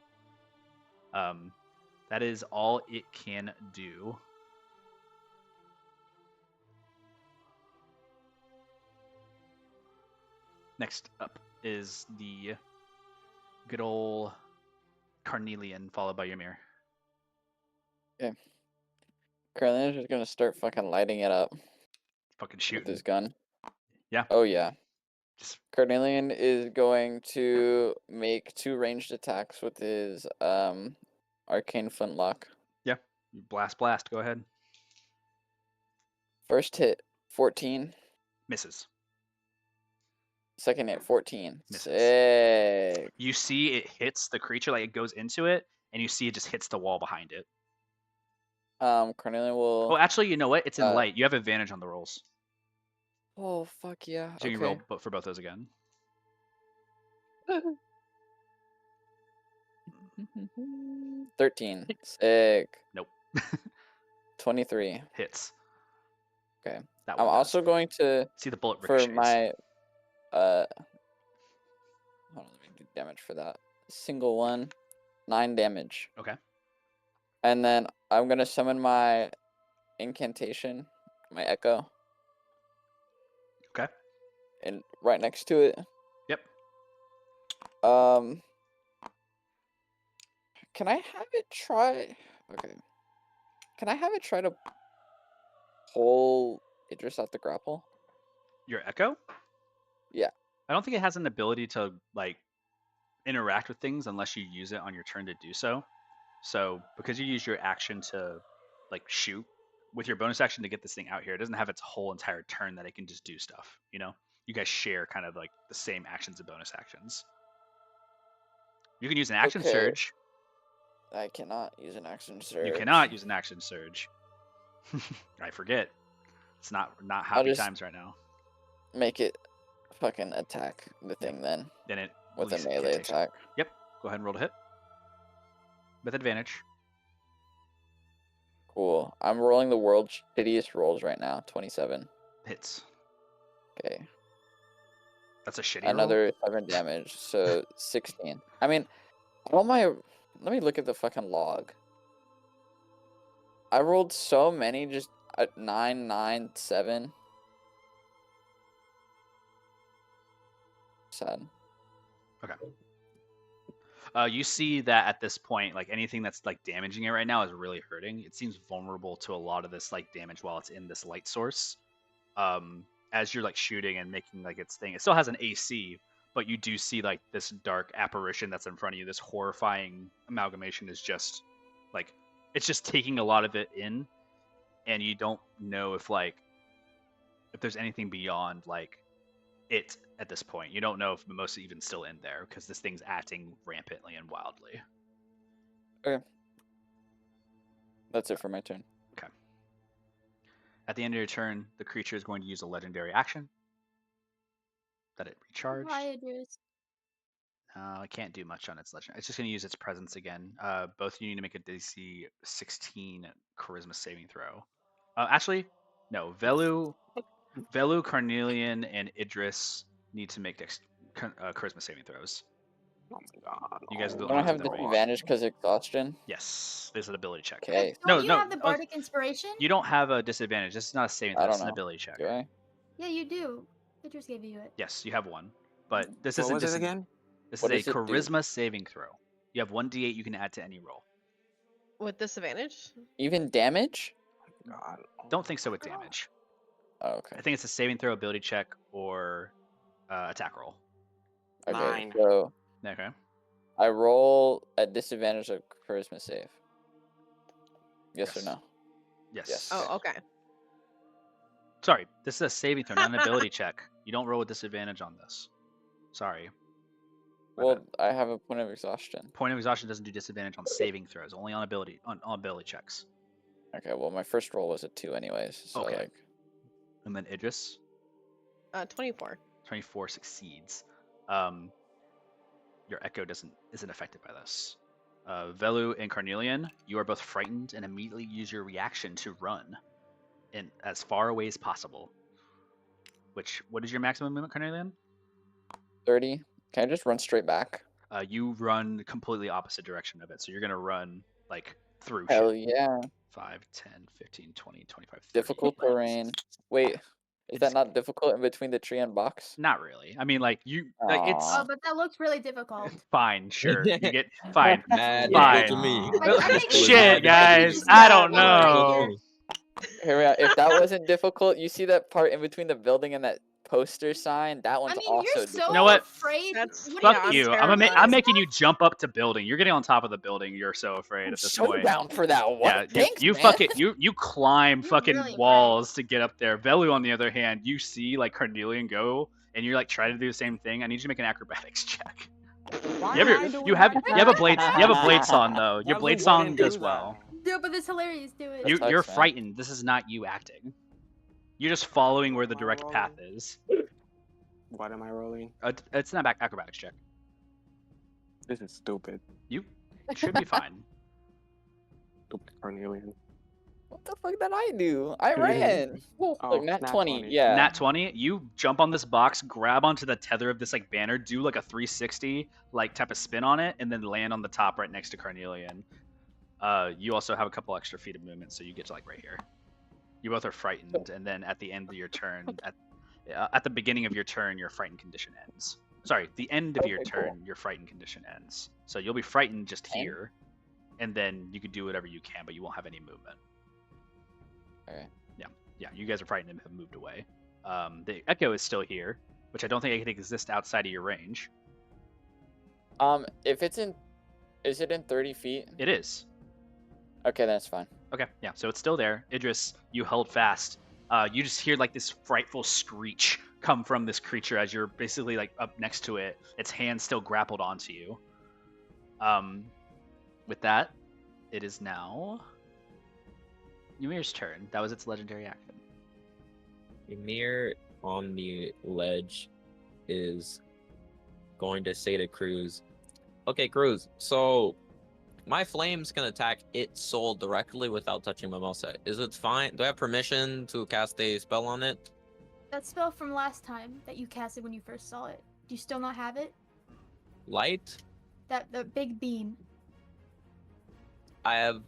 That is all it can do. Next up is the good old Carnelian, followed by Ymir. Okay. Carolina's just gonna start fucking lighting it up Fucking with shooting. his gun. Yeah. Oh yeah. Just Carnelian is going to make 2 ranged attacks with his arcane flintlock. yeah. Blast. Go ahead. First hit, 14. Misses. Second hit, 14. Misses. Sick. You see it hits the creature, like it goes into it, and you see it just hits the wall behind it. Carnelian will. Oh, actually, you know what? It's in light. You have advantage on the rolls, Oh fuck yeah. so you can roll for both those again. 13. Sick. Nope. 23. Hits. Okay. That I'm one also does. going to See the bullet for ricochets. my hold on, let me do damage for that. Single one. 9 damage. Okay. And then I'm gonna summon my incantation, my echo. Okay. And right next to it. Yep. Can I have it try? Okay. Can I have it try to pull Idris out the grapple? Your echo? Yeah. I don't think it has an ability to like interact with things unless you use it on your turn to do so. So because you use your action to like shoot with your bonus action to get this thing out here, it doesn't have its whole entire turn that it can just do stuff. You know, you guys share kind of like the same actions and bonus actions. You can use an action surge. I cannot use an action surge. You cannot use an action surge. I forget. It's not happy times right now. Make it fucking attack the thing then. Then it with a melee attack. Yep. Go ahead and roll to hit. With advantage. Cool. I'm rolling the world's shittiest rolls right now. 27. Hits. Okay. That's a shitty Another roll? 7 damage, so 16. I mean, all my... Let me look at the fucking log. I rolled so many, just 9, 9, 7. Sad. Okay. You see that at this point, like anything that's like damaging it right now is really hurting. It seems vulnerable to a lot of this like damage while it's in this light source. As you're like shooting and making like its thing, it still has an AC, but you do see like this dark apparition that's in front of you. This horrifying amalgamation is just like it's just taking a lot of it in, and you don't know if there's anything beyond like it at this point. You don't know if Mimosa even still in there because this thing's acting rampantly and wildly. Okay. That's it for my turn. Okay. At the end of your turn, the creature is going to use a legendary action that it recharged. Hi, Idris. I can't do much on its legend. It's just going to use its presence again. Both of you need to make a DC 16 charisma saving throw. Actually, no. Velu, Carnelian, and Idris need to make charisma saving throws. Oh my god. You guys are the Don't I ones have in the range. disadvantage because exhaustion? Yes, there's an ability check. Okay. Don't No, you no, have the bardic inspiration? You don't have a disadvantage. This is not a saving I throw. don't It's an know. ability check. Do I? Yeah, you do. I just gave you it. Yes, you have one. But this What isn't was it again? This What is a does it do? charisma saving throw. You have 1d8 you can add to any roll. With disadvantage? Even damage? God. Don't think so with damage. Oh, okay. I think it's a saving throw, ability check, or attack roll. Okay, 9. so Okay. I roll at disadvantage of charisma save. Yes or Yes. no? Yes. Yes. Oh, okay. Sorry, this is a saving throw, not an ability check. You don't roll a disadvantage on this. Sorry. My Well, bad. I have a point of exhaustion. Point of exhaustion doesn't do disadvantage on saving throws, only on ability checks. Okay, well, my first roll was a 2 anyways, so Okay. like... And then Idris, 24. 24 succeeds. Your echo isn't affected by this. Velu and Carnelian, you are both frightened and immediately use your reaction to run in as far away as possible. What is your maximum movement, Carnelian? 30? Can I just run straight back? You run completely opposite direction of it, so you're gonna run like through Hell shit. yeah. 5, 10, 15, 20, 25, 30. Difficult terrain. Wait, is It's- that not difficult in between the tree and box? Not really. I mean, like it's Aw. Oh, but that looks really difficult. fine. Sure, you get fine. Bad Fine. to me. I think we Shit, should- guys. just I got don't one right know. here. Here we are. If that wasn't difficult, you see that part in between the building and that poster sign? That one's I mean, also you're so difficult. You know what? afraid. That's- What Fuck do I'm you. terrified. I'm making you jump up to building. You're getting on top of the building. You're so afraid I'm at this so point. down for that one. Yeah, Thanks, you man. fucking you climb You're fucking really afraid. walls to get up there. Velu, on the other hand, you see like Carnelian go, and you're like trying to do the same thing. I need you to make an acrobatics check. Why You have am I your, doing you have that? a blade song though. Your Velu blade song wouldn't do does that. well. No, but it's hilarious. Do it. That's You're nice, man. frightened. This is not you acting. You're just following where the Am I direct path rolling? is. What am I rolling? It's not back acrobatics check. This is stupid. You should be fine. Stupid Cornelian. What the fuck did I do? I ran. Oh, Like nat nat 20, 20. yeah. Nat 20, you jump on this box, grab onto the tether of this like banner, do like a 360 like type of spin on it, and then land on the top right next to Carnelian. You also have a couple extra feet of movement, so you get to like right here. You both are frightened, and then at the end of your turn, at the beginning of your turn, your frightened condition ends. Sorry, the end of your Okay, cool. turn, your frightened condition ends. So you'll be frightened just And? here, and then you can do whatever you can, but you won't have any movement. Okay. Yeah, you guys are frightened and have moved away. The echo is still here, which I don't think it can exist outside of your range. If it's in, is it in 30 feet? It is. Okay, that's fine. Okay, yeah, so it's still there. Idris, you held fast. You just hear like this frightful screech come from this creature as you're basically like up next to it. Its hand still grappled onto you. With that, it is now Ymir's turn. That was its legendary action. Ymir on the ledge is going to say to Cruz, okay, Cruz, so my flames can attack its soul directly without touching Mimosa. Is it fine? Do I have permission to cast a spell on it? That spell from last time that you casted when you first saw it. Do you still not have it? Light? The big beam. I have...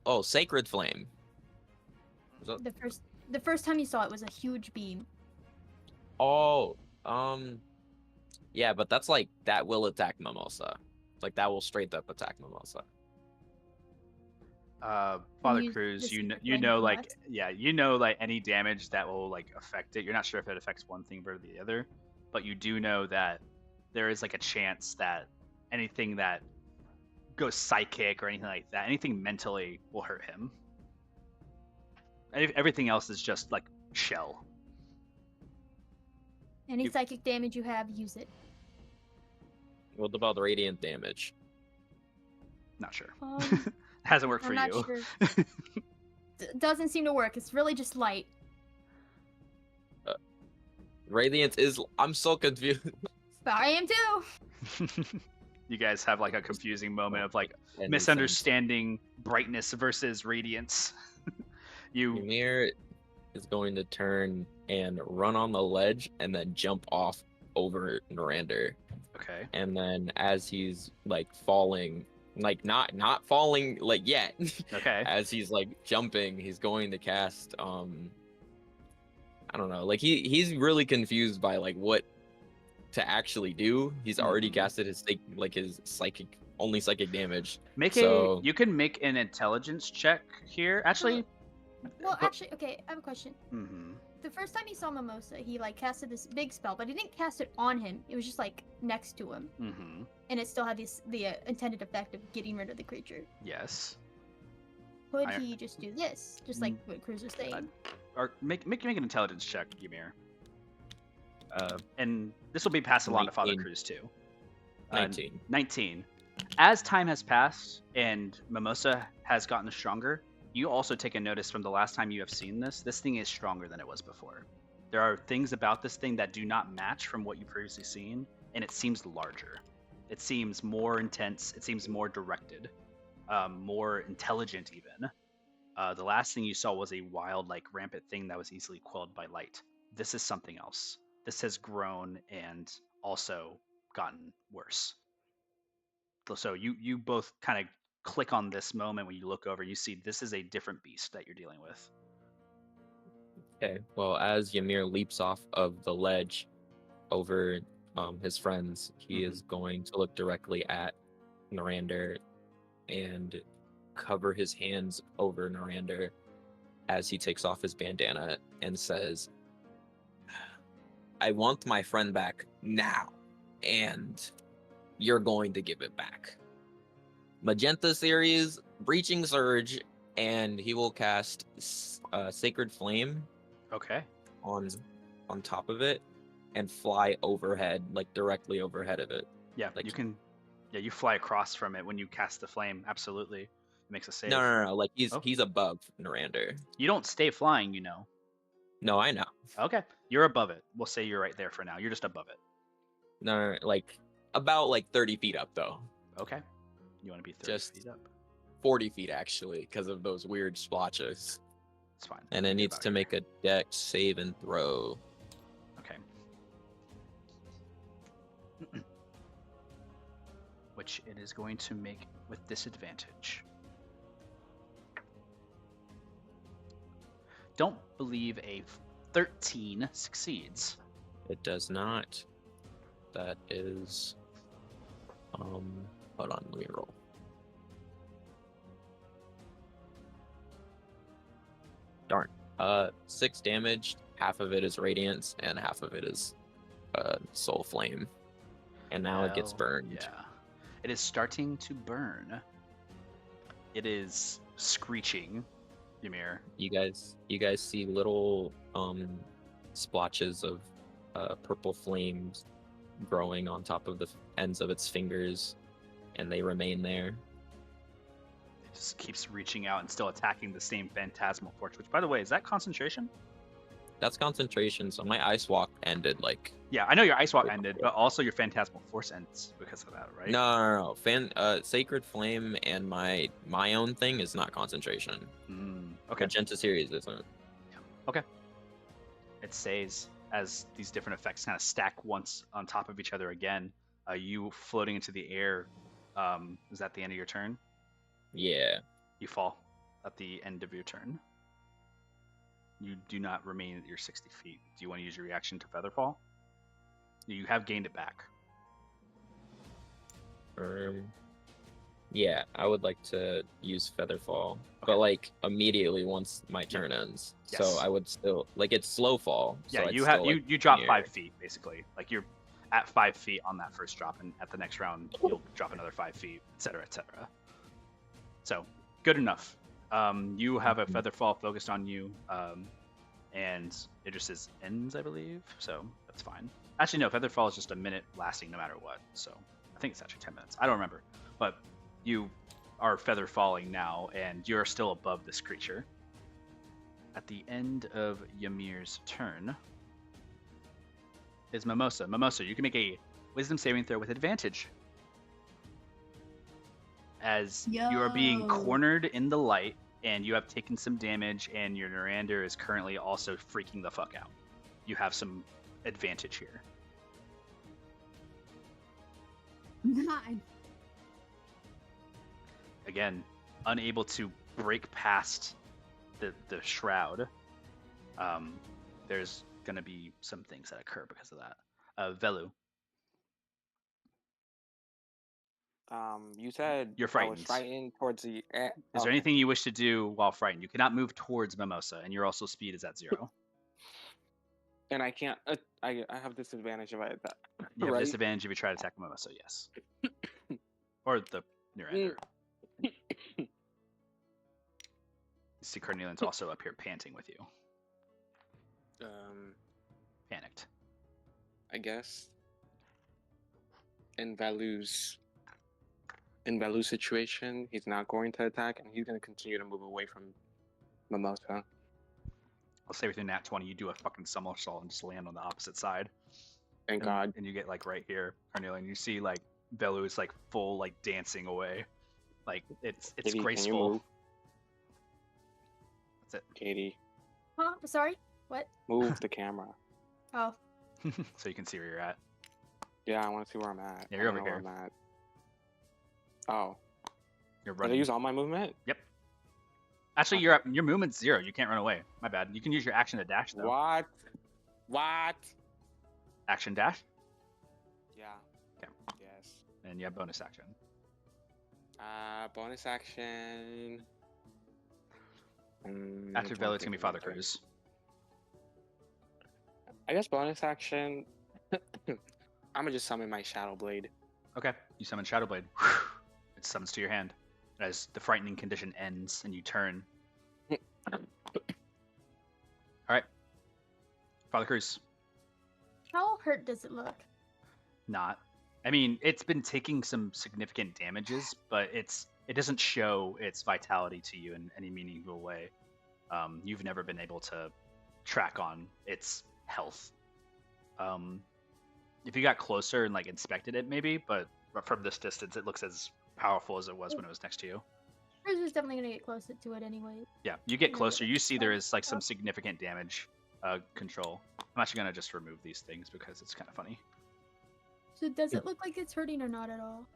Oh, Sacred Flame. Is that... The first time you saw it was a huge beam. Oh, yeah, but that's like, that will attack Mimosa. Like, that will straight up attack Mimosa. Father use Cruz, the you secret you flame know from like last? yeah, you know like any damage that will like affect it. You're not sure if it affects one thing versus the other, but you do know that there is like a chance that anything that goes psychic or anything like that, anything mentally will hurt him. Everything else is just like shell. Any You- psychic damage you have, use it. What about radiant damage? Not sure. Um, Hasn't worked I'm for not you. sure. Doesn't seem to work. It's really just light. Radiant is... I'm so confused. But I am too. You guys have like a confusing moment of like That makes sense. misunderstanding brightness versus radiance. You Ymir is going to turn and run on the ledge and then jump off over Narander. okay? And then as he's like falling, like not falling like yet, Okay. as he's like jumping, he's going to cast I don't know, like he's really confused by like what to actually do. He's already Mhm. casted his his psychic damage. You can make an intelligence check here. Actually, Well, but- actually, okay, I have a question. mhm. The first time he saw Mimosa, he like casted this big spell, but he didn't cast it on him. It was just like next to him, Mhm. and it still had the intended effect of getting rid of the creature. Yes. Could I- he just do this, just like what Cruz was saying? Or make an intelligence check, Ymir. And this will be passed along to Father 19. Cruz too. 19. 19. As time has passed and Mimosa has gotten stronger, you also take a notice from the last time you have seen this. This thing is stronger than it was before. There are things about this thing that do not match from what you've previously seen, and it seems larger. It seems more intense. It seems more directed, more intelligent even. The last thing you saw was a wild, like rampant thing that was easily quelled by light. This is something else. This has grown and also gotten worse. So you both kind of click on this moment when you look over. You see this is a different beast that you're dealing with. Okay. Well, as Ymir leaps off of the ledge over his friends, he is going to look directly at Narander and cover his hands over Narander as he takes off his bandana and says, I want my friend back now, and you're going to give it back. Magenta series, Breaching Surge, and he will cast Sacred Flame Okay. on top of it and fly overhead, like directly overhead of it. Yeah, Like- you can. Yeah, you fly across from it when you cast the flame. Absolutely, it makes a save. No. Like Oh. he's above Narander. You don't stay flying, you know. No, I know. Okay, you're above it. We'll say you're right there for now. You're just above it. No, like about like 30 feet up though. Okay. You want to be 30 Just- feet up? 40 feet actually, because of those weird splotches. It's fine. And it Think needs about to here. make a dex save and throw. Okay. Which it is going to make with disadvantage. Don't believe a 13 succeeds. It does not. That is hold on, let me roll. Darn. 6 damage, half of it is radiance and half of it is soul flame. And now it gets Hell burned. Yeah. It is starting to burn. It is screeching, Ymir. You guys see little splotches of purple flames growing on top of the ends of its fingers, and they remain there. It just keeps reaching out and still attacking the same phantasmal force. Which, by the way, is that concentration? That's concentration, so my ice walk ended like Yeah, I know your ice walk Wait, ended, yeah. but also your phantasmal force ends because of that, right? no. Sacred Flame and my own thing is not concentration. Okay. Magenta series isn't. It stays as these different effects kind of stack once on top of each other again. You floating into the air. Is that the end of your turn? Yeah. You fall at the end of your turn. You do not remain at your 60 feet. Do you want to use your reaction to Featherfall? You have gained it back. Yeah, I would like to use Featherfall, Okay. but like immediately once my turn ends. Yes. So I would still like it's slow fall. So Yeah, I'd you still, have like, you drop near- 5 feet basically. Like you're at 5 feet on that first drop, and at the next round you'll drop another 5 feet, etc., etc. So good enough. You have a Mhm. Featherfall focused on you, and it just says ends, I believe. So that's fine. Actually, no, Featherfall is just a minute lasting no matter what. So I think it's actually 10 minutes. I don't remember, but you are feather falling now, and you're still above this creature. At the end of Ymir's turn is Mimosa. Mimosa, you can make a wisdom saving throw with advantage. As you are being Yo. cornered in the light, and you have taken some damage, and your Narander is currently also freaking the fuck out. You have some advantage here. Nice. Again, unable to break past the shroud. There's gonna be some things that occur because of that. Velu, You said You're I was frightened. frightened towards the. is there anything you wish to do while frightened? You cannot move towards Mimosa, and your also speed is at 0. And I can't. I have disadvantage if I attack. You have right? disadvantage if you try to attack Mimosa, yes. Or the Narander. You see Carnelian's also up here panting with you. Panicked. I guess in Valu's situation, he's not going to attack, and he's going to continue to move away from Mimosa. I'll say with your nat 20, you do a fucking somersault and just land on the opposite side. Thank God. And you get like right here, Carnelian. You see like Velu is like full like dancing away. Like it's Katie, can you graceful. move? That's Katie, Huh? Sorry? What? move the camera. Oh. it. So you can see where you're at. Yeah, I want to see where I'm at. Yeah, you're I don't over know here. where I'm at. Oh, You're did I running. use all my movement? Yep. Actually, Okay. your movement's 0. You can't run away. My bad. You can use your action to dash though. What? What? Action dash, Yeah. Okay. Yes. and you have bonus action. Bonus action. After which one Velu, it's gonna be takes Father my turn? Cruz. I guess bonus action. I'm gonna just summon my Shadow Blade. Okay. You summon Shadow Blade. It summons to your hand as the frightening condition ends and you turn. All right. Father Cruz. How hurt does it look? Not. I mean, it's been taking some significant damages, but it doesn't show its vitality to you in any meaningful way. You've never been able to track on its health. If you got closer and like inspected it, maybe, but from this distance, it looks as powerful as it was when it was next to you. Cruiser's definitely gonna get closer to it anyway. Yeah, you get Yeah, closer, you see there yeah. is like some significant damage control. I'm actually gonna just remove these things because it's kind of funny. So does it look like it's hurting or not at all?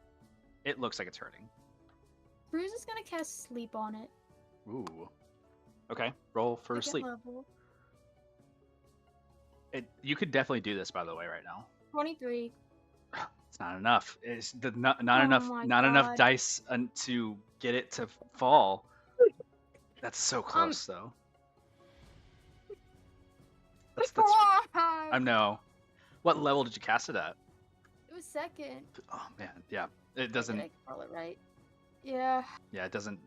It looks like it's hurting. Cruz is gonna cast sleep on it. Ooh. Okay, roll for Second sleep. level. You could definitely do this, by the way, right now. 23. It's not enough. It's not Oh enough. my Not enough God. dice to get it to fall. That's so close, though. That's. I know. What level did you cast it at? It was second. Oh man, yeah. It Did doesn't. I roll it right? Yeah. Yeah, it doesn't.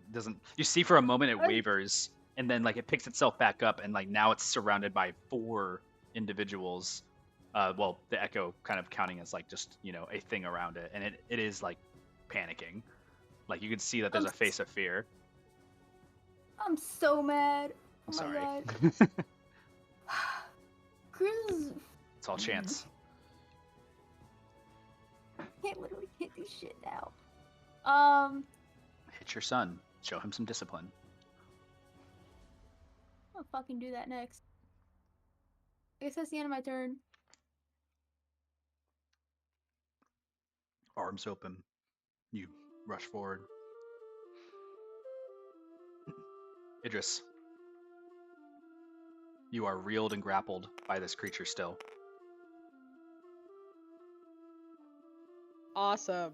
You see, for a moment it I- wavers, and then like it picks itself back up, and like now it's surrounded by 4 individuals. Well, the echo kind of counting as like just a thing around it, and it is like panicking. Like you can see that there's a face of fear. I'm so mad. Oh I'm my sorry. God. Cruz It's all chance. literally can't do shit now. Hit your son. Show him some discipline. I'll fucking do that next. I guess that's the end of my turn. Arms open. You rush forward. Idris. You are reeled and grappled by this creature still. Awesome.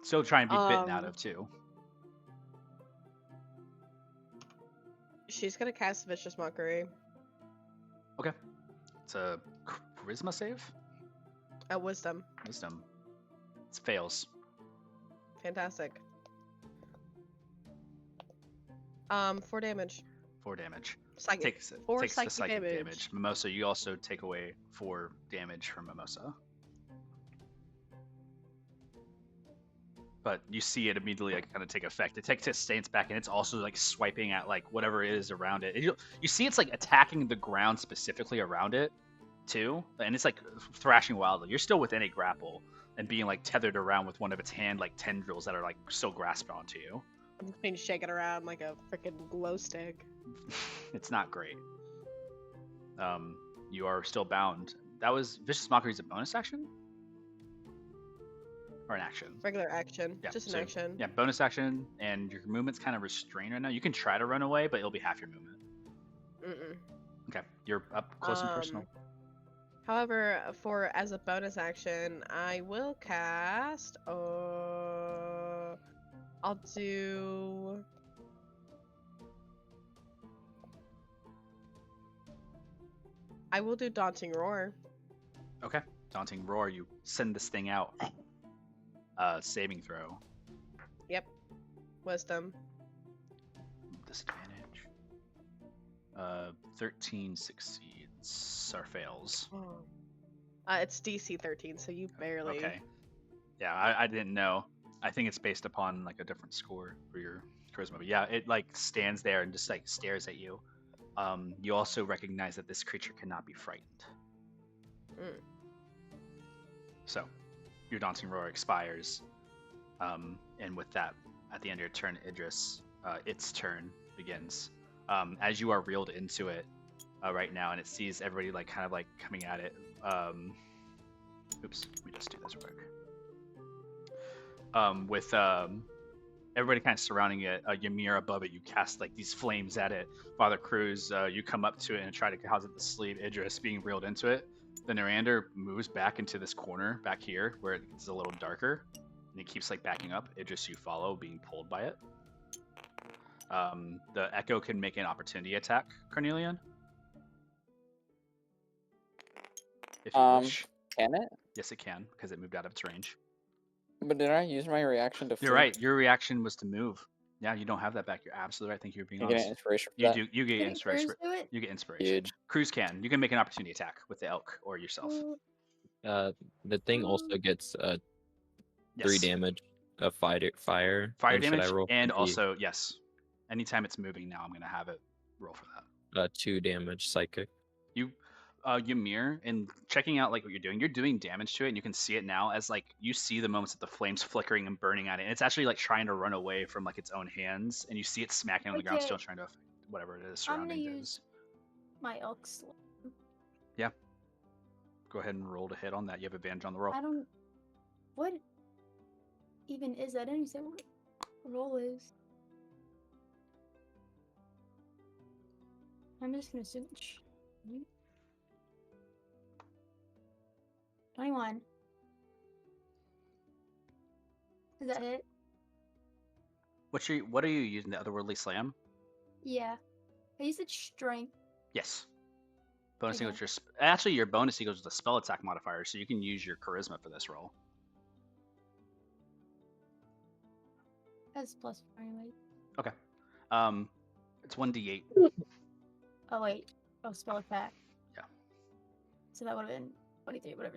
Still trying to be bitten out of too. She's gonna cast Vicious Mockery. Okay. It's a charisma save? At Wisdom. Wisdom. It fails. Fantastic. 4 damage. 4 damage. Psychic. Takes 4 takes the psychic psychic damage. Mimosa, you also take away 4 damage from Mimosa. But you see it immediately like kind of take effect. It takes its stance back, and it's also like swiping at like whatever it is around it. And you see it's like attacking the ground specifically around it too, and it's like thrashing wildly. You're still within a grapple and being like tethered around with one of its hand like tendrils that are like still grasped onto you. I'm just being shaken around like a freaking glow stick. It's not great. You are still bound. That was Vicious Mockery's a bonus action? Or an action? Regular action. Yeah, Just an so- action. Yeah, bonus action, and your movement's kind of restrained right now. You can try to run away, but it'll be half your movement. Mm-mm. Okay, you're up close and personal. However, for as a bonus action, I will cast. I'll do. I will do Daunting Roar. Okay, Daunting Roar, you send this thing out. Saving throw. Yep. Wisdom. Disadvantage. 13 succeeds or fails. It's DC 13, so you barely. Okay. Yeah, I didn't know. I think it's based upon like a different score for your charisma. But yeah, it like stands there and just like stares at you. You also recognize that this creature cannot be frightened. Mm. So, your Daunting Roar expires. And with that, at the end of your turn, Idris, its turn begins. As you are reeled into it right now, and it sees everybody like kind of like coming at it. Oops, let me just do this real quick. With everybody kind of surrounding it, Ymir above it, you cast like these flames at it. Father Cruz, you come up to it and try to cause it to sleep. Idris being reeled into it. The Narander moves back into this corner back here where it's a little darker, and it keeps like backing up. Idris, you follow, being pulled by it. The Echo can make an opportunity attack, Cornelian. If you wish. Can it? Yes, it can, because it moved out of its range. But did I use my reaction to? You're right. Your reaction was to move. Yeah, you don't have that back. You're absolutely right. Thank you for being You get honest. an inspiration for You that? do. You get Can inspiration. Cruz do it? You get inspiration. Huge. Cruz can. You can make an opportunity attack with the elk or yourself. The thing also gets 3 Yes. damage of fire. Fire And should I damage, roll and for the, also yes, anytime it's moving now, I'm gonna have it roll for that. 2 damage psychic. You, Ymir, and checking out like what you're doing damage to it, and you can see it now as like you see the moments of the flames flickering and burning at it, and it's actually like trying to run away from like its own hands, and you see it smacking on the ground, Okay. still trying to affect whatever it is I'm gonna surrounding use my elk slam. Go ahead and roll to hit on that. You have advantage on the roll. I don't. What even is that? I didn't even say what roll is. I'm just gonna assume. 21. Is that it? What are you using? The otherworldly slam? Yeah. I used it strength. Yes. Bonus Okay. equals actually your bonus equals the spell attack modifier, so you can use your charisma for this roll. That's plus 4 anyway. Okay. It's 1d8. Oh wait. Oh, spell attack. Yeah. So that would have been 23, whatever.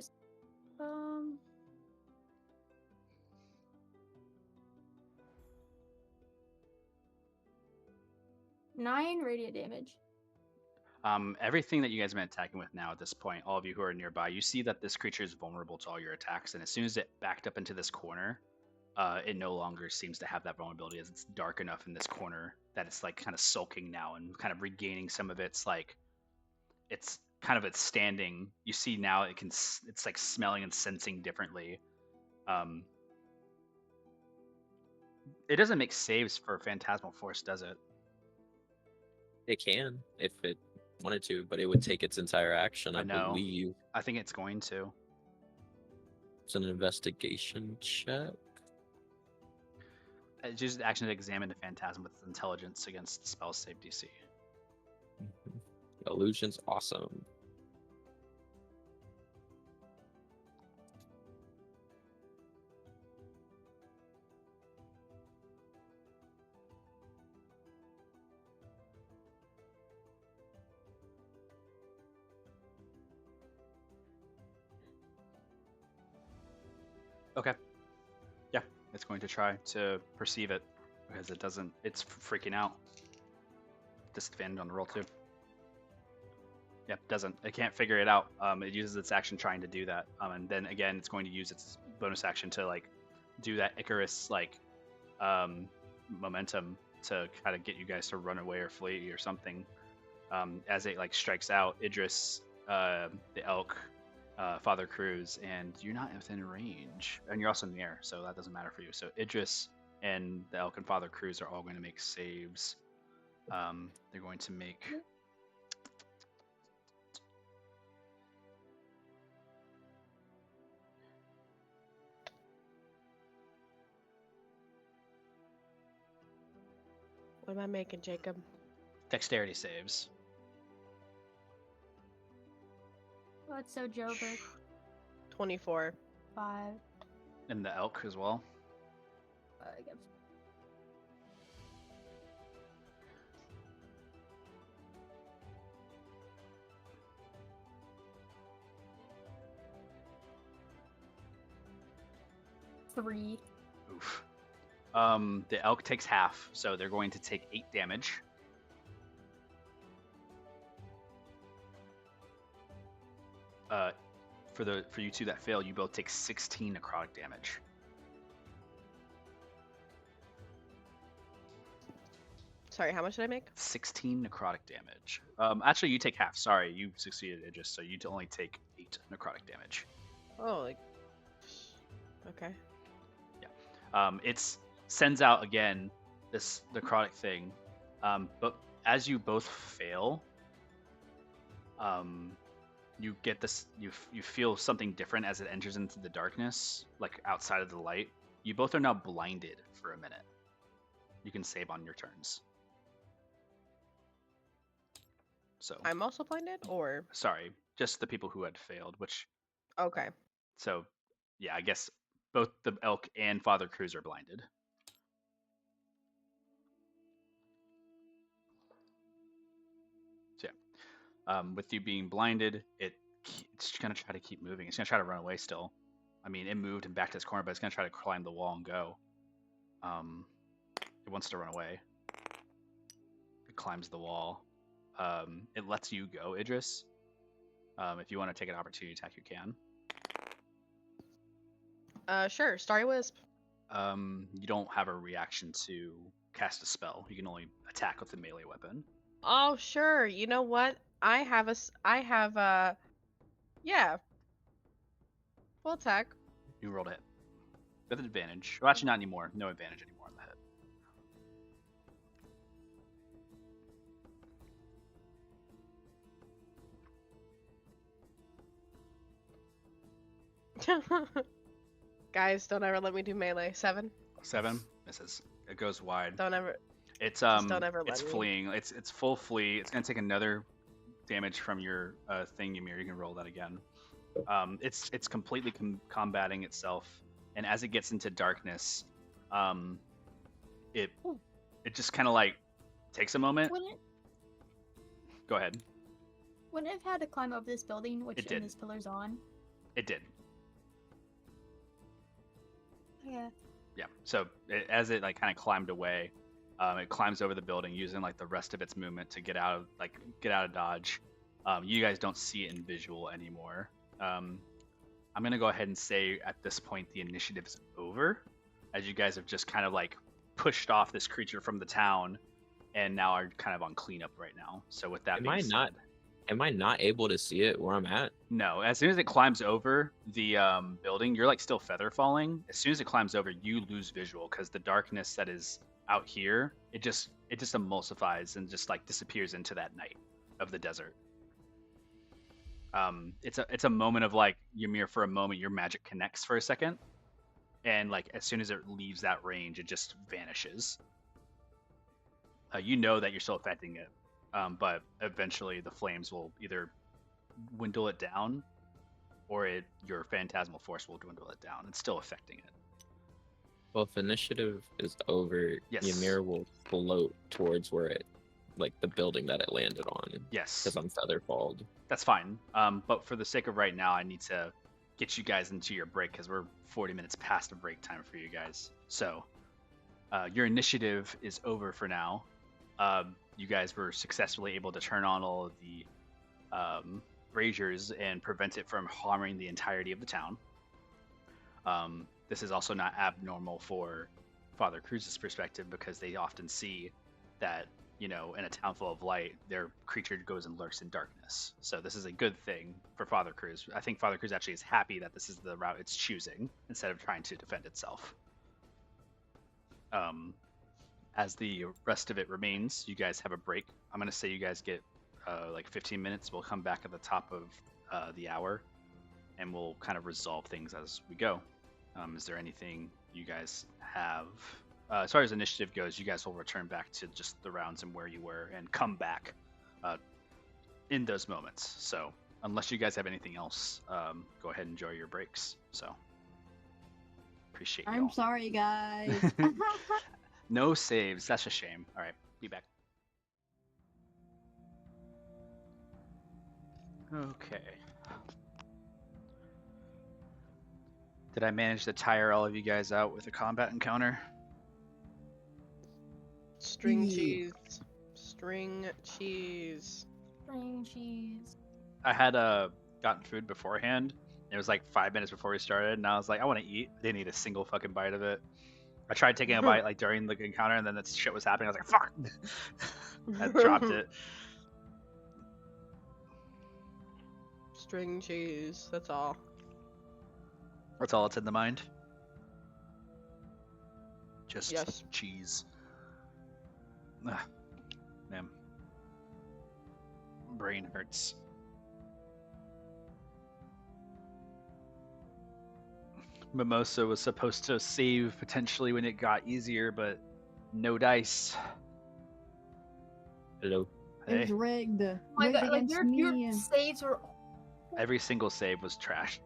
9 radiant damage. Everything that you guys have been attacking with now at this point, all of you who are nearby, you see that this creature is vulnerable to all your attacks, and as soon as it backed up into this corner, it no longer seems to have that vulnerability, as it's dark enough in this corner that it's like kind of sulking now and kind of regaining some of its like it's kind of its standing. You see now it's like smelling and sensing differently. It doesn't make saves for Phantasmal Force, does it? It can if it wanted to, but it would take its entire action, I know. believe. I think it's going to. It's an investigation check. It uses the action to examine the phantasm with its intelligence against spell save DC. Illusion's awesome. Okay. Yeah, it's going to try to perceive it because it doesn't. It's freaking out. Disadvantage on the roll too. Yep, doesn't. It can't figure it out. It uses its action trying to do that, and then again, it's going to use its bonus action to like do that Icarus like momentum to kind of get you guys to run away or flee or something. As it like strikes out, Idris, the elk, Father Cruz, and you're not within range, and you're also in the air, so that doesn't matter for you. So Idris and the elk and Father Cruz are all going to make saves. They're going to make. What am I making, Jacob? Dexterity saves. Oh, it's so Joker. 24. 5. And the elk as well. I guess. Three. Oof. The elk takes half, so they're going to take 8 damage. For you two that fail, you both take 16 necrotic damage. Sorry, how much did I make? 16 necrotic damage. Actually, you take half. Sorry, you succeeded, Idris, so you only take 8 necrotic damage. Oh, like. Okay. It sends out again this necrotic thing, but as you both fail, you get this. You feel something different as it enters into the darkness, like outside of the light. You both are now blinded for a minute. You can save on your turns. So I'm also blinded, or sorry, just the people who had failed. Which okay. So yeah, I guess both the elk and Father Cruz are blinded. So yeah, with you being blinded, it's gonna try to keep moving. It's gonna try to run away still. I mean, it moved and back to its corner, but it's gonna try to climb the wall and go. It wants to run away. It climbs the wall. It lets you go, Idris. If you want to take an opportunity attack, you can. Sure. Starry Wisp. You don't have a reaction to cast a spell. You can only attack with a melee weapon. Oh, sure. You know what? I have yeah. Full attack. You rolled a hit. With advantage. Well, actually, not anymore. No advantage anymore on the hit. Guys, don't ever let me do melee. 7. 7 misses. It goes wide. Don't ever. It's Just don't ever it's let me. fleeing. It's full flee. It's gonna take another damage from your thing, Ymir. You can roll that again. It's completely combating itself, and as it gets into darkness, it just kind of like takes a moment. Go ahead. Wouldn't it have had to climb up this building, which It did. this pillar's on? It did. Yeah. Yeah. So as it like kind of climbed away, it climbs over the building using like the rest of its movement to get out of dodge. You guys don't see it in visual anymore. I'm gonna go ahead and say at this point the initiative is over, as you guys have just kind of like pushed off this creature from the town, and now are kind of on cleanup right now. So with that being said, Am I not able to see it where I'm at? no, as soon as it climbs over the building, you're like still feather falling. As soon as it climbs over, you lose visual because the darkness that is out here, it just emulsifies and just like disappears into that night of the desert. It's a moment of like Ymir, for a moment your magic connects for a second, and like as soon as it leaves that range, it just vanishes. You know that you're still affecting it. But eventually the flames will either dwindle it down, or your phantasmal force will dwindle it down. It's still affecting it. Well, if initiative is over, Yes. Ymir will float towards where the building that it landed on. Yes. Because I'm featherfalled. That's fine. But for the sake of right now, I need to get you guys into your break because we're 40 minutes past the break time for you guys. So your initiative is over for now. You guys were successfully able to turn on all of the braziers and prevent it from harming the entirety of the town. This is also not abnormal for Father Cruz's perspective because they often see that, in a town full of light, their creature goes and lurks in darkness. So this is a good thing for Father Cruz. I think Father Cruz actually is happy that this is the route it's choosing instead of trying to defend itself. As the rest of it remains, you guys have a break. I'm going to say you guys get like 15 minutes. We'll come back at the top of the hour, and we'll kind of resolve things as we go. Is there anything you guys have? As far as initiative goes, you guys will return back to just the rounds and where you were and come back in those moments. So unless you guys have anything else, go ahead and enjoy your breaks. So appreciate you. I'm sorry, guys. No saves. That's a shame. All right, be back. Okay. Did I manage to tire all of you guys out with a combat encounter? String Yeah. cheese. String cheese. String cheese. I had gotten food beforehand. It was like 5 minutes before we started, and I was like, I want to eat. I didn't eat a single fucking bite of it. I tried taking a bite like during the encounter, and then that shit was happening. I was like, fuck! I dropped it. String cheese. That's all. That's all that's in the mind. Just Yes. cheese. Ugh. Man. Brain hurts. Mimosa was supposed to save potentially when it got easier, but no dice. Hello. It's Hey, rigged. Oh my Rigged god, like against your me. saves were. every single save was trash.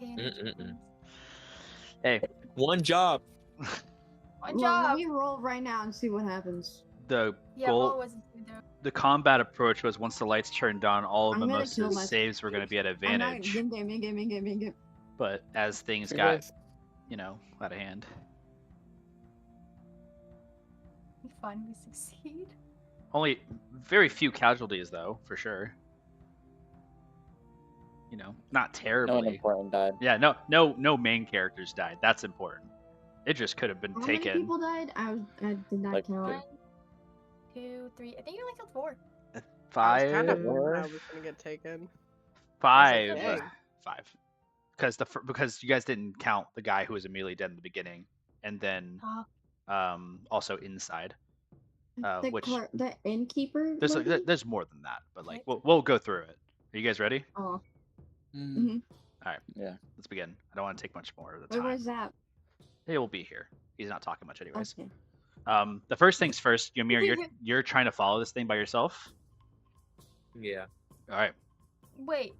Mm-mm-mm. Hey, One job. One Well, let job. me roll right now and see what happens. the Yeah, goal, Paul wasn't too there. the combat approach was once the lights turned on, all of I'm gonna kill Mimosa's myself. saves were going to be at I'm not advantage. game. But as things Sure got, is. out of hand, We finally succeed. only very few casualties though, for sure. Not No one terribly. important died. Yeah, no main characters died. That's important. It just could have been How many taken. people died? I did not Like, count. 1, 2, 3. I think you only killed 4. I was Five. kind of Four. worried I was gonna get taken. Five. dang. Five. Because you guys didn't count the guy who was immediately dead in the beginning, and then also inside. The innkeeper. There's lady? there's more than that, but like Right. we'll go through it. Are you guys ready? Oh, Mm. Yeah. Let's begin. I don't want to take much more of the wait, time. where's that? He will be here. He's not talking much anyways. Okay. The first things first, Ymir, you're trying to follow this thing by yourself. Yeah. All right. Wait.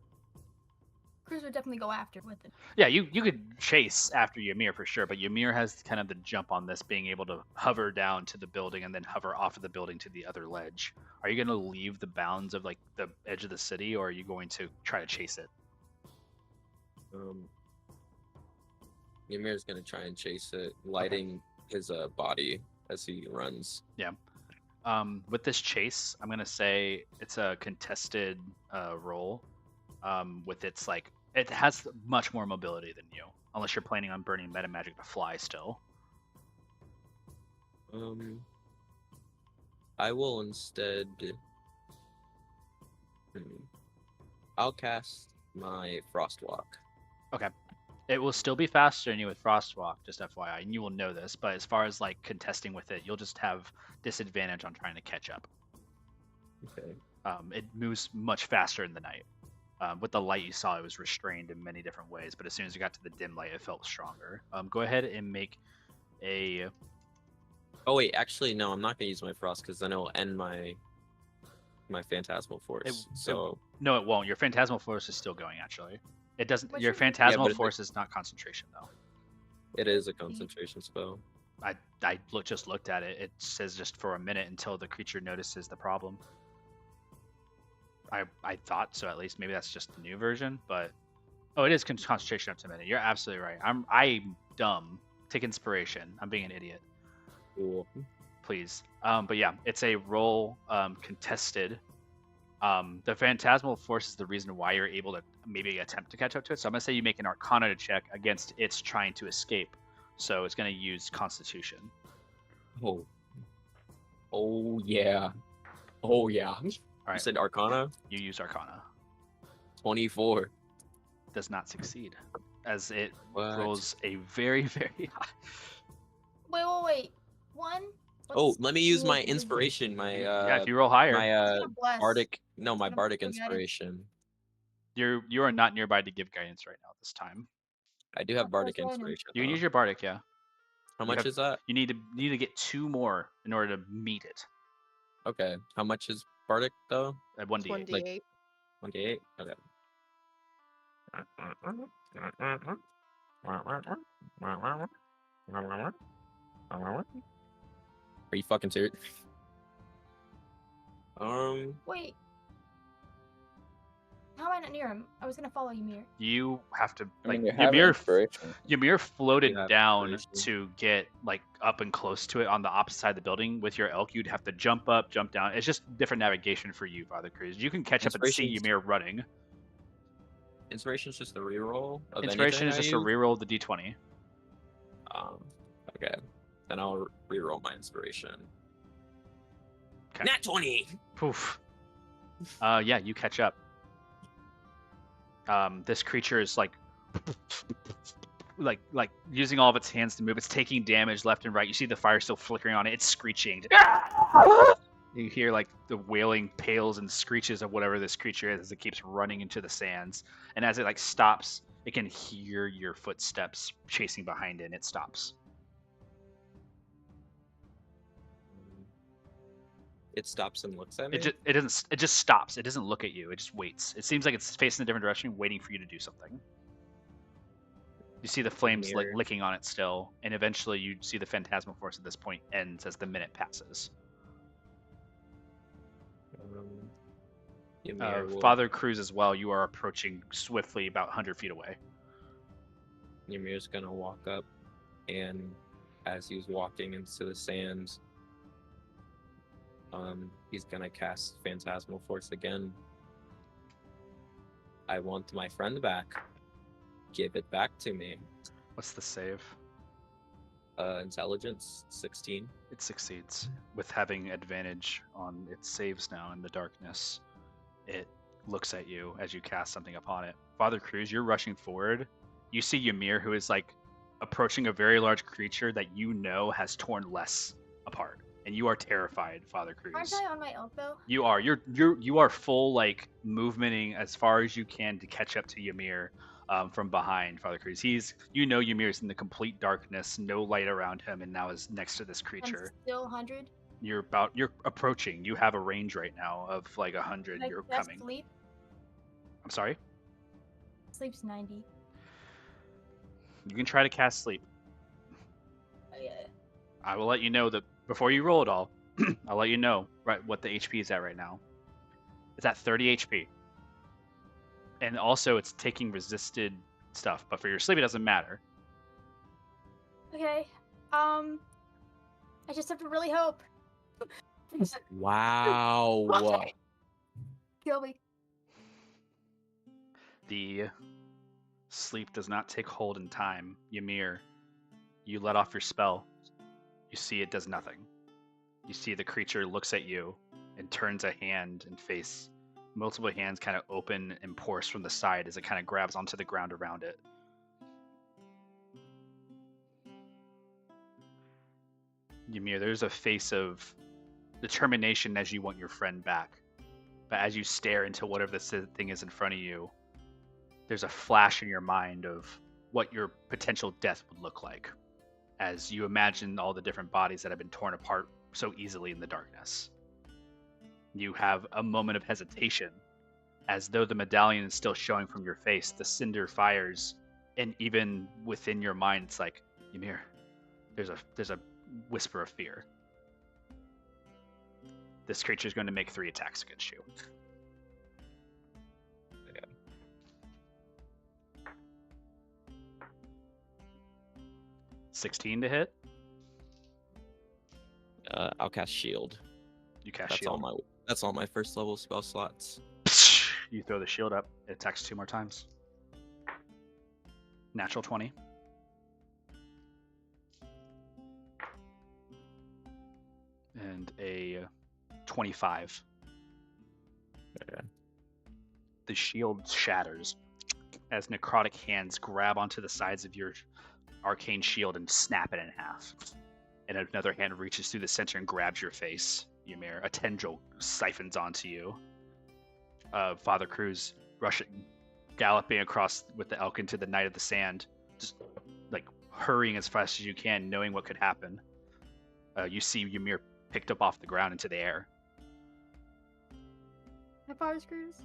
Cruz would definitely go after with it. Yeah, you could chase after Ymir for sure, but Ymir has kind of the jump on this, being able to hover down to the building and then hover off of the building to the other ledge. Are you going to leave the bounds of like the edge of the city, or are you going to try to chase it? Ymir's gonna try and chase it, lighting his body as he runs. With this chase, I'm gonna say it's a contested roll. With its it has much more mobility than you, unless you're planning on burning meta magic to fly still. I will instead. I'll cast my Frostwalk. Okay. It will still be faster than you with Frostwalk, just FYI, and you will know this. But as far as like contesting with it, you'll just have disadvantage on trying to catch up. Okay. It moves much faster in the night. With the light you saw, it was restrained in many different ways, but as soon as you got to the dim light, it felt stronger. Go ahead and make a... Oh wait, actually no, I'm not gonna use my Frost because then it will end my Phantasmal Force. No, it won't. Your Phantasmal Force is still going, actually. It doesn't. What's Your your- Phantasmal but it- Force is not concentration, though. It is a concentration spell. I just looked at it. It says just for a minute until the creature notices the problem. I thought so, at least. Maybe that's just the new version, but it is concentration up to a minute. You're absolutely right. I'm dumb. Take inspiration. I'm being an idiot. Cool. Please. But yeah, it's a roll contested. The phantasmal force is the reason why you're able to maybe attempt to catch up to it. So I'm gonna say you make an Arcana check against its trying to escape. So it's gonna use Constitution. Oh. Oh yeah. Oh yeah. All You right, said Arcana? you use Arcana. 24. Does not succeed, as it What? rolls a very, very high. Wait. One. Oh, What's let me use my wisdom? inspiration. My Yeah, if you roll higher, my Gonna bless. bardic. No, my Gonna bardic put guidance. inspiration. you are not nearby to give guidance right now this time. I do have That's bardic right. inspiration. You can though. use your bardic, yeah. How you much have- is that? You need to get 2 more in order to meet it Okay. How much is bardic though? at 1d8. 1d8. 1d8. Okay. Are you fucking serious? Wait. How am I not near him? I was gonna follow Ymir. You have to I like mean, you have inspiration. Ymir floated You have down inspiration. to get like up and close to it on the opposite side of the building. With your elk, you'd have to jump up, jump down. It's just different navigation for you, Father Cruz. You can catch up and see Inspiration's- Ymir running. Inspiration's just a reroll of Inspiration anything is I just a use? reroll of the d20. Okay. Then I'll reroll my inspiration. Okay. Nat 20! Poof. Yeah, you catch up. This creature is like using all of its hands to move. It's taking damage left and right. You see the fire still flickering on it. It's screeching. You hear like the wailing pails and screeches of whatever this creature is as it keeps running into the sands. And as it like stops, it can hear your footsteps chasing behind it, and it stops. It stops and looks at me? It just stops. It doesn't look at you. It just waits. It seems like it's facing a different direction, waiting for you to do something. You see the flames like Ymir. licking on it still, and eventually you see the phantasmal force at this point ends as the minute passes. Ymir will- Father Cruz as well. You are approaching swiftly, about 100 feet away. Ymir's gonna walk up, and as he's walking into the sands, he's gonna cast Phantasmal Force again. I want my friend back. Give it back to me. What's the save? Intelligence 16. It succeeds with having advantage on its saves now in the darkness. It looks at you as you cast something upon it. Father Cruz, you're rushing forward. You see Ymir, who is like approaching a very large creature that you know has torn less apart, and you are terrified, Father Cruz. Aren't I on my elk though? You are. You are full like movementing as far as you can to catch up to Ymir from behind, Father Cruz. Ymir's in the complete darkness, no light around him, and now is next to this I'm creature. still 100. You're approaching. You have a range right now of like 100. Can I You're cast coming. Sleep? I'm sorry. Sleep's 90. You can try to cast sleep. Oh, yeah. I will let you know that before you roll it all. I'll let you know right what the HP is at right now. It's at 30 HP. And also it's taking resisted stuff, but for your sleep it doesn't matter. Okay. I just have to really hope. Wow. Okay. Kill me. The sleep does not take hold in time. Ymir, you let off your spell. You see it does nothing. You see the creature looks at you and turns a hand and face. Multiple hands kind of open and porous from the side as it kind of grabs onto the ground around it. Ymir, there's a face of determination as you want your friend back. But as you stare into whatever this thing is in front of you, there's a flash in your mind of what your potential death would look like as you imagine all the different bodies that have been torn apart so easily in the darkness. You have a moment of hesitation as though the medallion is still showing from your face. The cinder fires, and even within your mind, it's like, Ymir, there's a whisper of fear. This creature is going to make 3 attacks against you. Okay. 16 to hit. I'll cast Shield. You cast That's shield. all That's all my first level spell slots. You throw the shield up. It attacks 2 more times. Natural 20. And a 25. Okay. The shield shatters as necrotic hands grab onto the sides of your arcane shield and snap it in half. And another hand reaches through the center and grabs your face, Ymir. A tendril siphons onto you. Father Cruz rushing, galloping across with the elk into the night of the sand, just like hurrying as fast as you can, knowing what could happen. You see Ymir picked up off the ground into the air. How far is Cruz?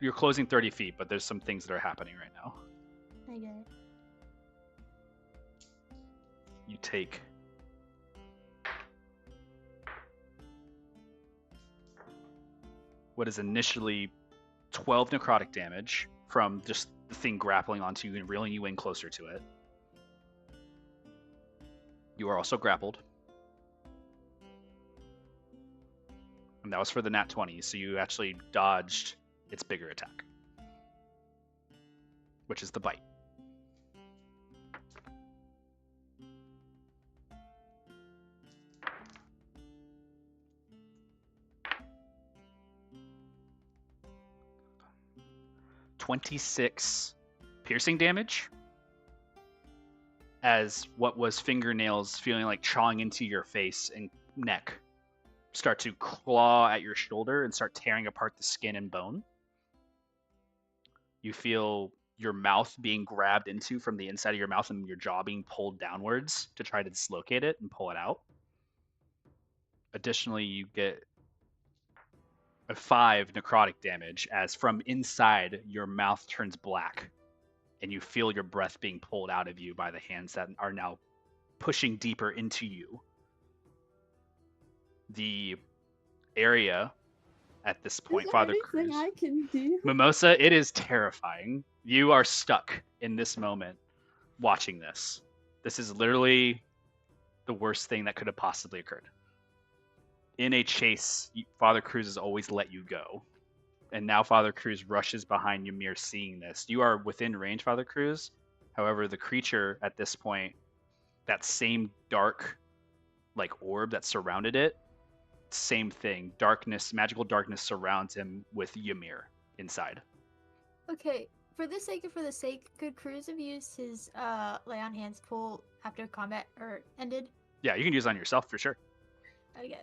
You're closing 30 feet, but there's some things that are happening right now. Okay. You take what is initially 12 necrotic damage from just the thing grappling onto you and reeling you in closer to it. You are also grappled. And that was for the nat 20, so you actually dodged its bigger attack, which is the bite. .26 piercing damage as what was fingernails feeling like chawing into your face and neck start to claw at your shoulder and start tearing apart the skin and bone. You feel your mouth being grabbed into from the inside of your mouth and your jaw being pulled downwards to try to dislocate it and pull it out. Additionally, you get a 5 necrotic damage as from inside your mouth turns black and you feel your breath being pulled out of you by the hands that are now pushing deeper into you. The area at this point, Is there Father anything Cruz, I can do? Mimosa, it is terrifying. You are stuck in this moment watching this. This is literally the worst thing that could have possibly occurred. In a chase, Father Cruz has always let you go. And now Father Cruz rushes behind Ymir seeing this. You are within range, Father Cruz. However, the creature at this point, that same dark like orb that surrounded it, same thing. Darkness, magical darkness surrounds him with Ymir inside. Okay, for the sake, could Cruz have used his lay on hands pull after combat or ended? Yeah, you can use it on yourself for sure. Okay.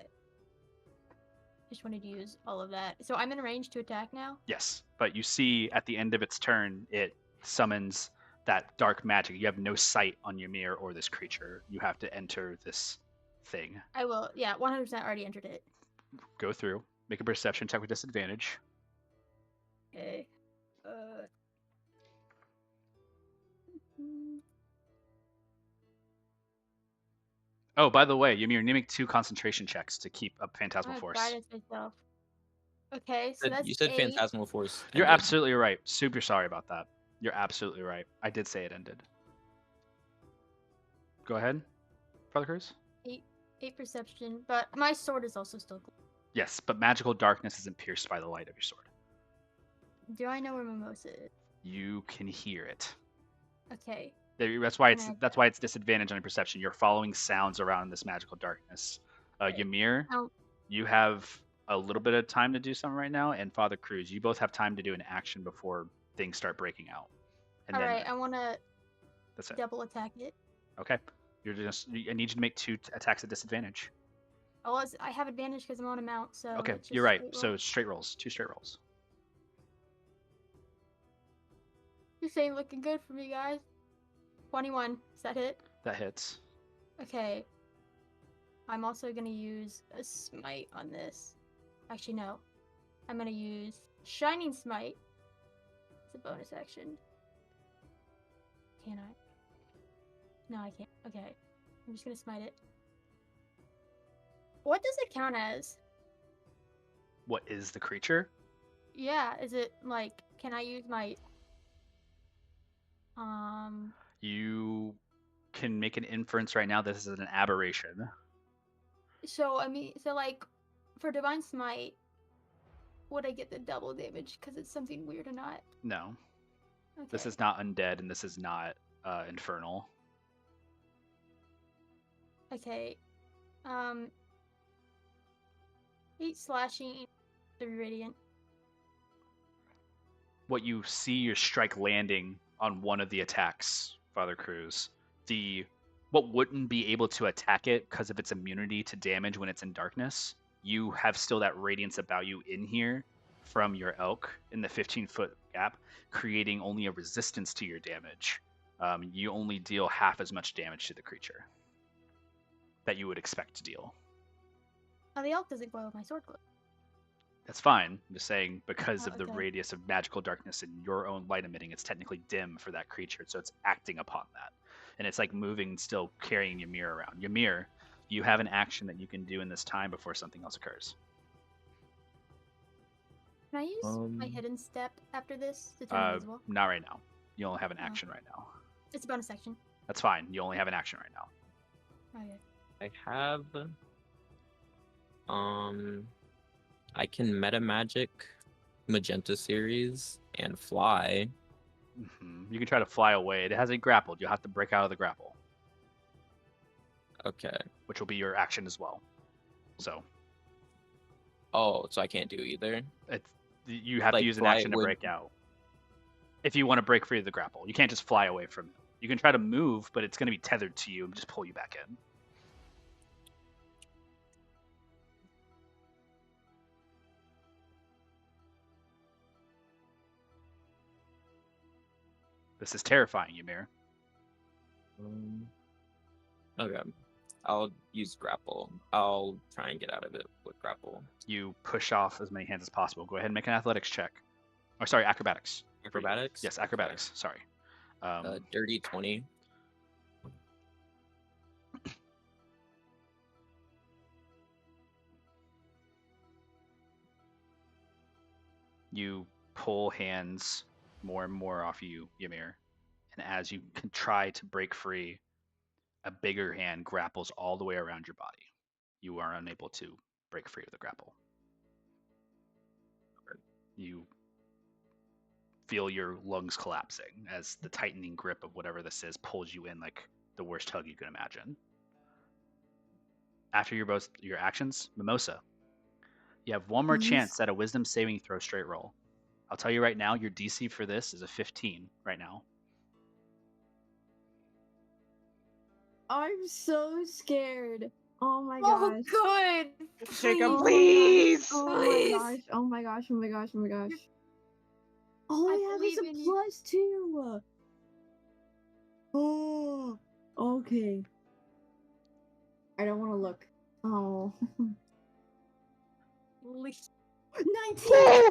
Just wanted to use all of that. So I'm in range to attack now? Yes, but you see at the end of its turn, it summons that dark magic. You have no sight on Ymir or this creature. You have to enter this thing. I will. Yeah, 100% already entered it. Go through. Make a perception check with disadvantage. Okay. Oh, by the way, Ymir, you need to make 2 concentration checks to keep up Phantasmal I Force. guidance myself. Okay, so that's You said 8. Phantasmal Force. You're ended. absolutely right. Super sorry about that. You're absolutely right. I did say it ended. Go ahead, Father Cruz. 8 perception, but my sword is also still. Yes, but magical darkness isn't pierced by the light of your sword. Do I know where Mimosa is? You can hear it. Okay. That's why it's disadvantage on your perception. You're following sounds around this magical darkness. Okay. Ymir, Now, you have a little bit of time to do something right now, and Father Cruz, you both have time to do an action before things start breaking out. And then alright, I want to that's it. double attack it. Okay. I need you to make 2 attacks at disadvantage. Oh, I have advantage because I'm on a mount, so. Okay, it's just you're right. straight So roll. straight rolls, 2 straight rolls. This ain't looking good for me, guys. 21. Does that hit? That hits. Okay. I'm also going to use a smite on this. Actually, no. I'm going to use Shining Smite. It's a bonus action. Can I? No, I can't. Okay. I'm just going to smite it. What does it count as? What is the creature? Yeah, is it like, can I use my... You can make an inference right now. This is an aberration. So, I mean, so like, For Divine Smite, would I get the double damage because it's something weird or not? No, Okay. this is not undead, and this is not infernal. Okay. 8 slashing, 3 radiant. What you see your strike landing on one of the attacks, Father Cruz. What wouldn't be able to attack it because of its immunity to damage when it's in darkness, you have still that radiance about you in here from your elk in the 15-foot gap, creating only a resistance to your damage. You only deal half as much damage to the creature that you would expect to deal. Oh, the elk doesn't glow with my sword glow. That's fine. I'm just saying because Oh, of the okay. radius of magical darkness and your own light emitting, it's technically dim for that creature, so it's acting upon that. And it's like moving, still carrying Ymir around. Ymir, you have an action that you can do in this time before something else occurs. Can I use my hidden step after this to turn invisible? Not right now. You only have an Oh. action right now. It's a bonus action. That's fine. You only have an action right now. Okay. I have. I can meta magic, magenta series, and fly. You can try to fly away. It hasn't grappled. You'll have to break out of the grapple, Okay. which will be your action as well. So Oh, so I can't do either. you have to Like, use an fly action to would- break out. If you want to break free of the grapple, you can't just fly away from it. You can try to move, but it's going to be tethered to you and just pull you back in. This is terrifying, Ymir. Okay. I'll use grapple. I'll try and get out of it with grapple. You push off as many hands as possible. Go ahead and make an athletics check. Or sorry, acrobatics. Acrobatics? Yes, acrobatics. Sorry. Dirty 20. You pull hands more and more off you, Ymir. And as you can try to break free, a bigger hand grapples all the way around your body. You are unable to break free of the grapple. You feel your lungs collapsing as the tightening grip of whatever this is pulls you in like the worst hug you can imagine. After your actions, Mimosa, you have one more chance at a wisdom saving throw straight roll. I'll tell you right now, your DC for this is a 15 right now. I'm so scared. Oh my Oh, gosh. good! Jacob, Please. please! Oh Please. my gosh. Oh my gosh. Oh my gosh. Oh my gosh. All I I have is believe in a you. +2. Oh. Okay. I don't want to look. Oh. Please. 19.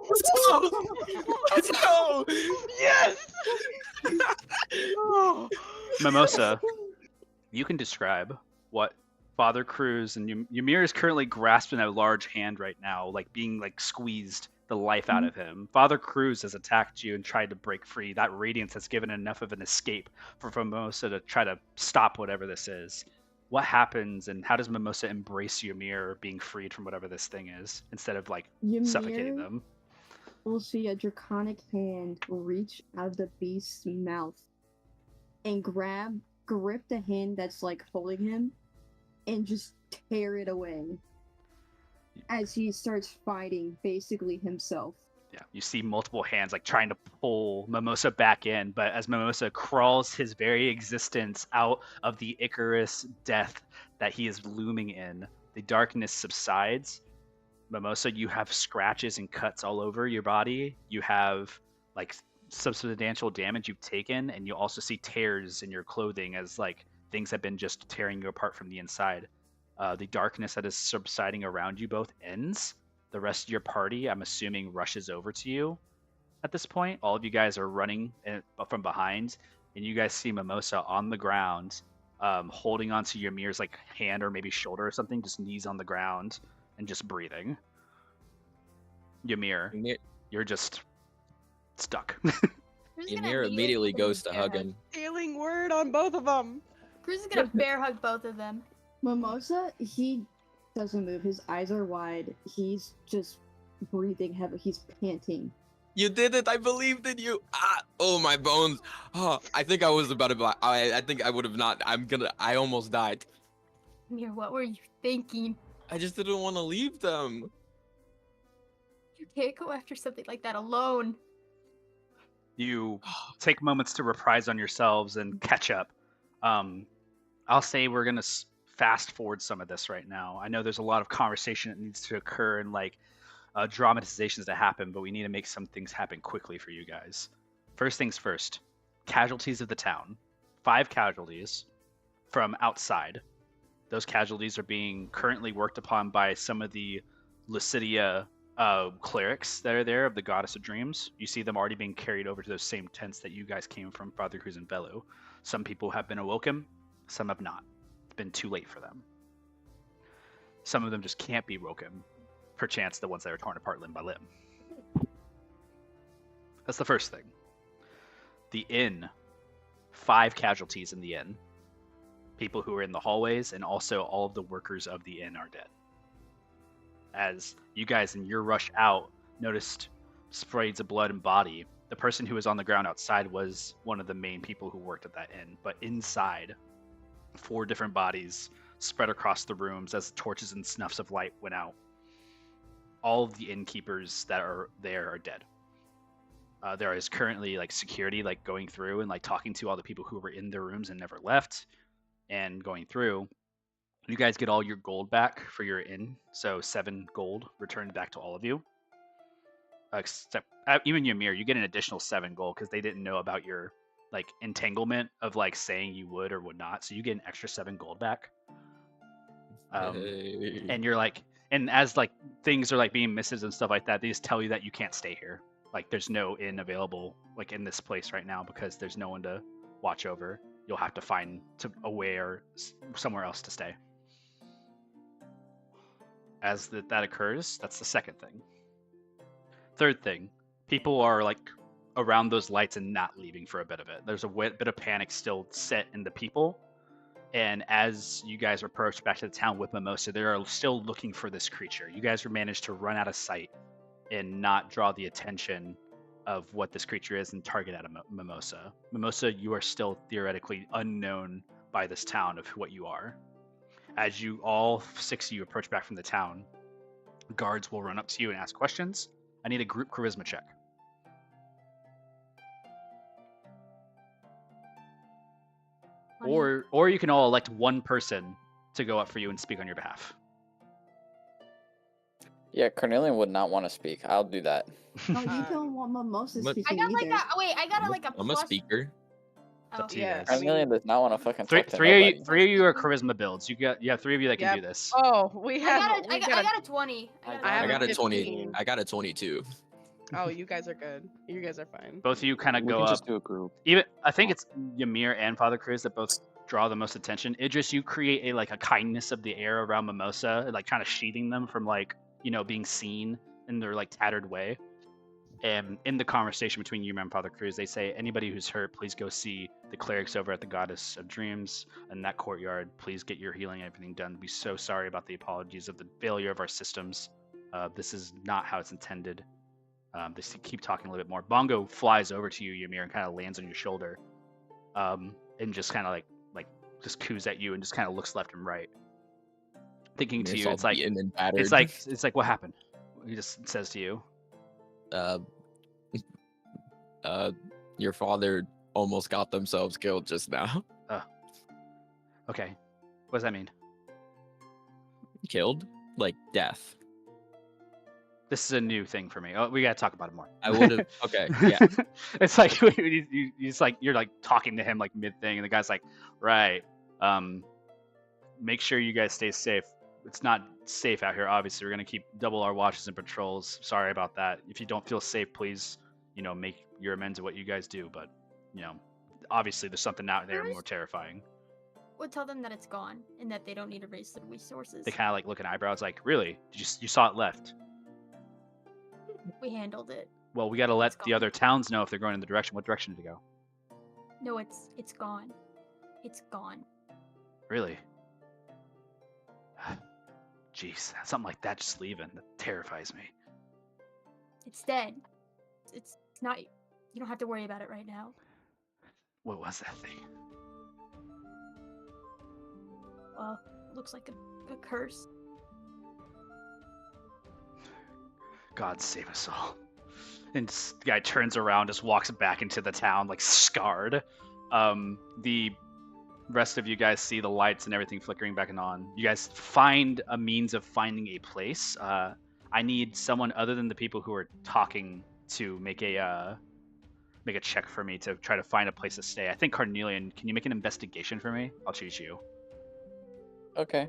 Let's go! Yes! Mimosa, you can describe what Father Cruz and Ymir is currently grasping a large hand right now, like being like squeezed the life out of him. Father Cruz has attacked you and tried to break free. That radiance has given enough of an escape for Mimosa to try to stop whatever this is. What happens, and how does Mimosa embrace Ymir being freed from whatever this thing is, instead of like suffocating Ymir them? will see a draconic hand reach out of the beast's mouth and grip the hand that's like holding him and just tear it away as he starts fighting basically himself. Yeah, you see multiple hands like trying to pull Mimosa back in, but as Mimosa crawls his very existence out of the Icarus death that he is looming in, the darkness subsides. Mimosa, you have scratches and cuts all over your body. You have like substantial damage you've taken, and you also see tears in your clothing as like things have been just tearing you apart from the inside. The darkness that is subsiding around you both ends. The rest of your party, I'm assuming, rushes over to you at this point. All of you guys are running from behind, and you guys see Mimosa on the ground, holding onto Ymir's like hand or maybe shoulder or something, just knees on the ground and just breathing. Ymir, you're just stuck. Ymir immediately goes to hug him. Healing word on both of them. Cruz is gonna bear hug both of them. Mimosa, he doesn't move. His eyes are wide. He's just breathing heavy. He's panting. You did it! I believed in you! Ah! Oh, my bones! Oh, I think I was about to. I think I would have not. I almost died. Mir, what were you thinking? I just didn't want to leave them. You can't go after something like that alone. You take moments to reprise on yourselves and catch up. I'll say we're gonna fast forward some of this right now. I know there's a lot of conversation that needs to occur and like dramatizations that happen, but we need to make some things happen quickly for you guys. First things first, casualties of the town. 5 casualties from outside. Those casualties are being currently worked upon by some of the Lucidia clerics that are there of the Goddess of Dreams. You see them already being carried over to those same tents that you guys came from, Father Cruz and Velu. Some people have been awoken, some have not. It's been too late for them. Some of them just can't be woken, perchance the ones that are torn apart limb by limb. That's the first thing. The inn, 5 casualties in the inn. People who are in the hallways, and also all of the workers of the inn are dead. As you guys in your rush out noticed sprays of blood and body, the person who was on the ground outside was one of the main people who worked at that inn. But inside, 4 different bodies spread across the rooms as torches and snuffs of light went out. All of the innkeepers that are there are dead. There is currently like security like going through and like talking to all the people who were in their rooms and never left and going through. You guys get all your gold back for your inn, so 7 gold returned back to all of you. Except even Ymir, you get an additional 7 gold because they didn't know about your like entanglement of like saying you would or would not, so you get an extra 7 gold back. And you're like, and as like things are like being misses and stuff like that, they just tell you that you can't stay here. Like there's no inn available like in this place right now because there's no one to watch over. You'll have to find a way or somewhere else to stay. As that occurs, that's the second thing. Third thing, people are like around those lights and not leaving for a bit of it. There's a bit of panic still set in the people. And as you guys approach back to the town with Mimosa, they are still looking for this creature. You guys managed to run out of sight and not draw the attention of what this creature is and target at a Mimosa. Mimosa, you are still theoretically unknown by this town of what you are. As you all 6 of you approach back from the town, guards will run up to you and ask questions. I need a group charisma check. Or you can all elect one person to go up for you and speak on your behalf. Yeah, Cornelian would not want to speak. I'll do that. Oh, you don't want Mimosa But- speaking I got like either. I got like a I'm a plus. speaker. It's up Oh. to you Yeah, guys. I mean- Cornelian does not want to fucking Three talk to of nobody. you, 3 of you are charisma builds. You have 3 of you that can Yep. do this. Oh, we I have. got a 20. I I have got a a 20. 15. I got a 22. Oh, you guys are good. You guys are fine. Both of you kind of We go can up. just do a group. Even I think it's Ymir and Father Cruz that both draw the most attention. Idris, you create a kindness of the air around Mimosa, like kind of sheathing them from being seen in their like tattered way. And in the conversation between you and Father Cruz, they say, anybody who's hurt, please go see the clerics over at the Goddess of Dreams in that courtyard. Please get your healing and everything done. We're so sorry about the apologies of the failure of our systems. This is not how it's intended. They keep talking a little bit more. Bongo flies over to you, Ymir, and kind of lands on your shoulder, and just kind of like just coos at you and just kind of looks left and right, thinking to you. It's like it's like what happened? He just says to you, Your father almost got themselves killed just now. okay, what does that mean? Killed? Like death. This is a new thing for me. Oh, we gotta talk about it more. I would have. Okay, yeah. It's like you're like talking to him like mid thing, and the guy's like, right. Make sure you guys stay safe. It's not safe out here. Obviously, we're gonna keep double our watches and patrols. Sorry about that. If you don't feel safe, please, make your amends of what you guys do. But, obviously, there's something out there more terrifying. Would tell them that it's gone and that they don't need to raise their resources. They kind of like look at eyebrows, like, really? You saw it left? We handled it. Well, we gotta let It's the gone. other towns know if they're going in the direction. What direction did it go? No, it's gone. It's gone. Really? Jeez, something like that just leaving. That terrifies me. It's dead. It's not. You don't have to worry about it right now. What was that thing? Well, looks like a curse. God save us all. And the guy turns around, just walks back into the town, like scarred. The rest of you guys see the lights and everything flickering back and on. You guys find a means of finding a place. I need someone other than the people who are talking to make a check for me to try to find a place to stay. I think Carnelian, can you make an investigation for me? I'll choose you. Okay.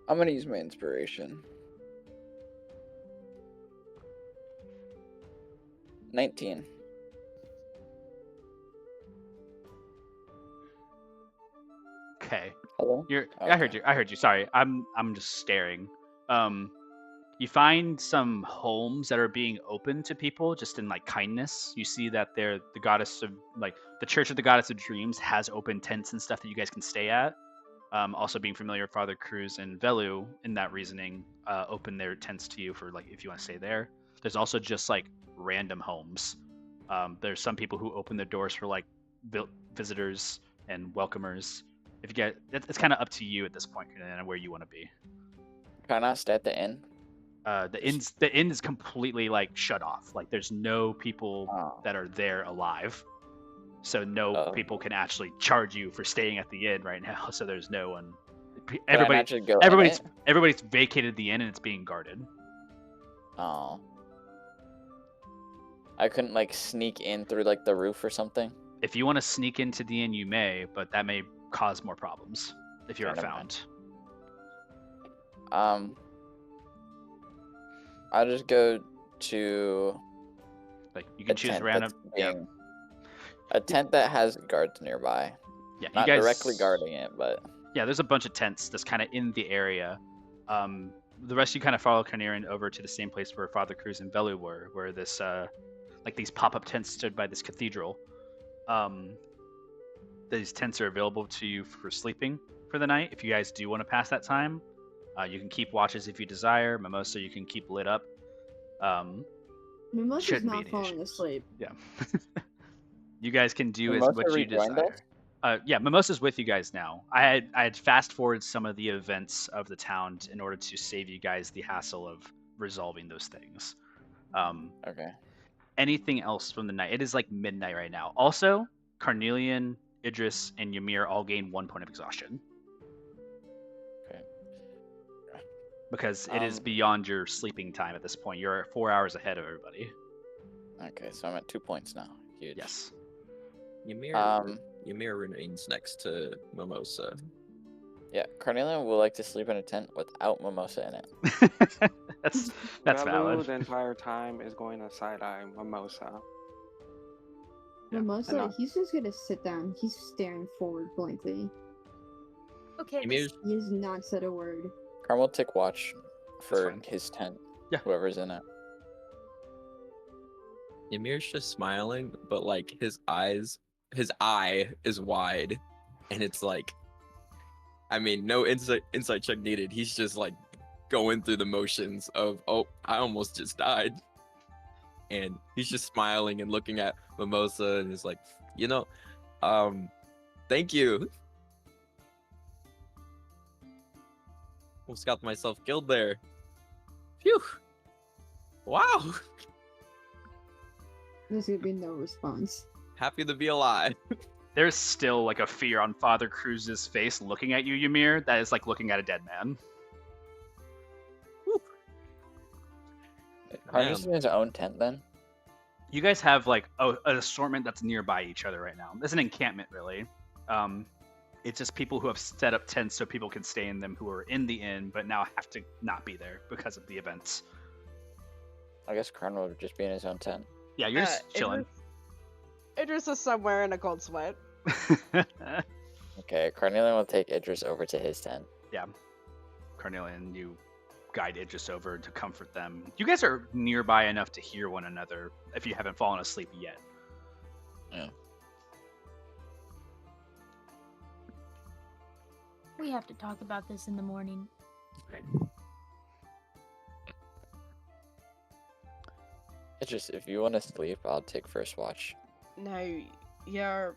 I'm gonna use my inspiration. 19. Okay. Hello? I heard you. I heard you. Sorry. I'm just staring. You find some homes that are being open to people just in like kindness. You see that they're the goddess of like the Church of the Goddess of Dreams has open tents and stuff that you guys can stay at. Also being familiar with Father Cruz and Velu in that reasoning, open their tents to you for like if you want to stay there. There's also just like random homes. There's some people who open their doors for like visitors and welcomers. If you get, it's kind of up to you at this point and where you want to be. Can I not stay at the inn? The inn is completely like shut off. Like there's no people that are there alive, so no people can actually charge you for staying at the inn right now. So there's no one. Everybody's vacated the inn and it's being guarded. Oh. I couldn't like sneak in through like the roof or something. If you want to sneak into the inn, you may, but that may cause more problems if you're found. I'll just go to like you can choose random. A tent that has guards nearby. Yeah, not you guys, directly guarding it, but yeah, there's a bunch of tents that's kind of in the area. The rest of you kind of follow Carnelian over to the same place where Father Cruz and Velu were, where this like these pop-up tents stood by this cathedral. These tents are available to you for sleeping for the night. If you guys do want to pass that time, you can keep watches if you desire. Mimosa, you can keep lit up. Mimosa's not falling asleep. Yeah. You guys can do as what you desire. Yeah, Mimosa's with you guys now. I had fast forwarded some of the events of the town in order to save you guys the hassle of resolving those things. Okay. Anything else from the night? It is like midnight right now. Also, Carnelian, Idris, and Ymir all gain 1 point of exhaustion. Okay. Because it is beyond your sleeping time at this point. You're 4 hours ahead of everybody. Okay, so I'm at 2 points now. Huge. Yes. Ymir remains next to Mimosa. Yeah, Carnelian would like to sleep in a tent without Mimosa in it. that's Velu valid. the entire time is going to side-eye Mimosa. Mimosa, he's just gonna sit down. He's staring forward blankly. Okay. He has not said a word. Carmel will take watch for his tent. Yeah. Whoever's in it. Ymir's just smiling, but like his eye is wide, and it's like, I mean, no insight check needed. He's just like going through the motions of, oh, I almost just died, and he's just smiling and looking at Mimosa, and is like, thank you. Almost got myself killed there. Phew. Wow. There's gonna be no response. Happy to be alive. There's still like a fear on Father Cruz's face looking at you, Ymir, that is like looking at a dead man. Carnelian's in his own tent then? You guys have like an assortment that's nearby each other right now. It's an encampment, really. It's just people who have set up tents so people can stay in them who are in the inn, but now have to not be there because of the events. I guess Carnel would just be in his own tent. Yeah, you're just chilling. Idris is somewhere in a cold sweat. Okay, Carnelian will take Idris over to his tent. Yeah. Carnelian, you guide Idris over to comfort them. You guys are nearby enough to hear one another if you haven't fallen asleep yet. Yeah. We have to talk about this in the morning. It's just, if you want to sleep, I'll take first watch. No, you're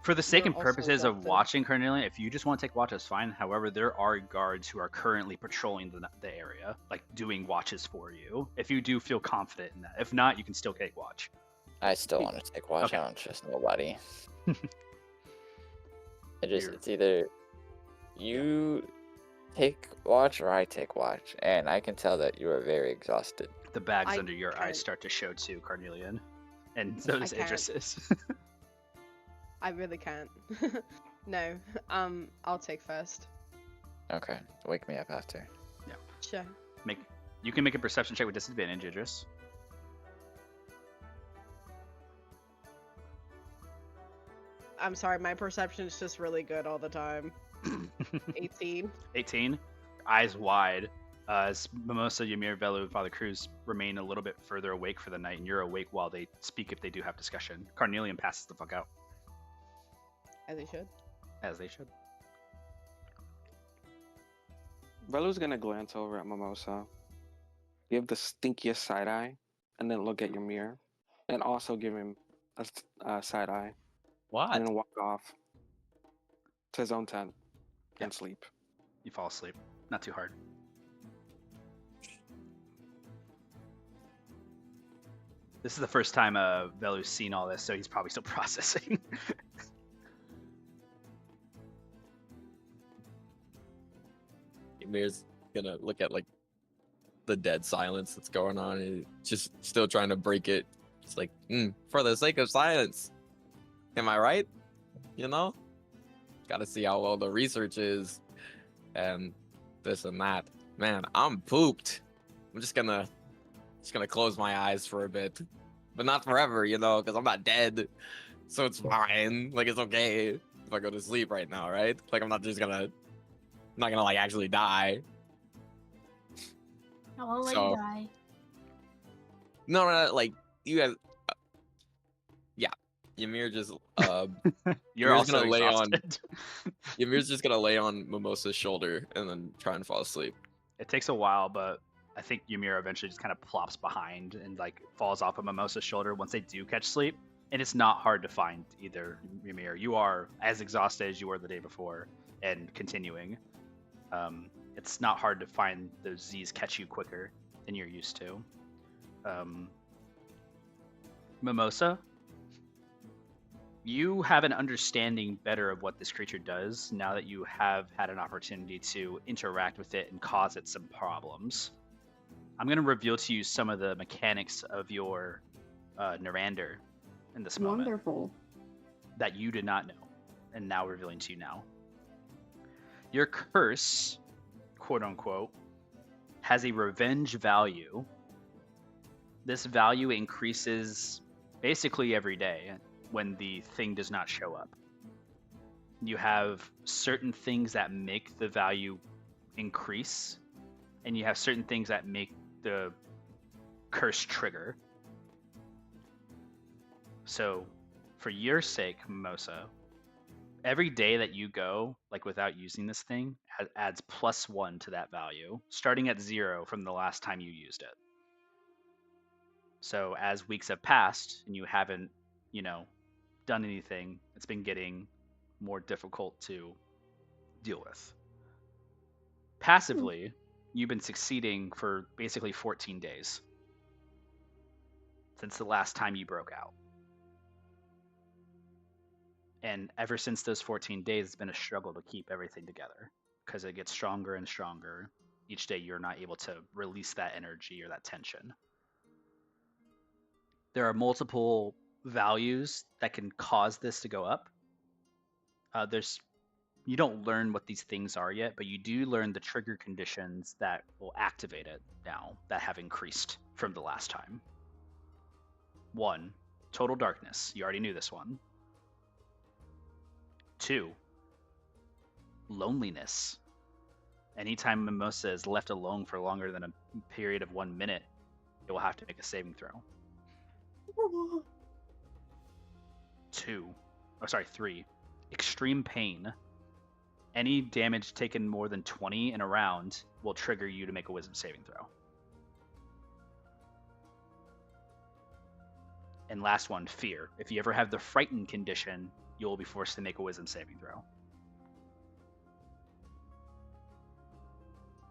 For the sake You're and also purposes of exhausted. watching Carnelian, if you just want to take watch, that's fine. However, there are guards who are currently patrolling the area, like doing watches for you. If you do feel confident in that. If not, you can still take watch. I still want to take watch. Okay. I don't trust nobody. You're- It's either you take watch or I take watch, and I can tell that you are very exhausted. The bags I under your can't- eyes start to show too, Carnelian. And so does can't. Idris's. I really can't. No, I'll take first. Okay, wake me up after. Sure. You can make a perception check with disadvantage, Idris. I'm sorry, my perception is just really good all the time. 18. 18. Eyes wide. As Mimosa, Ymir, Velu, and Father Cruz remain a little bit further awake for the night, and you're awake while they speak if they do have discussion. Carnelian passes the fuck out. As he should. As they should. Velu's gonna glance over at Mimosa, give the stinkiest side eye, and then look at your mirror, and also give him a side eye, What? and then walk off to his own tent and sleep. You fall asleep. Not too hard. This is the first time Velu's seen all this, so he's probably still processing. Ymir's gonna look at like the dead silence that's going on and just still trying to break it. It's like, for the sake of silence. Am I right? You know? Gotta see how well the research is and this and that. Man, I'm pooped. I'm just gonna close my eyes for a bit. But not forever, you know, because I'm not dead. So it's fine. Like, it's okay if I go to sleep right now, right? Like, I'm not gonna like actually die. I won't let So- you die. No, like you guys. Yeah, Ymir just You're Ymir's also gonna lay on- exhausted. Ymir's just gonna lay on Mimosa's shoulder and then try and fall asleep. It takes a while, but I think Ymir eventually just kind of plops behind and like falls off of Mimosa's shoulder once they do catch sleep. And it's not hard to find either, Ymir. You are as exhausted as you were the day before and continuing. It's not hard to find those Z's catch you quicker than you're used to. Mimosa, you have an understanding better of what this creature does now that you have had an opportunity to interact with it and cause it some problems. I'm going to reveal to you some of the mechanics of your Narander in this moment Wonderful. that you did not know, and now revealing to you now. Your curse, quote unquote, has a revenge value. This value increases basically every day when the thing does not show up. You have certain things that make the value increase, and you have certain things that make the curse trigger. So, for your sake, Mimosa, every day that you go like without using this thing adds +1 to that value, starting at 0 from the last time you used it. So as weeks have passed and you haven't, done anything, it's been getting more difficult to deal with. Passively, you've been succeeding for basically 14 days since the last time you broke out. And ever since those 14 days, it's been a struggle to keep everything together because it gets stronger and stronger. Each day, you're not able to release that energy or that tension. There are multiple values that can cause this to go up. You don't learn what these things are yet, but you do learn the trigger conditions that will activate it now that have increased from the last time. 1, total darkness. You already knew this one. 2, loneliness. Anytime Mimosa is left alone for longer than a period of 1 minute, it will have to make a saving throw. 3, extreme pain. Any damage taken more than 20 in a round will trigger you to make a wisdom saving throw. And last one, fear. If you ever have the frightened condition, you'll be forced to make a wisdom saving throw.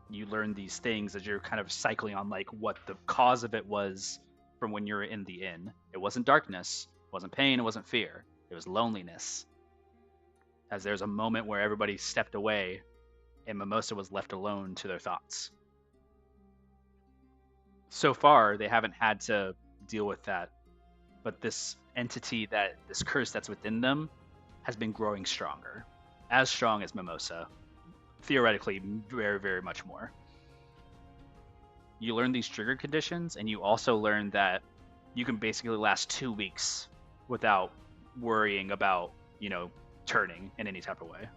You learn these things as you're kind of cycling on like what the cause of it was from when you were in the inn. It wasn't darkness, it wasn't pain, it wasn't fear. It was loneliness. As there's a moment where everybody stepped away and Mimosa was left alone to their thoughts. So far, they haven't had to deal with that, but this entity, this curse that's within them, has been growing stronger. As strong as Mimosa. Theoretically, very, very much more. You learn these trigger conditions, and you also learn that you can basically last 2 weeks without worrying about, turning in any type of way,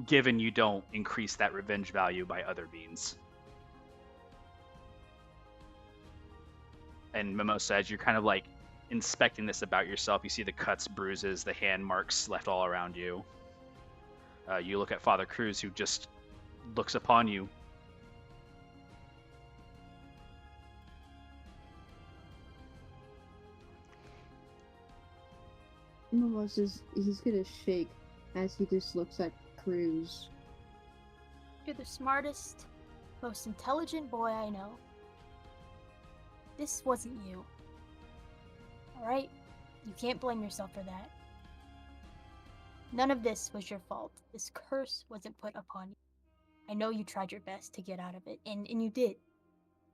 given you don't increase that revenge value by other means. And Mimosa, as you're kind of like inspecting this about yourself, you see the cuts, bruises, the hand marks left all around you. You look at Father Cruz, who just looks upon you. Mimosa's, he's gonna shake as he just looks at Cruz. You're the smartest, most intelligent boy I know. This wasn't you. Alright? You can't blame yourself for that. None of this was your fault. This curse wasn't put upon you. I know you tried your best to get out of it, and you did.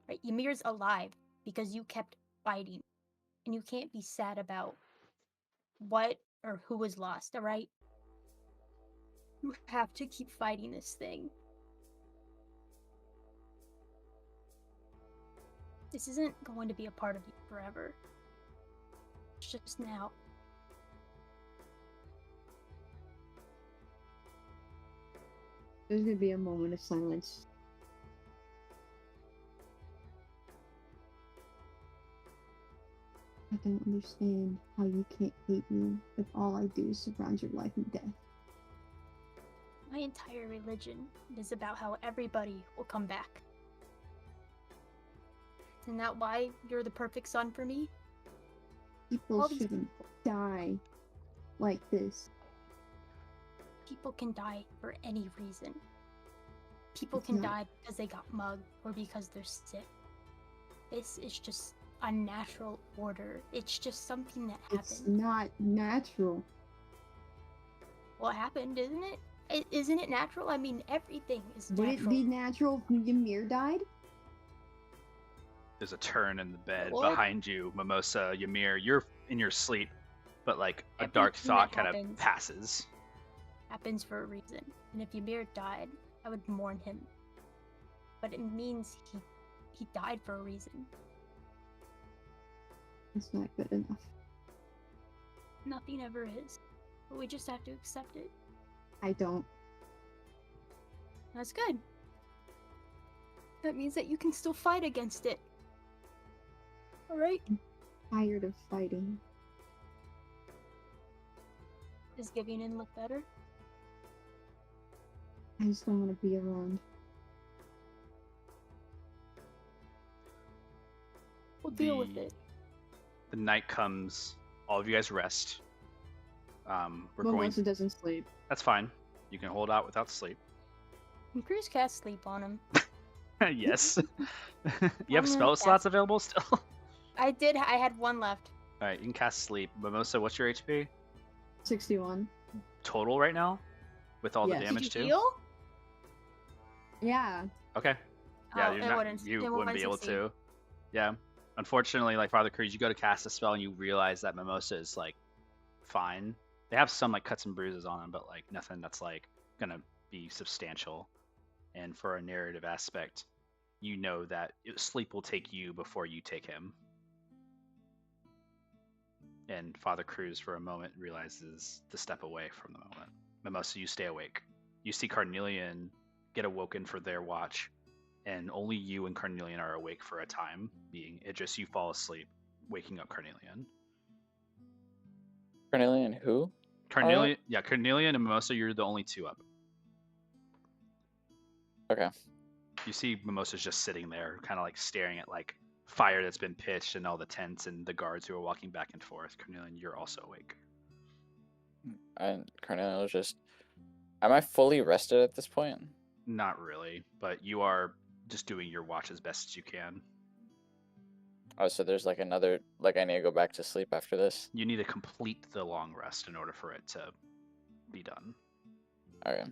Right? Ymir's alive because you kept fighting. And you can't be sad about what or who was lost, alright? You have to keep fighting this thing. This isn't going to be a part of you forever. It's just now. There's gonna be a moment of silence. I don't understand how you can't hate me if all I do is surround your life in death. My entire religion is about how everybody will come back. Isn't that why you're the perfect son for me? People All these shouldn't die like this. People can die for any reason. People It's can not- die because they got mugged or because they're sick. This is just unnatural order. It's just something that It's happened. not natural. What happened, isn't it? Isn't it natural? I mean, everything is Would natural. it be natural if Ymir died? There's a turn in the bed Lord. behind you, Mimosa, Ymir. You're in your sleep, but like a Everything dark that thought kind of happens- passes. Happens for a reason. And if Ymir died, I would mourn him. But it means he died for a reason. It's not good enough. Nothing ever is. But we just have to accept it. I don't. That's good. That means that you can still fight against it. Alright? Tired of fighting. Does giving in look better? I just don't want to be around. We'll deal with The- it. The night comes. All of you guys rest. We're going. Mimosa doesn't sleep. That's fine. You can hold out without sleep. And Cruz cast sleep on him. Yes. You have I'm spell gonna slots available still? I did. I had one left. All right, you can cast sleep. Mimosa, what's your HP 61. total right now, with all Yes. the Did damage Did you too? heal? Okay. Yeah, Oh, you're it not, wouldn't- you it wouldn't wouldn't be able succeed. to. Yeah. Unfortunately, like Father Cruz, you go to cast a spell and you realize that Mimosa is like fine. They have some like cuts and bruises on them, but like nothing that's like gonna be substantial. And for a narrative aspect, you know that sleep will take you before you take him. And Father Cruz, for a moment, realizes to step away from the moment. Mimosa, you stay awake. You see Carnelian get awoken for their watch, and only you and Carnelian are awake for a time being. Idris, you fall asleep, waking up Carnelian. Cornelian who? Carnelian and Mimosa, you're the only two up. Okay. You see Mimosa's just sitting there, kind of like staring at like fire that's been pitched and all the tents and the guards who are walking back and forth. Cornelian, you're also awake. And Cornelia was just. Am I fully rested at this point? Not really, but you are just doing your watch as best as you can. Oh, so there's like another. Like I need to go back to sleep after this. You need to complete the long rest in order for it to be done. Okay.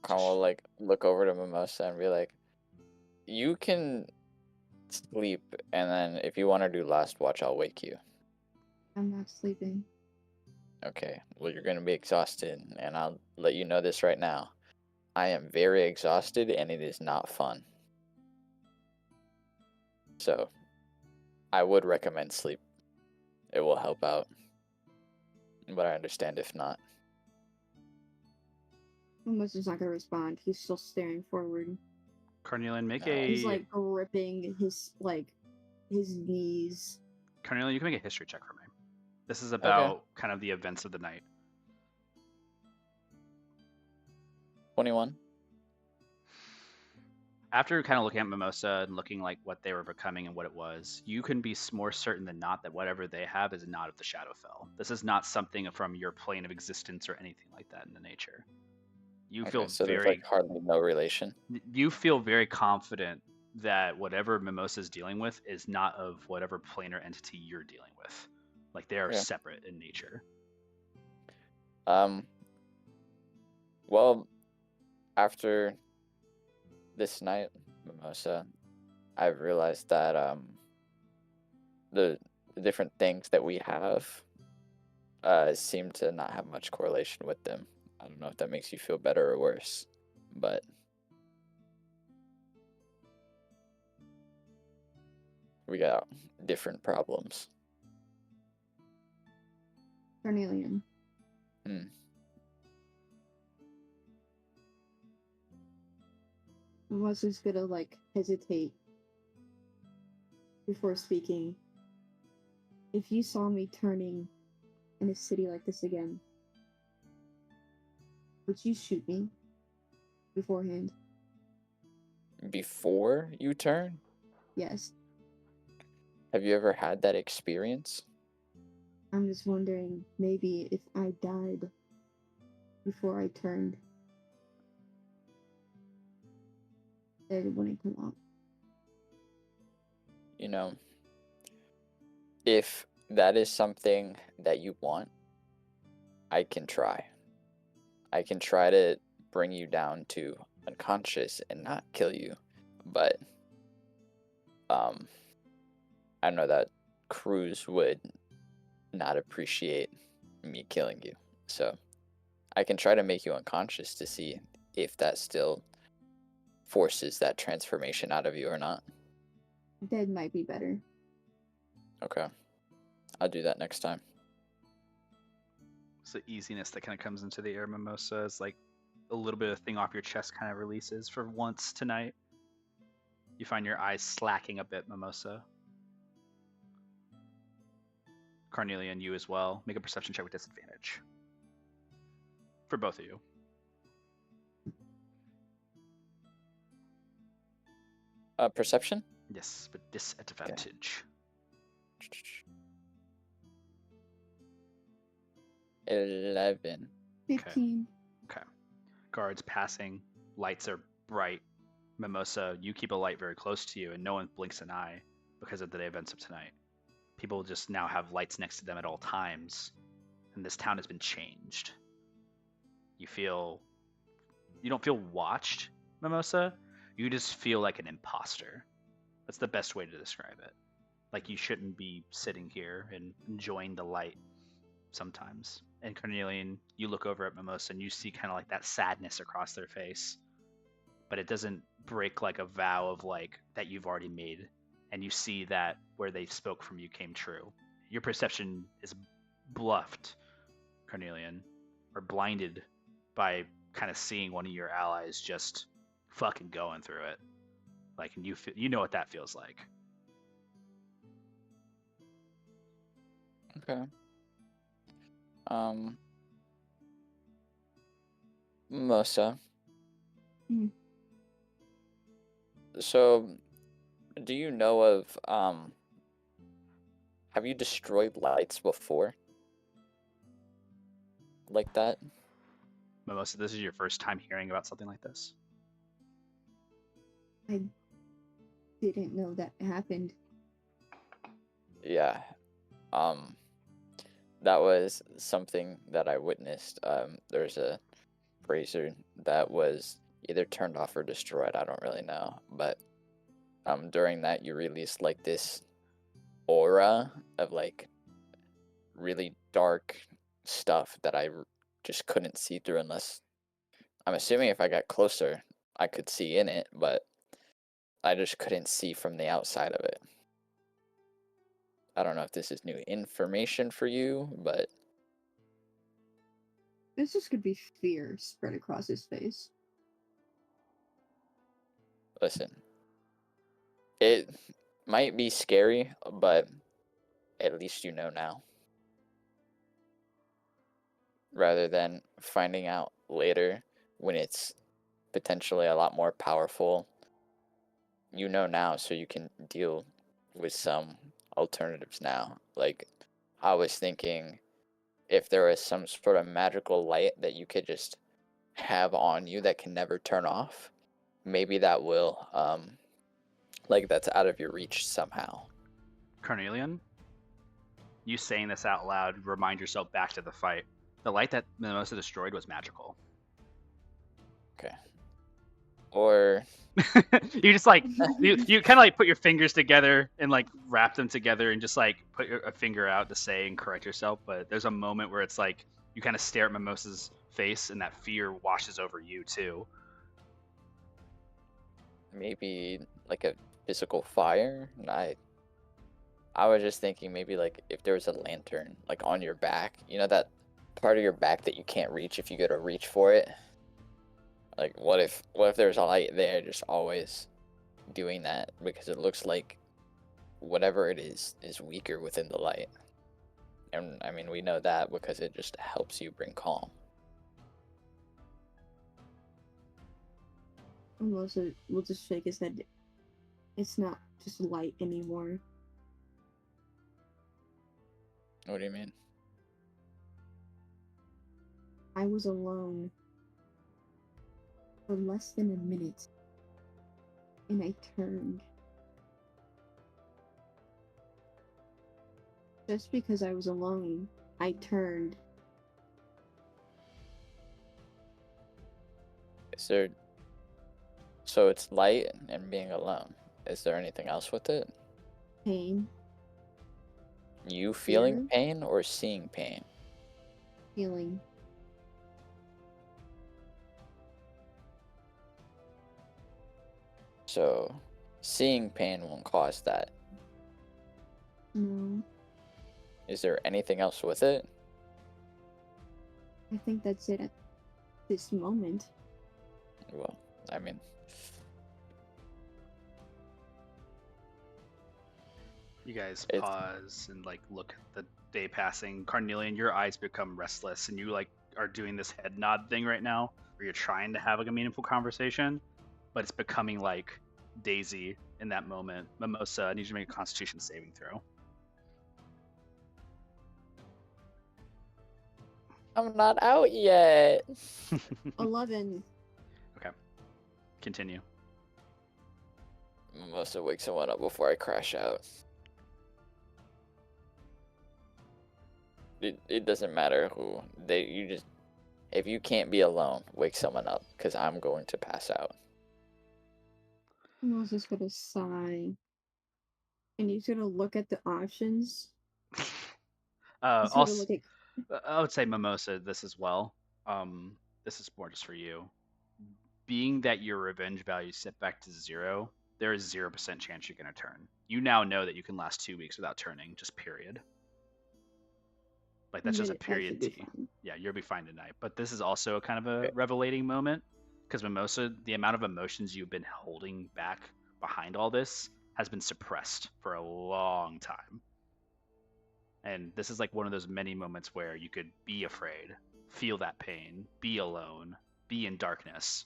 Kind of like look over to Mimosa and be like, "You can sleep, and then if you want to do last watch, I'll wake you." I'm not sleeping. Okay. Well, you're gonna be exhausted, and I'll let you know this right now. I am very exhausted, and it is not fun. So, I would recommend sleep. It will help out, but I understand if not. Mimosa's not gonna respond. He's still staring forward. Cornelian, make No. He's a like gripping his knees. Cornelian, you can make a history check for me. This is about kind of the events of the night. 21. After kind of looking at Mimosa and looking like what they were becoming and what it was, you can be more certain than not that whatever they have is not of the Shadowfell. This is not something from your plane of existence or anything like that in the nature. You Okay, feel so there's very like hardly no relation. you feel very confident that whatever Mimosa is dealing with is not of whatever planar entity you're dealing with. Like they are Okay. separate in nature. Well, after this night, Mimosa, I've realized that the different things that we have seem to not have much correlation with them. I don't know if that makes you feel better or worse, but we got different problems. Cornelian. Hmm. Mimosa's gonna like hesitate before speaking. If you saw me turning in a city like this again, would you shoot me beforehand? Before you turn, Yes. have you ever had that experience? I'm just wondering, maybe if I died before I turned, that it wouldn't come out. You know, if that is something that you want, I can try. I can try to bring you down to unconscious and not kill you, but I know that Cruz would not appreciate me killing you. So I can try to make you unconscious to see if that still forces that transformation out of you or not. Dead might be better. Okay. I'll do that next time. It's the easiness that kind of comes into the air, Mimosa. Is like a little bit of thing off your chest kind of releases for once tonight. You find your eyes slacking a bit, Mimosa. Cornelia and you as well. Make a perception check with disadvantage. For both of you. Perception? Yes, with disadvantage. 11. 15. Okay. Guards passing. Lights are bright. Mimosa, you keep a light very close to you, and no one blinks an eye because of the events of tonight. People just now have lights next to them at all times, and this town has been changed. You don't feel watched, Mimosa. You just feel like an imposter. That's the best way to describe it. Like you shouldn't be sitting here and enjoying the light sometimes. And Cornelian, you look over at Mimosa and you see kind of like that sadness across their face. But it doesn't break like a vow of like that you've already made. And you see that where they spoke from you came true. Your perception is bluffed, Cornelian, or blinded by kind of seeing one of your allies just fucking going through it. Like, and you know what that feels like. Okay. Mosa. Hmm. So, do you know of have you destroyed lights before? Like that? Mimosa, this is your first time hearing about something like this? I didn't know that happened. Yeah. Um, that was something that I witnessed. There's a brazier that was either turned off or destroyed. I don't really know, but during that you released like this aura of like really dark stuff that just couldn't see through unless I'm assuming if I got closer I could see in it, but I just couldn't see from the outside of it. I don't know if this is new information for you, but This just could be fear spread across his face. listen, it might be scary, but at least you know now. Rather than finding out later when it's potentially a lot more powerful. You know now, so you can deal with some alternatives now. Like, I was thinking if there was some sort of magical light that you could just have on you that can never turn off, maybe that will, like, that's out of your reach somehow. Carnelian, you saying this out loud, remind yourself back to the fight. The light that Mimosa destroyed was magical. Okay. Or You just like you kind of like put your fingers together and like wrap them together and just like put a finger out to say and correct yourself. But there's a moment where it's like you kind of stare at Mimosa's face and that fear washes over you too. maybe like a physical fire. I was just thinking maybe like if there was a lantern like on your back, you know that part of your back that you can't reach if you go to reach for it. Like what if there's a light there just always doing that because it looks like whatever it is weaker within the light. And I mean we know that because it just helps you bring calm. Melissa will just shake his head. It's not just light anymore. What do you mean? I was alone for less than a minute, and I turned. Just because I was alone, I turned. Is there so it's light and being alone. Is there anything else with it? Pain, You feeling Fear? pain or seeing pain? feeling. So seeing pain won't cause that. No, Is there anything else with it? I think that's it at this moment. Well, I mean, You guys It's- pause and like look at the day passing. Carnelian, your eyes become restless and you like are doing this head nod thing right now where you're trying to have like a meaningful conversation, but it's becoming like Daisy in that moment. Mimosa, I need you to make a Constitution saving throw. I'm not out yet. 11. Continue. Must have wake someone up before I crash out. It doesn't matter who. If you can't be alone, wake someone up because I'm going to pass out. Melissa's gonna sigh. And he's gonna look at the options. He's gonna Also, look at. I would say Mimosa this as well. This is more just for you. Being that your revenge value is set back to 0, there is 0% chance you're going to turn. You now know that you can last 2 weeks without turning, just period. Like that's just a I should period be T. fine. Yeah, you'll be fine tonight. But this is also a kind of a revelating moment because Mimosa, the amount of emotions you've been holding back behind all this has been suppressed for a long time. And this is like one of those many moments where you could be afraid, feel that pain, be alone, be in darkness,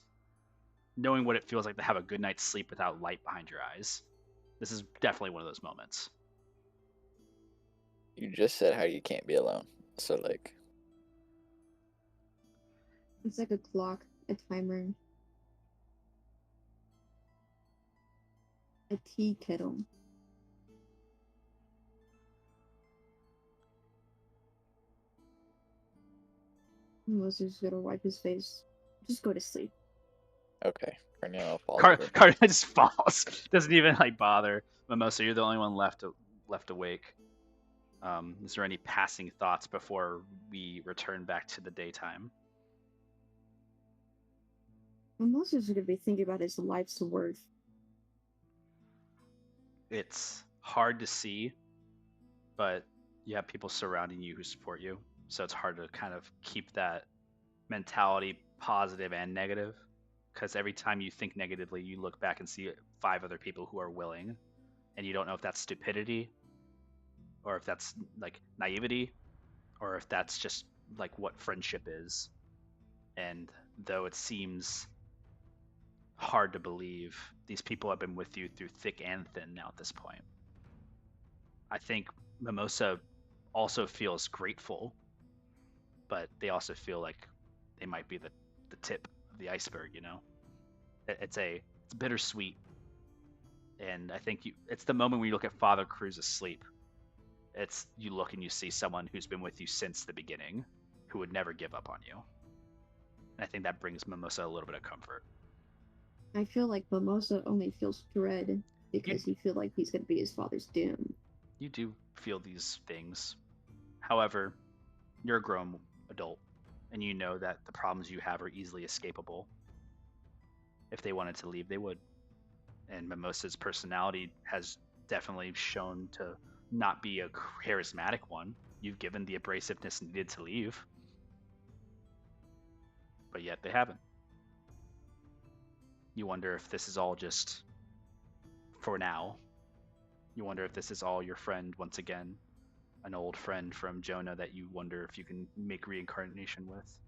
knowing what it feels like to have a good night's sleep without light behind your eyes. This is definitely one of those moments. You just said how you can't be alone. So like, It's like a clock, a timer, a tea kettle. Moses gonna wipe his face. Just go to sleep. okay, Cornelio falls Car over. just falls. Doesn't even like bother. Mimosa, you're the only one left awake. Is there any passing thoughts before we return back to the daytime? Moses is gonna be thinking about his life's worth. It's hard to see, but you have people surrounding you who support you, so it's hard to kind of keep that mentality positive and negative, because every time you think negatively, you look back and see 5 other people who are willing, and you don't know if that's stupidity or if that's like naivety or if that's just like what friendship is. And though it seems hard to believe, these people have been with you through thick and thin now at this point. I think Mimosa also feels grateful, but they also feel like they might be the tip of the iceberg, you know? It's bittersweet. And I think it's the moment when you look at Father Cruz asleep. It's you look and you see someone who's been with you since the beginning, who would never give up on you. And I think that brings Mimosa a little bit of comfort. I feel like Mimosa only feels dread because he feels like he's gonna be his father's doom. You do feel these things. However, you're a grown adult, and you know that the problems you have are easily escapable. If they wanted to leave, they would. And Mimosa's personality has definitely shown to not be a charismatic one. You've given the abrasiveness needed to leave, but yet they haven't. You wonder if this is all just for now. You wonder if this is all your friend once again, an old friend from Jonah that you wonder if you can make reincarnation with.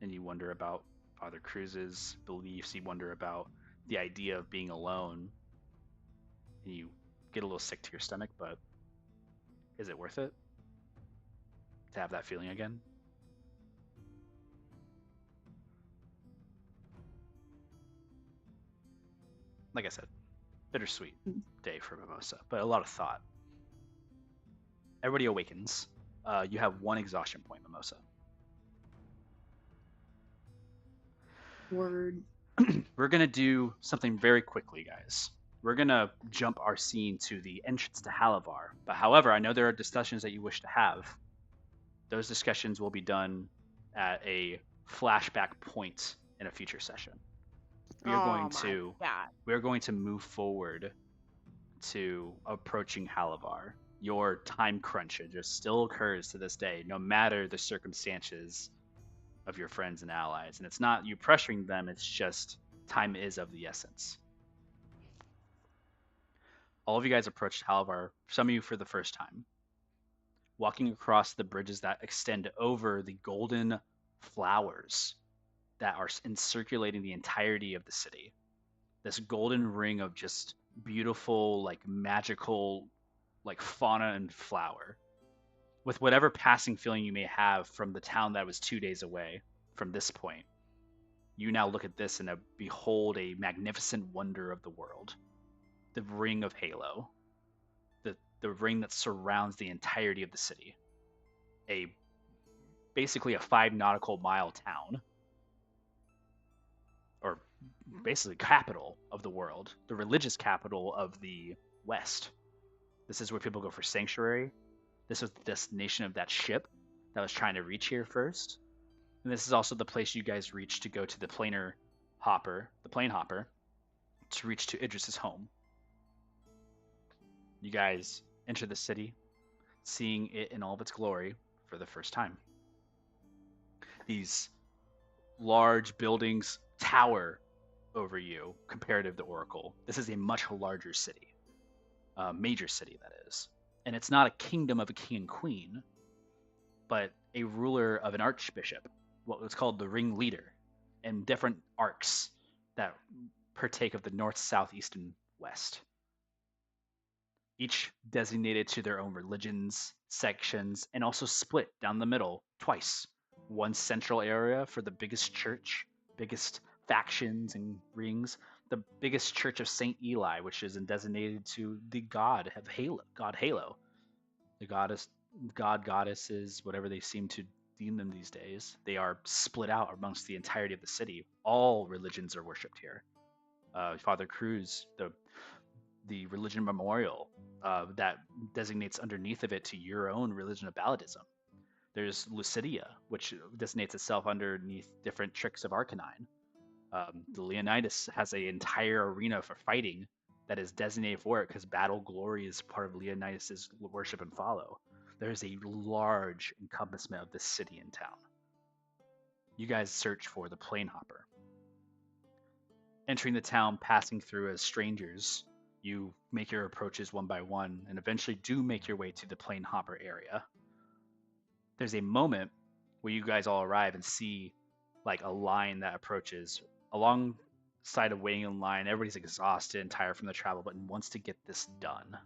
And you wonder about Father Cruz's beliefs. You wonder about the idea of being alone. And you get a little sick to your stomach, but is it worth it to have that feeling again? Like I said, bittersweet day for Mimosa, but a lot of thought. Everybody awakens. You have 1 exhaustion point, Mimosa. Word. We're going to do something very quickly, guys. We're going to jump our scene to the entrance to Halavar. But however, I know there are discussions that you wish to have. Those discussions will be done at a flashback point in a future session. We're going to move forward to approaching Halavar. Your time crunch just still occurs to this day, no matter the circumstances of your friends and allies. And it's not you pressuring them, it's just time is of the essence. All of you guys approached Halavar, some of you for the first time, walking across the bridges that extend over the golden flowers that are encirculating the entirety of the city. This golden ring of just beautiful, like magical, like fauna and flower. With whatever passing feeling you may have from the town that was 2 days away from this point, you now look at this and behold a magnificent wonder of the world. The ring of Halo. The ring that surrounds the entirety of the city. Basically a 5 nautical mile town. Or basically capital of the world. The religious capital of the West. This is where people go for sanctuary. This was the destination of that ship that was trying to reach here first. And this is also the place you guys reached to go to the plane hopper, to reach to Idris's home. You guys enter the city, seeing it in all of its glory for the first time. These large buildings tower over you comparative to Oracle. This is a much larger city, major city that is. And it's not a kingdom of a king and queen, but a ruler of an archbishop, what's called the ring leader. and different arcs that partake of the north, south, east, and west. Each designated to their own religions, sections, and also split down the middle twice. One central area for the biggest church, biggest factions and rings, the biggest church of Saint Eli, which is designated to the god of Halo, god Halo, the goddess, goddesses, whatever they seem to deem them these days. They are split out amongst the entirety of the city. All religions are worshipped here. Father Cruz, the religion memorial that designates underneath of it to your own religion of Balladism. There's Lucidia, which designates itself underneath different tricks of Arcanine. The Leonidas has an entire arena for fighting that is designated for it because battle glory is part of Leonidas's worship and follow. There's a large encompassment of this city and town. You guys search for the Plane Hopper. Entering the town, passing through as strangers, you make your approaches one by one and eventually do make your way to the Plane Hopper area. There's a moment where you guys all arrive and see like a line that approaches alongside of waiting in line. Everybody's exhausted and tired from the travel, but wants to get this done.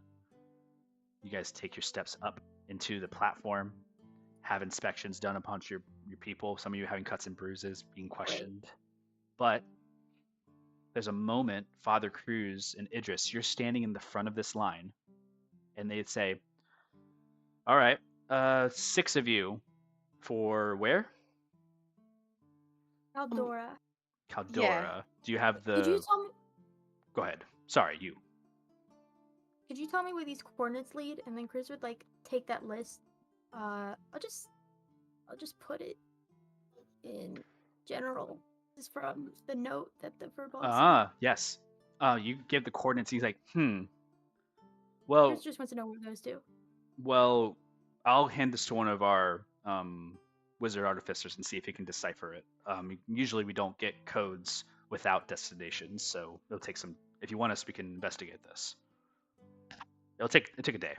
You guys take your steps up into the platform, have inspections done upon your people. Some of you having cuts and bruises, being questioned. But there's a moment, Father Cruz and Idris, you're standing in the front of this line, and they'd say, all right, 6 of you for where? Caldora. Caldora. Yeah. Do you have the... Could you tell me? Go ahead. Sorry, you. Could you tell me where these coordinates lead? And then Chris would like take that list. I'll just put it in general. This is from the note that the verbal. Yes. You give the coordinates. He's like, Well, Chris just wants to know where those do. well, I'll hand this to one of our wizard artificers and see if he can decipher it. Usually we don't get codes without destinations, so it'll take some. If you want us, we can investigate this. It'll take a day.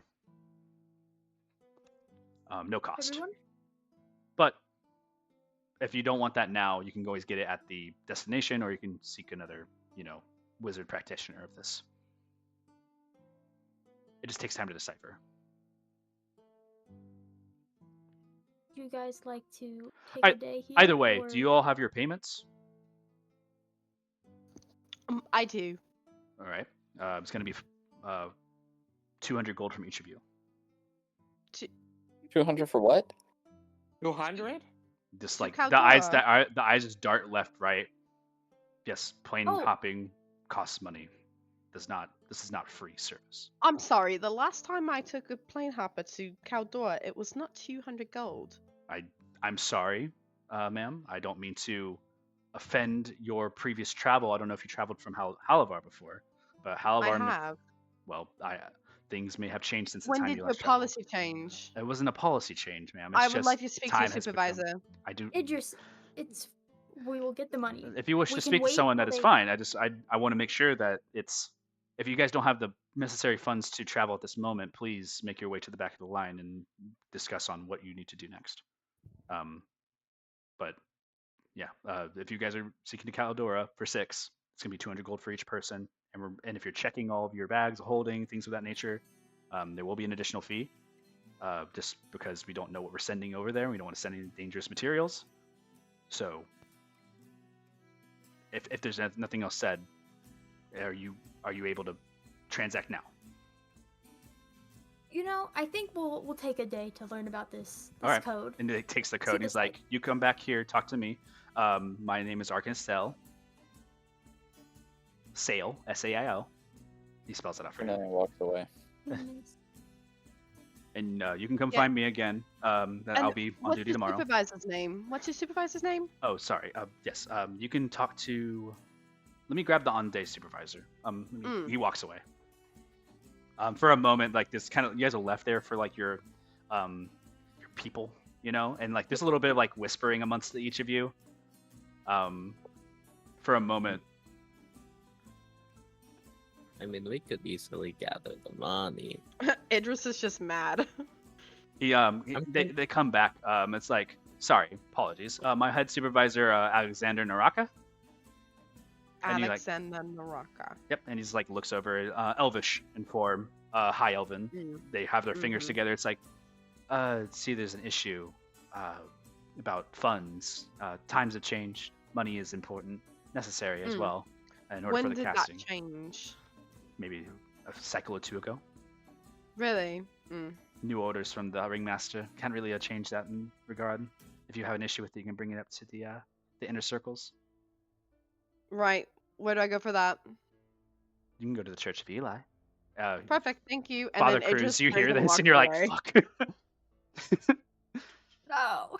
No cost. Everyone? But if you don't want that now, you can always get it at the destination, or you can seek another, wizard practitioner of this. It just takes time to decipher. Do you guys like to take a day here? Either way, or... do you all have your payments? I do. All right. It's going to be 200 gold from each of you. 200 for what? 200? Just To like the eyes Caldora. the eyes just dart left, right. Yes, plane Oh. hopping costs money. This is not free service. I'm sorry. The last time I took a plane hopper to Caldora, it was not 200 gold. I'm sorry, ma'am. I don't mean to offend your previous travel. I don't know if you traveled from Halavar before, but Halavar. I have. Well, things may have changed since the When time did you your last traveled. policy change? It wasn't a policy change, ma'am. It's I would just like to speak to time your has become- supervisor. I do. Idris, we will get the money. If you wish We to can speak to wait someone, till that is they- fine. I want to make sure that if you guys don't have the necessary funds to travel at this moment, please make your way to the back of the line and discuss on what you need to do next. But yeah, if you guys are seeking to Caldora for 6, it's gonna be 200 gold for each person. And if you're checking all of your bags, holding things of that nature, there will be an additional fee. Just because we don't know what we're sending over there, we don't want to send any dangerous materials. So, if there's nothing else said, are you able to transact now? I think we'll take a day to learn about this All right. code. And it takes the See code. And this he's like, "You come back here, talk to me. My name is Arkansas Sale, Sail." He spells it out for And you. then he walks away. And you can come Yeah. find me again. I'll be on What's duty your tomorrow. supervisor's name? What's your supervisor's name? Oh, sorry. Yes. You can talk to. Let me grab the on-day supervisor. He walks away. For a moment, like this, kind of, you guys are left there for like your people, and like there's a little bit of like whispering amongst each of you. For a moment. I mean, we could easily gather the money. Idris is just mad. They come back. It's like, sorry, apologies. My head supervisor, Alexander Naraka. And you, like- Alexander Naraka. Yep, and he's like looks over, Elvish in form, High Elven. Mm. They have their fingers Mhm. together. It's like, see, there's an issue about funds. Times have changed. Money is important, necessary as Mm. well, in order When for the did casting. that change? Maybe a cycle or two ago. Really? Mm. New orders from the ringmaster. Can't really change that in regard. If you have an issue with it, you can bring it up to the inner circles. Right. Where do I go for that? You can go to the Church of Eli. Perfect. Thank you. And Father then Cruz, Idris you turns hear and this and walks you're like, away. fuck. No.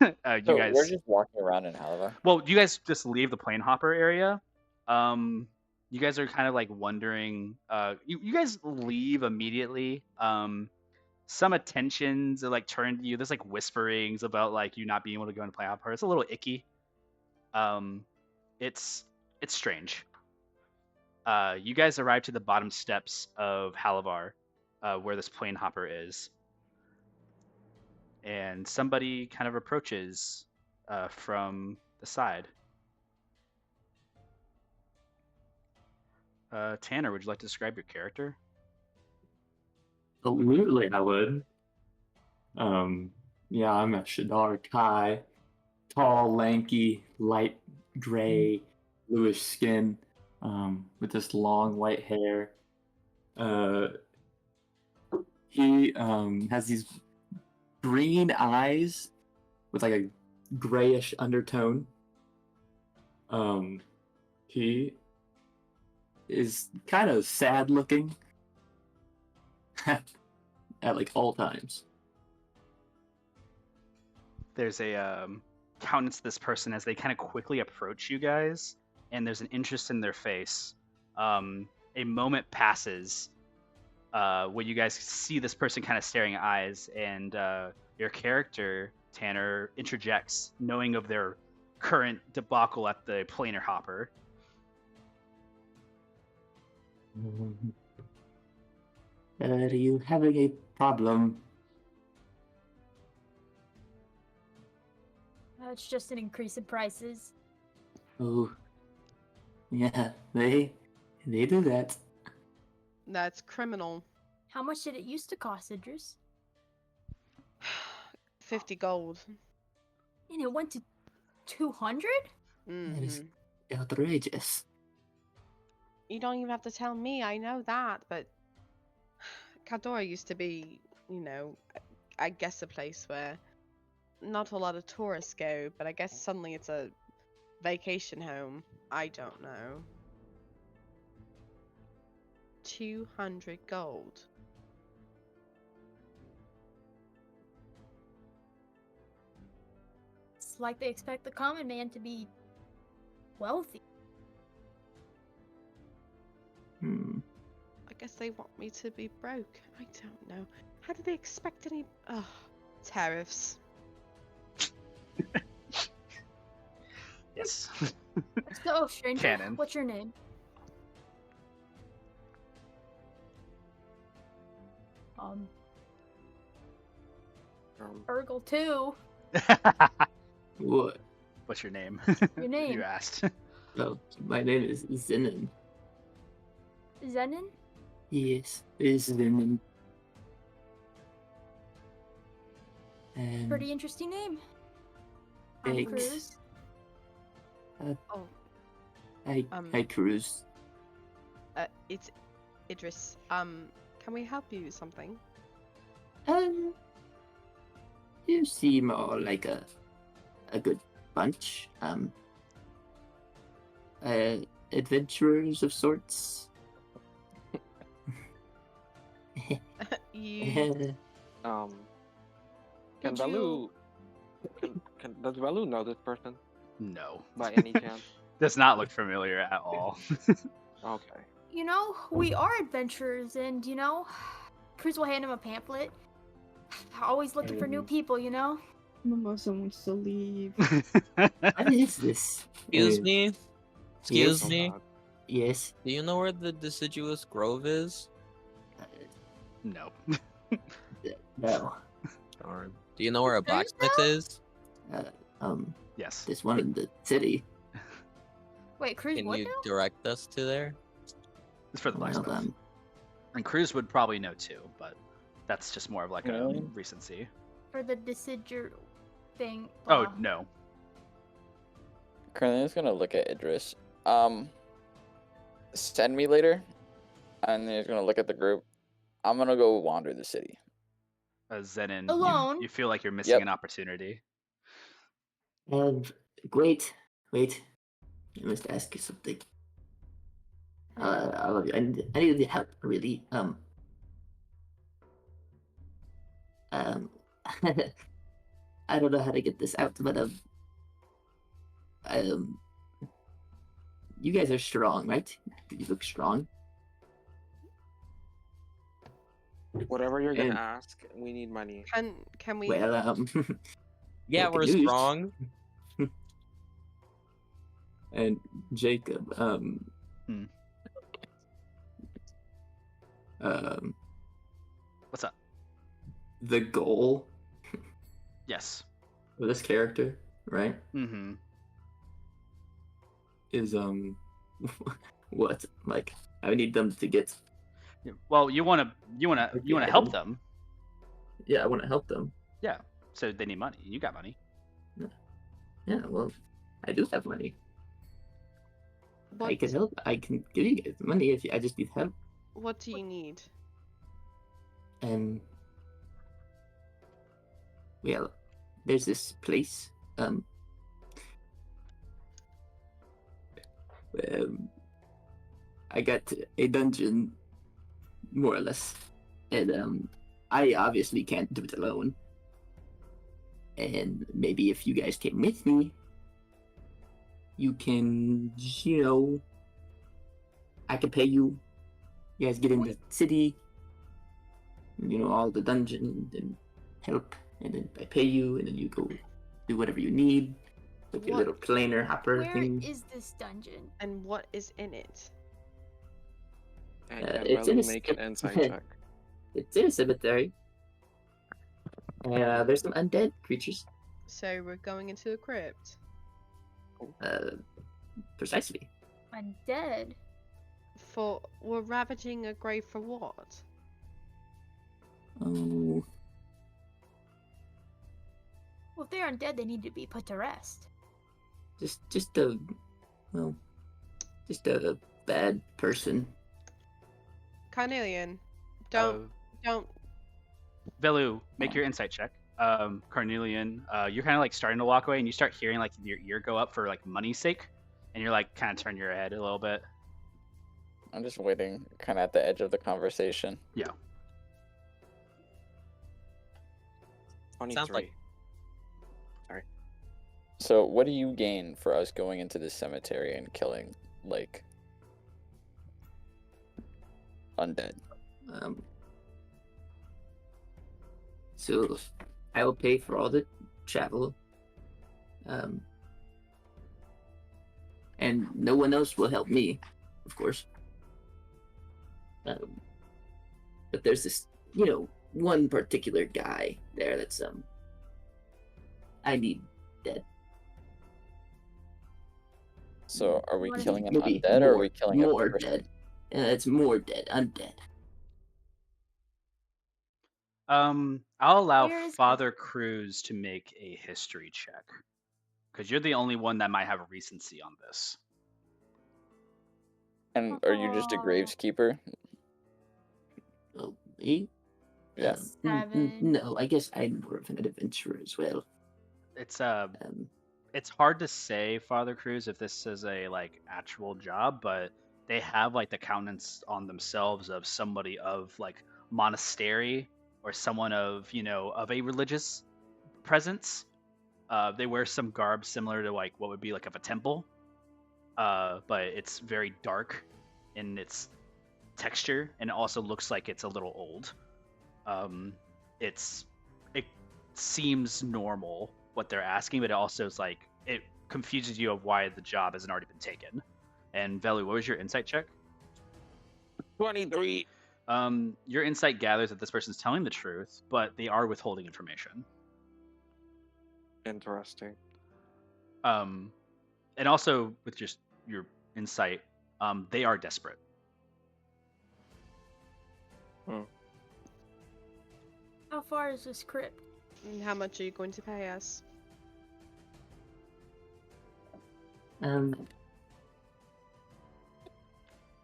You So guys. we're just walking around in Halavar. Well, you guys just leave the plane hopper area. You guys are kind of like wondering. You guys leave immediately. Some attentions are like turned to you. There's like whisperings about like you not being able to go into plane hopper. It's a little icky. It's strange. You guys arrive to the bottom steps of Halavar, where this plane hopper is, and somebody kind of approaches from the side. Tanner, would you like to describe your character? Absolutely, I would. Yeah, I'm a Shadar Kai, tall, lanky, light gray, bluish skin, with this long white hair. He has these green eyes with like a grayish undertone. He is kind of sad looking at like all times. There's a countenance to this person as they kind of quickly approach you guys, and there's an interest in their face. A moment passes when you guys see this person kind of staring eyes, and your character, Tanner, interjects, knowing of their current debacle at the planar hopper. Are you having a problem? It's just an increase in prices. Oh, yeah, they do that. That's criminal. How much did it used to cost, Idris? 50 gold. And it went to 200? That is Mhm. outrageous. You don't even have to tell me, I know that, but Cadora used to be, you know, I guess a place where not a lot of tourists go, but I guess suddenly it's a vacation home. I don't know. 200 gold. It's like they expect the common man to be wealthy. I guess they want me to be broke. I don't know. How do they expect any... Ugh, tariffs. Yes. So, stranger, Canon. what's your name? Urgle 2. What? What's your name? Your name? You asked. Oh, my name is Zenon. Zenon? Yes, it's Zenon. And Pretty interesting name. I'm Thanks. Cruz. Oh, I cruise. it's Idris. Can we help you with something? You seem all like a good bunch. Adventurers of sorts. You... Can Did you- Velu... does Velu know this person No. by any chance? Does not look familiar at all. Okay. You know, we are adventurers, and you know, Cruz will hand him a pamphlet. Always looking for new people, you know? Mimosa wants to leave. What is this? Excuse me? Excuse Yes. me? Oh, God. Yes. Do you know where the deciduous grove is? No. No. Or do you know where a There's blacksmith is? Yes. This one in the city. Wait, Cruz Can what you now? direct us to there? It's for the Well, blacksmith. And Cruz would probably know too, but that's just more of like a Really? recency. For the deciduous thing. Oh blah. no. Carolina's gonna look at Idris. Send me later. And then he's gonna look at the group. I'm gonna go wander the city. Zenon, Alone? you feel like you're missing Yep. an opportunity. Wait. I must ask you something. I love you. I need the help, really. I don't know how to get this out, but you guys are strong, right? You look strong. Whatever you're gonna And- ask, we need money. Can we? Well, Yeah, Well, we're good news. strong. and Jacob, What's up? the goal Yes. of this character, right, Mm-hmm. is what? Like, I need them to get. Well, you wanna Okay, help then. them. Yeah, I want to help them. Yeah. So they need money. You got money. Yeah, well, I do have money. I What? can help. I can give you guys money if I just need help. What do you need? Well, there's this place. I got a dungeon, more or less, and I obviously can't do it alone. And maybe if you guys came with me, you can, I could pay you. You guys get in the city, all the dungeon and help, and then I pay you, and then you go do whatever you need, like your What- little planer hopper Where thing. is this dungeon? And what is in it? And It's in Belly a make an insight check. It's in a cemetery. There's some undead creatures. So we're going into the crypt. Precisely. Undead. We're ravaging a grave for what? Oh, Well, if they're undead, they need to be put to rest. just a bad person. Carnelian, Uh, don't. Velu, make your insight check. Carnelian, you're kind of like starting to walk away, and you start hearing like your ear go up for like money's sake, and you're like kind of turn your head a little bit. I'm just waiting, kind of at the edge of the conversation. Yeah. 23. Sounds like- So, what do you gain for us going into this cemetery and killing, like, undead? So I will pay for all the travel. And no one else will help me, of course. But there's this, one particular guy there that's I need dead. So, are we What is killing an Maybe undead, or are more- we killing more a person? dead? It's more dead, undead. I'll allow Where is Father Cruz to make a history check, because you're the only one that might have a recency on this. And are you just a Aw. graveskeeper? Oh, me? Yeah. Seven. No, I guess I'm more of an adventurer as well. It's hard to say, Father Cruz, if this is a like actual job, but they have like the countenance on themselves of somebody of like monastery or someone of of a religious presence. They wear some garb similar to like what would be like of a temple, but it's very dark in its texture, and it also looks like it's a little old. It seems normal what they're asking, but it also is like it confuses you of why the job hasn't already been taken. And Velu, what was your insight check? 23. Your insight gathers that this person's telling the truth, but they are withholding information. Interesting. And also with just your insight, they are desperate. How far is this crypt? And how much are you going to pay us? Um,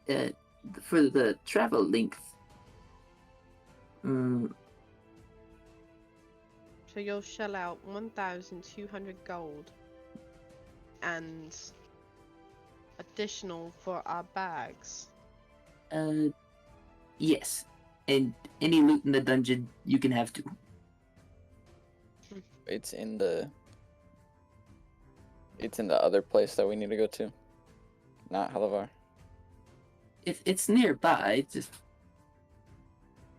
uh, for the travel length, So you'll shell out 1,200 gold and additional for our bags. yes, and any loot in the dungeon you can have too. It's in the other place that we need to go to, not Halavar. It's nearby, it's just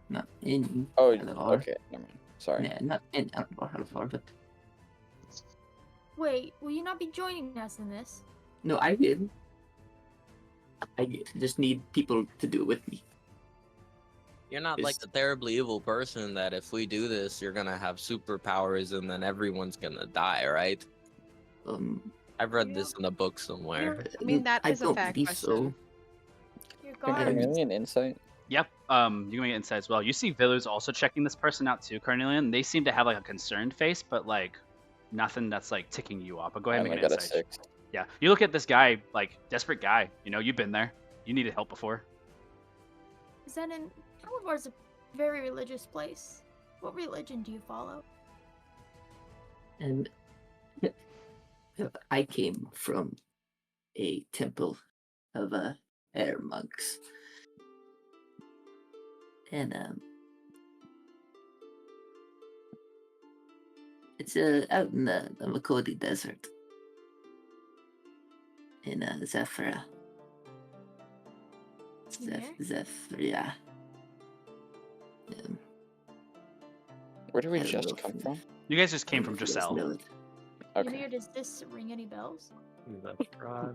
not in. Oh, Halavar. okay, never mind. Sorry. Yeah, not in Halavar, but Wait, will you not be joining us in this? no, I will. I just need people to do it with me. You're not like a terribly evil person that if we do this, you're gonna have superpowers and then everyone's gonna die, right? I've read this in a book somewhere. I mean, that I is a don't fair believe question. Your Can guard. Carnelian insight? Yep. You can make insight as well. You see Villu's also checking this person out too, Carnelian. They seem to have like a concerned face, but like nothing that's like ticking you off. But go ahead and I make an got a insight. 6. Yeah. You look at this guy, like desperate guy. You know, you've been there. You needed help before. Is that in Halavar's a very religious place? What religion do you follow? And I came from a temple of air monks, and it's out in the Makoti Desert in Zephyra. Zephyra. Where did we I don't just know come if- from? You guys just I came don't know from if you guys Giselle. know it. Okay. Ymir, does this ring any bells? That's right.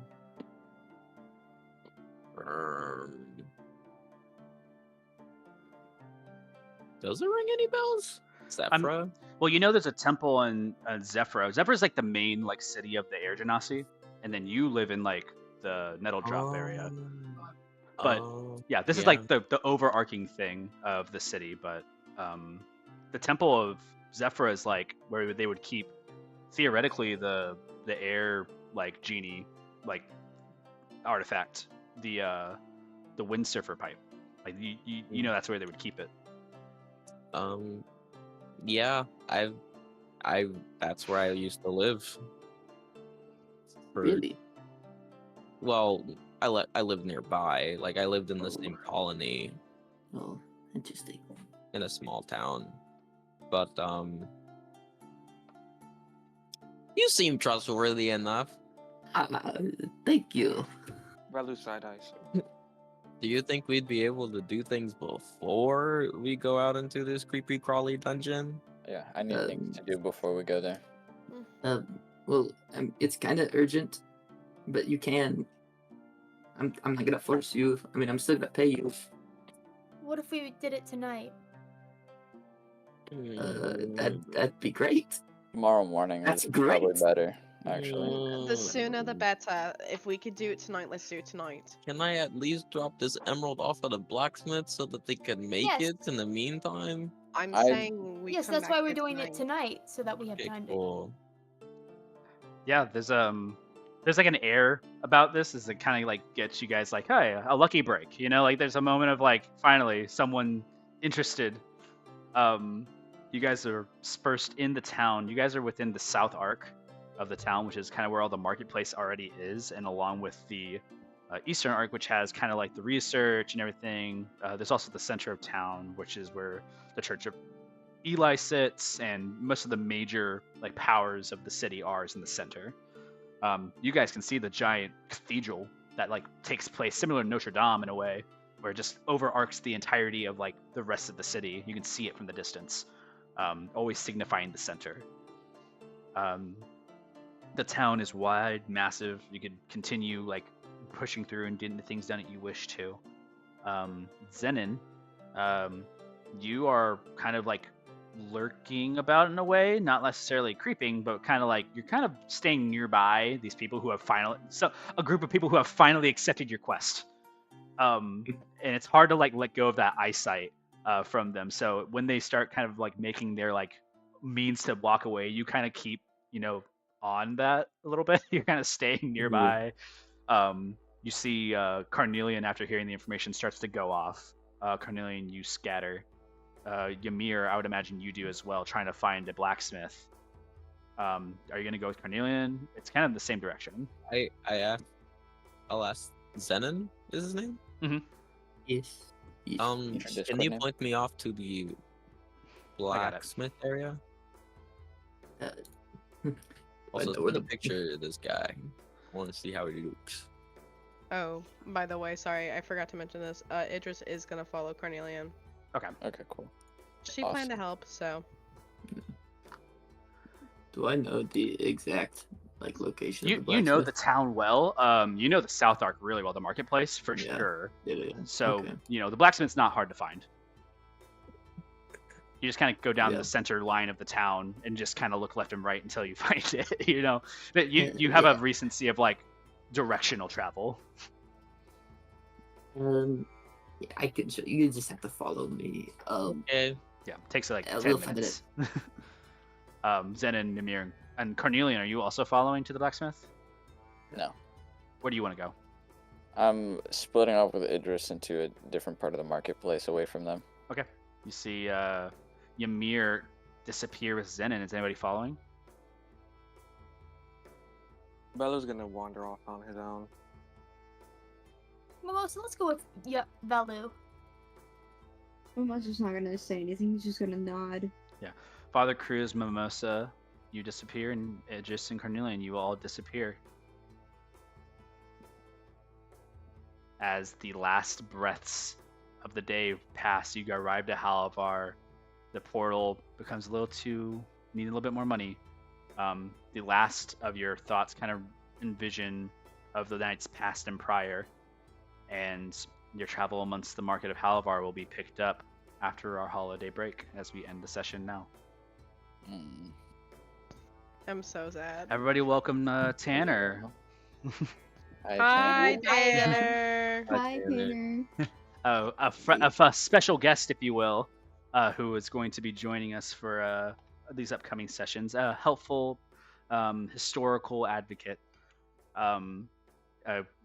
Does it ring any bells? Zephyra? Well, you know, there's a temple in Zephyra. Zephyra is like the main like city of the Air Genasi, and then you live in like the Nettle Drop area. But yeah, this is like the overarching thing of the city. But the temple of Zephyra is like where they would keep theoretically the air like genie like artifact, the windsurfer pipe. Like you know that's where they would keep it. Yeah, I that's where I used to live. Really? Well, I lived nearby. Like I lived in the same colony Oh, interesting. in a small town. But you seem trustworthy enough. Thank you. Velu side eyes. Do you think we'd be able to do things before we go out into this creepy crawly dungeon? Yeah, I need things to do before we go there. Well, it's kind of urgent, but you can. I'm not gonna force you. I mean, I'm still gonna pay you. What if we did it tonight? That'd be great. Tomorrow morning That's is probably great. better, actually. The sooner the better. If we could do it tonight, let's do it tonight. Can I at least drop this emerald off at the blacksmith so that they can make Yes. it in the meantime? I'm I- saying we Yes, come that's back why we're here doing it tonight, so that we have Okay, time to. cool. Yeah, there's like an air about this is it kind of like gets you guys like, hey, a lucky break, you know, like there's a moment of like finally someone interested. You guys are dispersed in the town. You guys are within the south arc of the town, which is kind of where all the marketplace already is, and along with the eastern arc, which has kind of like the research and everything. There's also the center of town, which is where the Church of Eli sits, and most of the major like powers of the city are in the center. You guys can see the giant cathedral that like takes place similar to Notre Dame in a way, where it just overarcs the entirety of like the rest of the city. You can see it from the distance, always signifying the center. The town is wide, massive. You could continue like pushing through and getting the things done that you wish to. Zenon, you are kind of like lurking about in a way, not necessarily creeping, but kind of like you're kind of staying nearby these people who have a group of people who have finally accepted your quest. And it's hard to like let go of that eyesight from them. So when they start kind of like making their like means to walk away, you kind of keep, on that a little bit. You're kind of staying nearby. You see Carnelian, after hearing the information, starts to go off. Carnelian, you scatter. Ymir, I would imagine you do as well, trying to find a blacksmith. Are you going to go with Carnelian? It's kind of the same direction. I'll ask Zenon is his name? Yes. Can you point me off to the blacksmith area? Also, or the picture of this guy. I want to see how he looks. Oh, by the way, sorry, I forgot to mention this. Idris is gonna follow Carnelian. Okay. Okay, cool. She planned to help, so. Do I know the exact location? of the You know the blacksmith? town well. You know the South Arc really well, the marketplace for sure. Yeah. So Okay. the blacksmith's not hard to find. You just kind of go down Yeah. the center line of the town and just kind of look left and right until you find it. But you have a recency of like directional travel. I can show you. You just have to follow me. Okay. Yeah, takes like Yeah, 10 we'll find minutes. Zen and Ymir and Carnelian, are you also following to the blacksmith? No. Where do you want to go? I'm splitting off with Idris into a different part of the marketplace away from them. Okay. You see Ymir disappear with Zenon. Is anybody following? Bella's gonna wander off on his own. Mimosa, let's go with Valu. Mimosa's not gonna say anything. He's just gonna nod. Yeah. Father Cruz, Mimosa, you disappear, and Idris and Carnelian, you all disappear. As the last breaths of the day pass, you arrive at Halavar. The portal becomes a little bit more money. The last of your thoughts kind of envision of the nights past and prior, and your travel amongst the market of Halavar will be picked up after our holiday break as we end the session now. I'm so sad. Everybody welcome Tanner. Hi, Tanner. Hi, Tanner. A special guest, if you will, who is going to be joining us for these upcoming sessions. A helpful historical advocate. A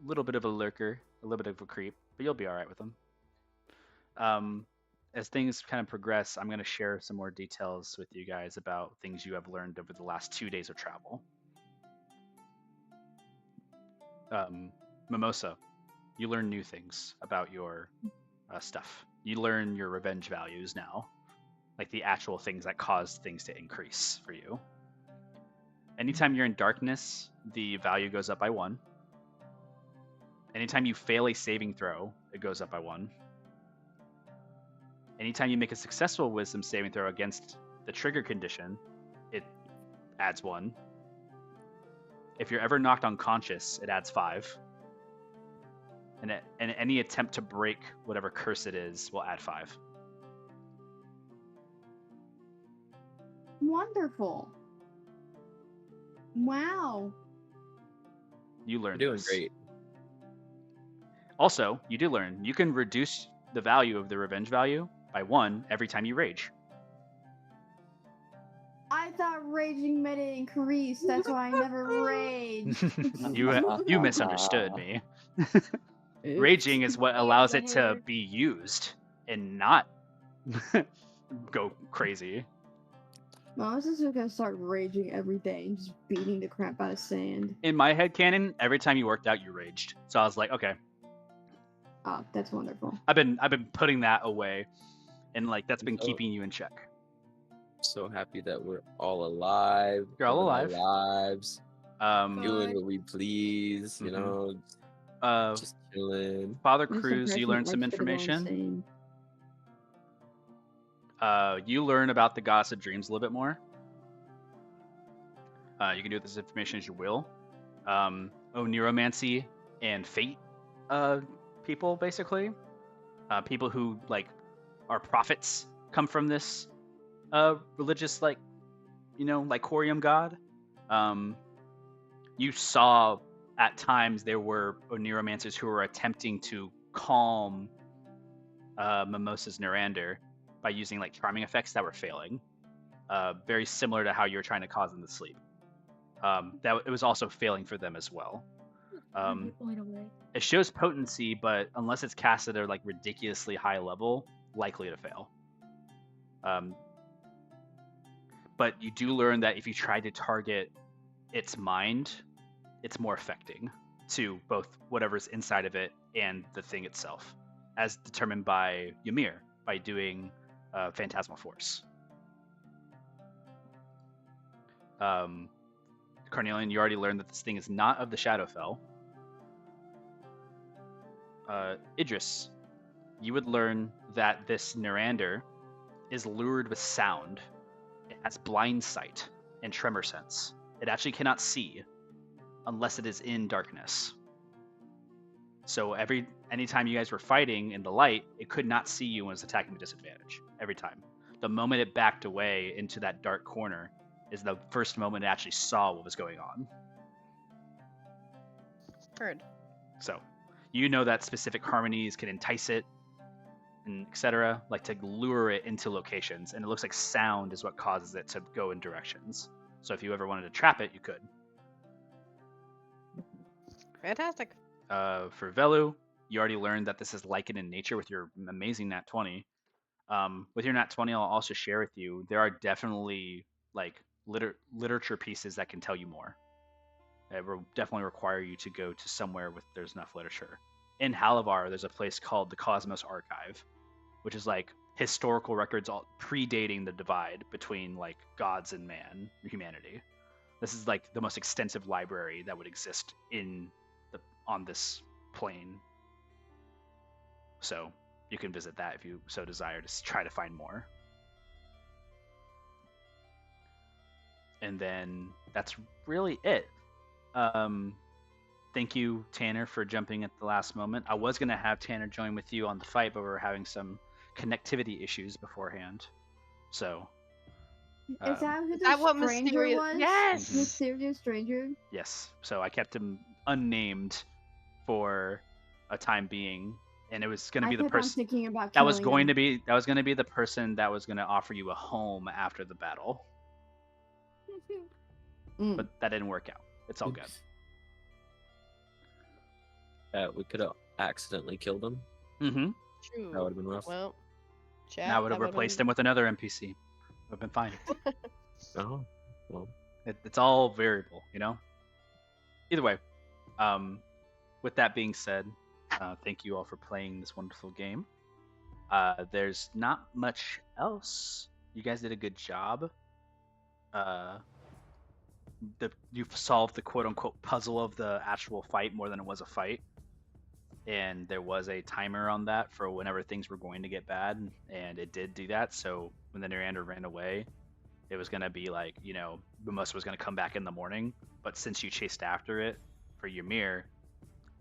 little bit of a lurker, a little bit of a creep, but you'll be all right with him. As things kind of progress, I'm going to share some more details with you guys about things you have learned over the last 2 days of travel. Mimosa, you learn new things about your stuff. You learn your revenge values now, like the actual things that cause things to increase for you. Anytime you're in darkness, the value goes up by 1. Anytime you fail a saving throw, it goes up by 1. Anytime you make a successful wisdom saving throw against the trigger condition, it adds 1. If you're ever knocked unconscious, it adds 5. And any attempt to break whatever curse it is will add 5. Wonderful. Wow. You learn You're doing this. great. Also, you do learn you can reduce the value of the revenge value by 1 every time you rage. I thought raging made it increase. That's why I never raged. You misunderstood me. Raging is what allows it to be used and not go crazy. Mama's just gonna start raging every day and just beating the crap out of Sand. In my headcanon, every time you worked out, you raged. So I was like, okay. Oh, that's wonderful. I've been putting that away, and like that's been keeping you in check. So happy that we're all alive. You're all living alive. our lives. Doing Good. what we please. You know, just chilling. Father I'm Cruz, you surprised learned he some likes to go information. insane. You learn about the goddess of dreams a little bit more. You can do with this information as you will. Neuromancy and fate people, basically. People who like are prophets come from this religious, like, Lychoreum god. You saw at times there were neuromancers who were attempting to calm Mimosa's Narander by using like charming effects that were failing. Very similar to how you were trying to cause them to sleep. That it was also failing for them as well. It shows potency, but unless it's cast at a like ridiculously high level, likely to fail. But you do learn that if you try to target its mind, it's more affecting to both whatever's inside of it and the thing itself, as determined by Ymir by doing Phantasmal Force. Carnelian, you already learned that this thing is not of the Shadowfell. Idris, you would learn that this Narander is lured with sound. It has blind sight and tremor sense. It actually cannot see unless it is in darkness. So anytime you guys were fighting in the light, it could not see you and was attacking with disadvantage every time. The moment it backed away into that dark corner is the first moment it actually saw what was going on. Heard. So, you know that specific harmonies can entice it, and etc., like to lure it into locations, and it looks like sound is what causes it to go in directions. So if you ever wanted to trap it, you could. Fantastic. For Velu, you already learned that this is lichen in nature with your amazing Nat 20. With your Nat 20, I'll also share with you, there are definitely like literature pieces that can tell you more. It will definitely require you to go to somewhere with there's enough literature. In Halavar, there's a place called the Cosmos Archive, which is like historical records all predating the divide between like gods and humanity. This is like the most extensive library that would exist on this plane. So you can visit that if you so desire to try to find more. And then that's really it. Thank you, Tanner, for jumping at the last moment. I was going to have Tanner join with you on the fight, but we were having some connectivity issues beforehand. So. Is that who the what stranger mysterious? was? Yes. Mysterious stranger? Yes. So I kept him unnamed for a time being, and it was going to be the person that was going to be the person that was going to offer you a home after the battle. But that didn't work out. It's all good. We could have accidentally killed him. Mm-hmm. True. That would have been rough. Well, chat, Now I would have replaced him with another NPC. Would have been fine. Oh, well. It's all variable, you know? Either way, with that being said, thank you all for playing this wonderful game. There's not much else. You guys did a good job. You've solved the quote-unquote puzzle of the actual fight more than it was a fight. And there was a timer on that for whenever things were going to get bad, and it did do that. So when the Narander ran away, it was going to be like, Mimosa was going to come back in the morning. But since you chased after it for Ymir,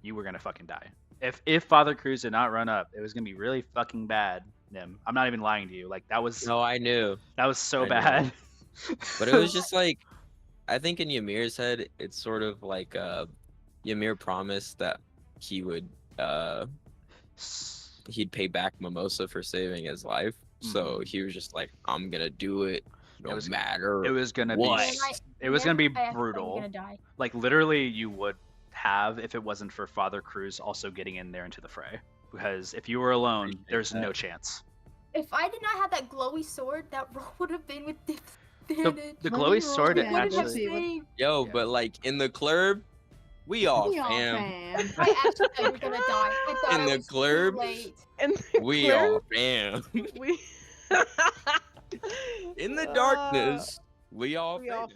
you were going to fucking die. If Father Cruz did not run up, it was going to be really fucking bad, Nim. I'm not even lying to you. Like, that was... No, I knew. That was so bad. But it was just like, I think in Ymir's head, it's sort of like Ymir promised that he would he'd pay back Mimosa for saving his life. So he was just like, I'm gonna do it no matter it was gonna what. It was gonna be brutal. Gonna die. Like, literally, you would have if it wasn't for Father Cruz also getting in there into the fray. Because if you were alone, there's no chance. If I did not have that glowy sword, that roll would have been with the glowy sword actually. Yo, but like in the club, we all fam. I actually thought you were gonna die. I thought In the club, we all fam. In the darkness, we all fam.